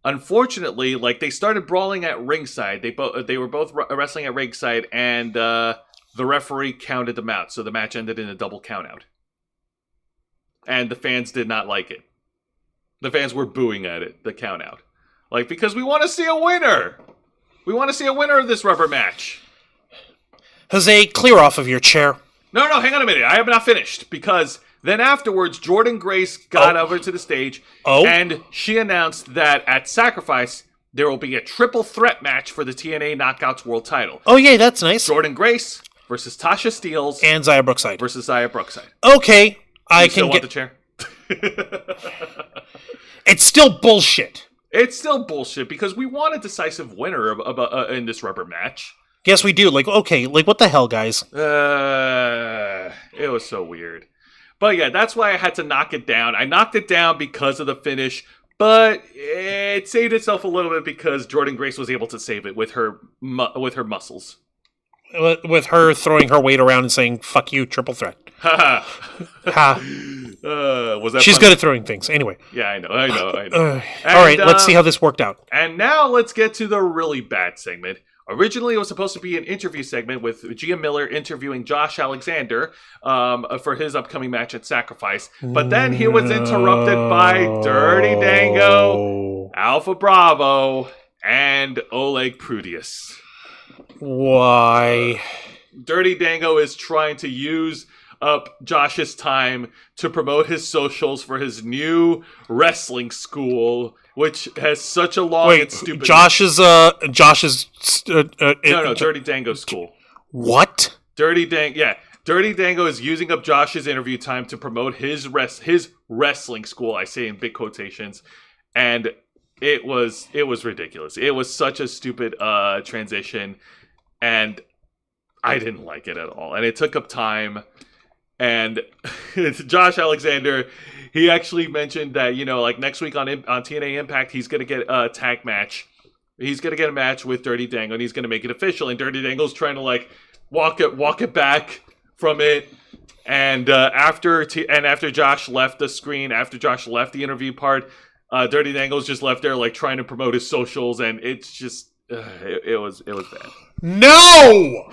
unfortunately, they started brawling at ringside. They were both wrestling at ringside, and the referee counted them out. So the match ended in a double countout, and the fans did not like it. The fans were booing at it, the countout. Like, because we want to see a winner. We want to see a winner of this rubber match. Jose, clear off of your chair. No, hang on a minute. I have not finished. Because then afterwards, Jordan Grace got over to the stage. And she announced that at Sacrifice, there will be a triple threat match for the TNA Knockouts World title. Oh, yay, that's nice. Jordan Grace versus Tasha Steelz. And Xia Brookside. Versus Xia Brookside. Okay, I still can want get... the chair? It's still bullshit. It's still bullshit because we want a decisive winner in this rubber match. Yes, we do. Like, okay, like, what the hell, guys? It was so weird. But yeah, that's why I had to knock it down. I knocked it down because of the finish, but it saved itself a little bit because Jordan Grace was able to save it with her muscles. With her throwing her weight around and saying, fuck you, triple threat. Ha. Was that She's funny? good at throwing things. Anyway. Yeah, I know. All right, let's see how this worked out. And now let's get to the really bad segment. Originally, it was supposed to be an interview segment with Gia Miller interviewing Josh Alexander for his upcoming match at Sacrifice. But then he was interrupted by Dirty Dango, Alpha Bravo, and Oleg Prudius. Why? Dirty Dango is trying to use up Josh's time to promote his socials for his new wrestling school, which has such a long and stupid... Josh's Dirty Dango's school. What? Dirty Dango is using up Josh's interview time to promote his wrestling school, I say in big quotations, and it was ridiculous. It was such a stupid transition, and I didn't like it at all. And it took up time. And Josh Alexander, he actually mentioned that, like next week on TNA Impact, he's going to get a tag match. He's going to get a match with Dirty Dango, and he's going to make it official. And Dirty Dango's trying to walk it back from it. And after Josh left the screen, after Josh left the interview part, Dirty Dango's just left there trying to promote his socials, and it's just it was bad. No!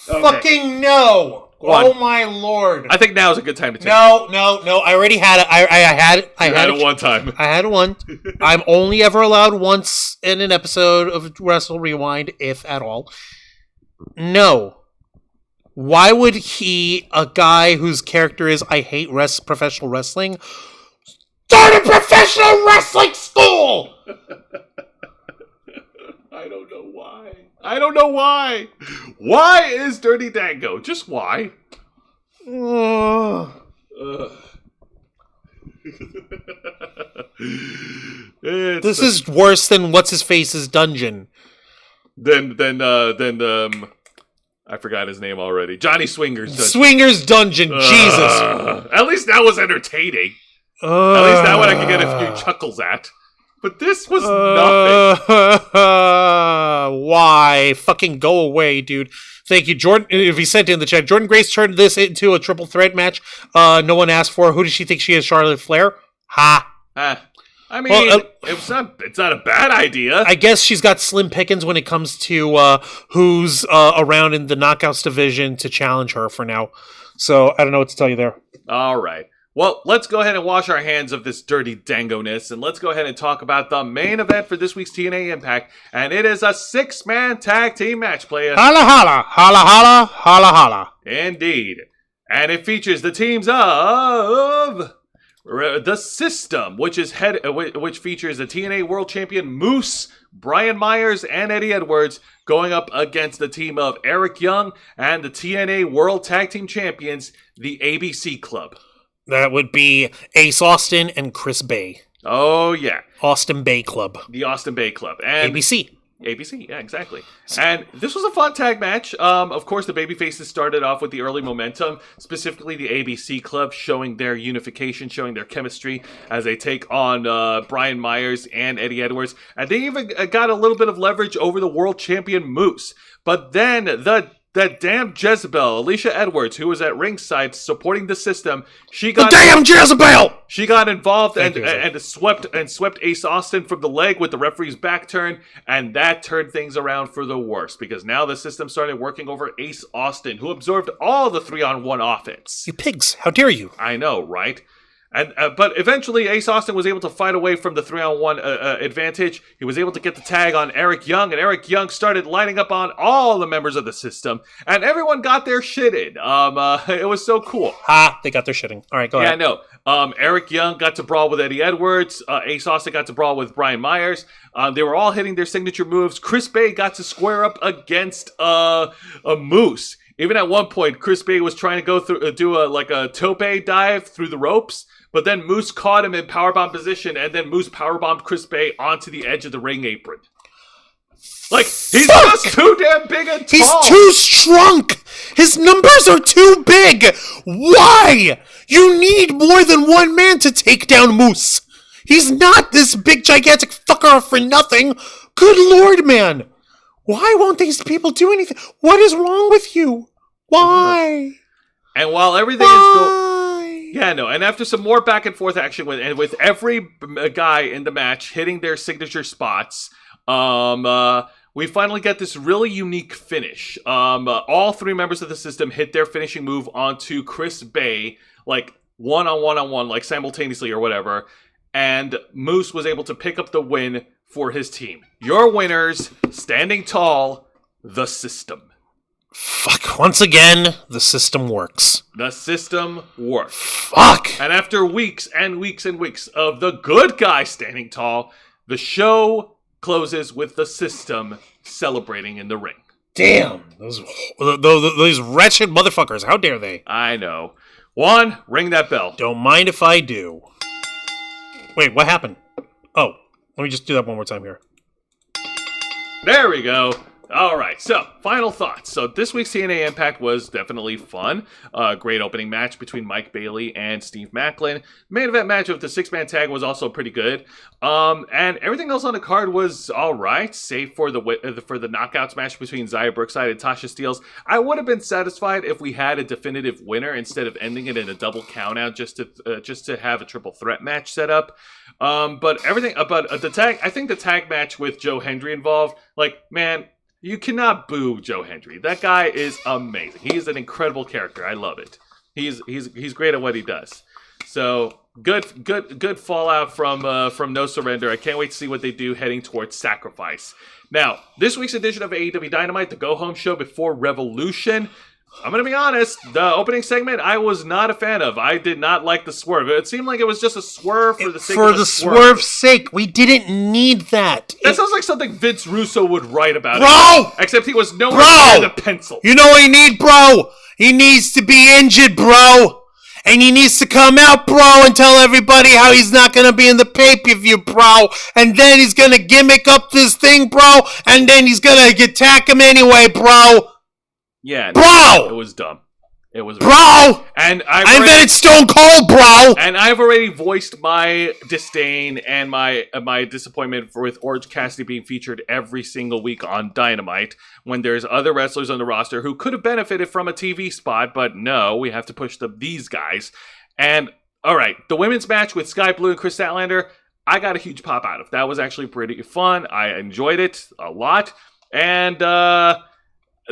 Okay. Fucking no! Oh my lord! I think now is a good time to take No. I already had it. I had it. I had it one time. I had it one. I'm only ever allowed once in an episode of Wrestle Rewind, if at all. No. Why would a guy whose character is I hate professional wrestling, start a professional wrestling school? I don't know why. Why is Dirty Dango? Just why? This is worse than what's his face's dungeon. Then I forgot his name already. Johnny Swinger's dungeon. Swinger's dungeon. Jesus. At least that was entertaining. At least that one I could get a few chuckles at. But this was nothing. Why? Fucking go away, dude. Thank you, Jordan. If he sent it in the chat, Jordan Grace turned this into a triple threat match. No one asked for. Who does she think she is? Charlotte Flair? Ha. I mean, it's not a bad idea. I guess she's got slim pickings when it comes to who's around in the Knockouts division to challenge her for now. So I don't know what to tell you there. All right. Well, let's go ahead and wash our hands of this Dirty Dango-ness, and let's go ahead and talk about the main event for this week's TNA Impact, and it is a 6-man tag team match, player. Holla, holla, holla, holla, holla, holla. Indeed. And it features the teams of The System, which features the TNA World Champion Moose, Brian Myers, and Eddie Edwards, going up against the team of Eric Young and the TNA World Tag Team Champions, the ABC Club. That would be Ace Austin and Chris Bay. Oh, yeah. Austin Bay Club. The Austin Bay Club. And ABC, yeah, exactly. And this was a fun tag match. Of course, the babyfaces started off with the early momentum, specifically the ABC Club, showing their unification, showing their chemistry as they take on Brian Myers and Eddie Edwards. And they even got a little bit of leverage over the world champion Moose. But then that damn Jezebel, Alicia Edwards, who was at ringside supporting the System, she got Jezebel! She got involved and swept Ace Austin from the leg with the referee's back turn, and that turned things around for the worse because now the System started working over Ace Austin, who absorbed all the 3-on-1 offense. You pigs! How dare you! I know, right? And but eventually, Ace Austin was able to fight away from the 3-on-1 advantage. He was able to get the tag on Eric Young, and Eric Young started lining up on all the members of the system, and everyone got their shit in. It was so cool. Ha! They got their shitting. All right, go ahead. Yeah, no. Eric Young got to brawl with Eddie Edwards. Ace Austin got to brawl with Brian Myers. They were all hitting their signature moves. Chris Bay got to square up against a Moose. Even at one point, Chris Bay was trying to go through, do a tope dive through the ropes. But then Moose caught him in powerbomb position, and then Moose powerbombed Chris Bay onto the edge of the ring apron. Like, he's just too damn big and tall. He's too shrunk. His numbers are too big. Why? You need more than one man to take down Moose. He's not this big, gigantic fucker for nothing. Good Lord, man. Why won't these people do anything? What is wrong with you? Why? And while everything is going... Yeah, no, and after some more back and forth action with every guy in the match hitting their signature spots, we finally get this really unique finish. All three members of the system hit their finishing move onto Chris Bay, like one-on-one, like simultaneously or whatever, and Moose was able to pick up the win for his team. Your winners, standing tall, the system. Fuck, once again, the system works. The system works. Fuck! And after weeks and weeks and weeks of the good guy standing tall, the show closes with the system celebrating in the ring. Damn, those wretched motherfuckers, how dare they? I know. Juan, ring that bell. Don't mind if I do. Wait, what happened? Oh, let me just do that one more time here. There we go. All right, so final thoughts. So this week's TNA Impact was definitely fun. Great opening match between Mike Bailey and Steve Macklin. Main event match of the 6-man tag was also pretty good. And everything else on the card was all right, save for the knockouts match between Xia Brookside and Tasha Steelz. I would have been satisfied if we had a definitive winner instead of ending it in a double countout just to have a triple threat match set up. But everything about the tag, I think the tag match with Joe Hendry involved, like, man. You cannot boo Joe Hendry. That guy is amazing. He is an incredible character. I love it. He's great at what he does. So good fallout from No Surrender. I can't wait to see what they do heading towards Sacrifice. Now, this week's edition of AEW Dynamite, the go home show before Revolution. I'm going to be honest, the opening segment I was not a fan of. I did not like the swerve. It seemed like it was just a swerve for the sake of a swerve. For the swerve's sake. We didn't need that. That sounds like something Vince Russo would write about. Bro! Except he was nowhere near the pencil. You know what he need, bro? He needs to be injured, bro. And he needs to come out, bro, and tell everybody how he's not going to be in the pay-per-view, bro. And then he's going to gimmick up this thing, bro. And then he's going to attack him anyway, bro. Yeah, bro! It was dumb. It was bro. And I invented Stone Cold, bro. And I've already voiced my disdain and my disappointment with Orange Cassidy being featured every single week on Dynamite when there's other wrestlers on the roster who could have benefited from a TV spot, but no, we have to push these guys. And all right, the women's match with Sky Blue and Chris Statlander, I got a huge pop out of. That was actually pretty fun. I enjoyed it a lot, and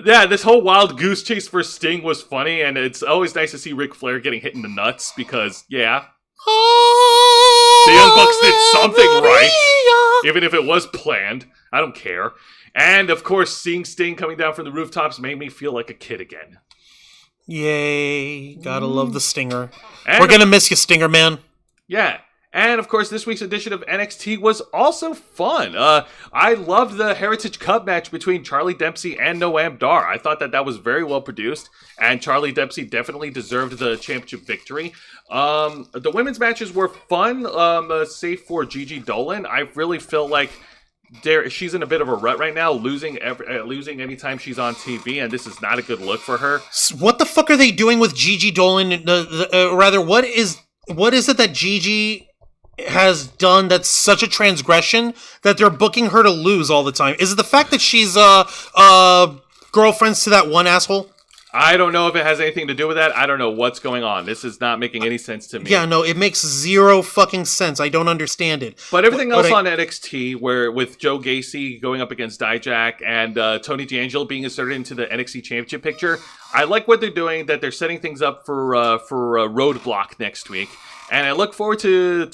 yeah, this whole wild goose chase for Sting was funny, and it's always nice to see Ric Flair getting hit in the nuts because, yeah, the Young Bucks did something right, even if it was planned. I don't care. And, of course, seeing Sting coming down from the rooftops made me feel like a kid again. Yay. Gotta love the Stinger. And we're gonna miss you, Stinger, man. Yeah. And, of course, this week's edition of NXT was also fun. I loved the Heritage Cup match between Charlie Dempsey and Noam Dar. I thought that was very well produced, and Charlie Dempsey definitely deserved the championship victory. The women's matches were fun, save for Gigi Dolan. I really feel like she's in a bit of a rut right now, losing anytime she's on TV, and this is not a good look for her. What the fuck are they doing with Gigi Dolan? Rather, what is it that Gigi has done that's such a transgression that they're booking her to lose all the time? Is it the fact that she's girlfriends to that one asshole? I don't know if it has anything to do with that. I don't know what's going on. This is not making any sense to me. Yeah, no, it makes zero fucking sense. I don't understand it. But everything else on NXT, where with Joe Gacy going up against Dijak and Tony D'Angelo being inserted into the NXT Championship picture, I like what they're doing, that they're setting things up for Roadblock next week. And I look forward to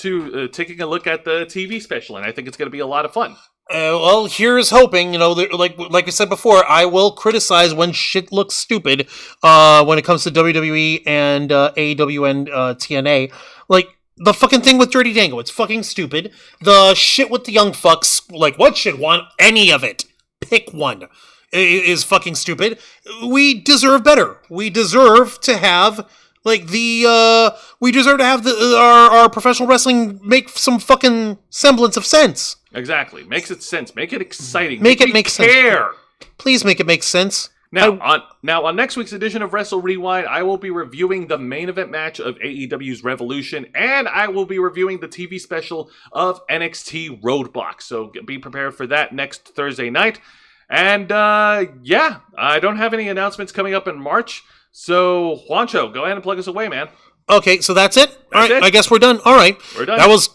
taking a look at the TV special, and I think it's going to be a lot of fun. Well, here's hoping. Like I said before, I will criticize when shit looks stupid. When it comes to WWE and AEW and TNA, like the fucking thing with Dirty Dango, it's fucking stupid. The shit with the young fucks, like what should want any of it? Pick one. Is fucking stupid. We deserve better. We deserve to have our professional wrestling make some fucking semblance of sense. Exactly. Makes it sense. Make it exciting. Make it make sense. Care. Please make it make sense. Now, on next week's edition of Wrestle Rewind, I will be reviewing the main event match of AEW's Revolution, and I will be reviewing the TV special of NXT Roadblock. So be prepared for that next Thursday night. And yeah, I don't have any announcements coming up in March. So Juancho, go ahead and plug us away, man. Okay, so that's it. All right, it. I guess we're done. All right, We're done. That was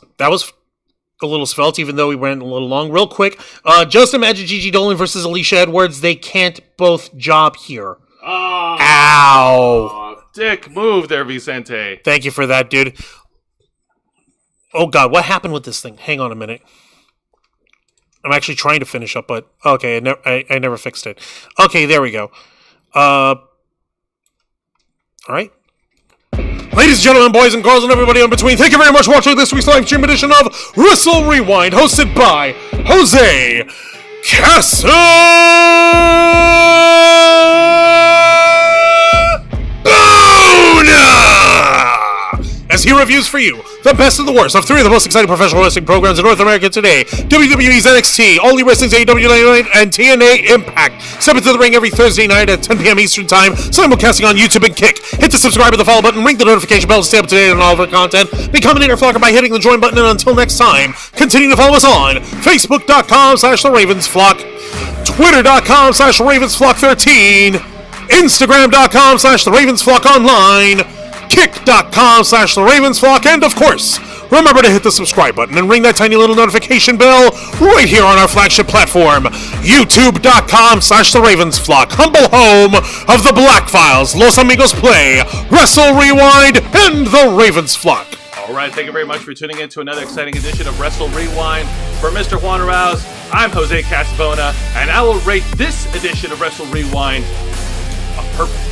a little svelte, even though we went a little long. Real quick, just imagine Gigi Dolan versus Alicia Edwards. They can't both job here. Oh, Ow! Dick move there, Vicente. Thank you for that, dude. Oh God, what happened with this thing? Hang on a minute. I'm actually trying to finish up, but okay, I never fixed it. Okay, there we go. All right. Ladies and gentlemen, boys and girls, and everybody in between, thank you very much for watching this week's live stream edition of Wrestle Rewind, hosted by Jose as he reviews for you the best and the worst of three of the most exciting professional wrestling programs in North America today: WWE's NXT, All Elite Wrestling's AEW Dynamite, and TNA Impact. Step into the ring every Thursday night at 10 p.m. Eastern Time, simulcasting on YouTube and Kick. Hit the subscribe and the follow button, ring the notification bell to stay up to date on all of our content. Become an interflocker by hitting the join button, and until next time, continue to follow us on Facebook.com/TheRavensFlock, Twitter.com/RavensFlock13, Instagram.com/TheRavensFlockOnline, Kick.com/TheRavensFlock, and of course, remember to hit the subscribe button and ring that tiny little notification bell right here on our flagship platform, YouTube.com/TheRavensFlock, humble home of the Black Files, Los Amigos Play, Wrestle Rewind, and The Ravensflock. All right, thank you very much for tuning in to another exciting edition of Wrestle Rewind. For Mr. Juan Rouse, I'm Jose Casabona, and I will rate this edition of Wrestle Rewind a perfect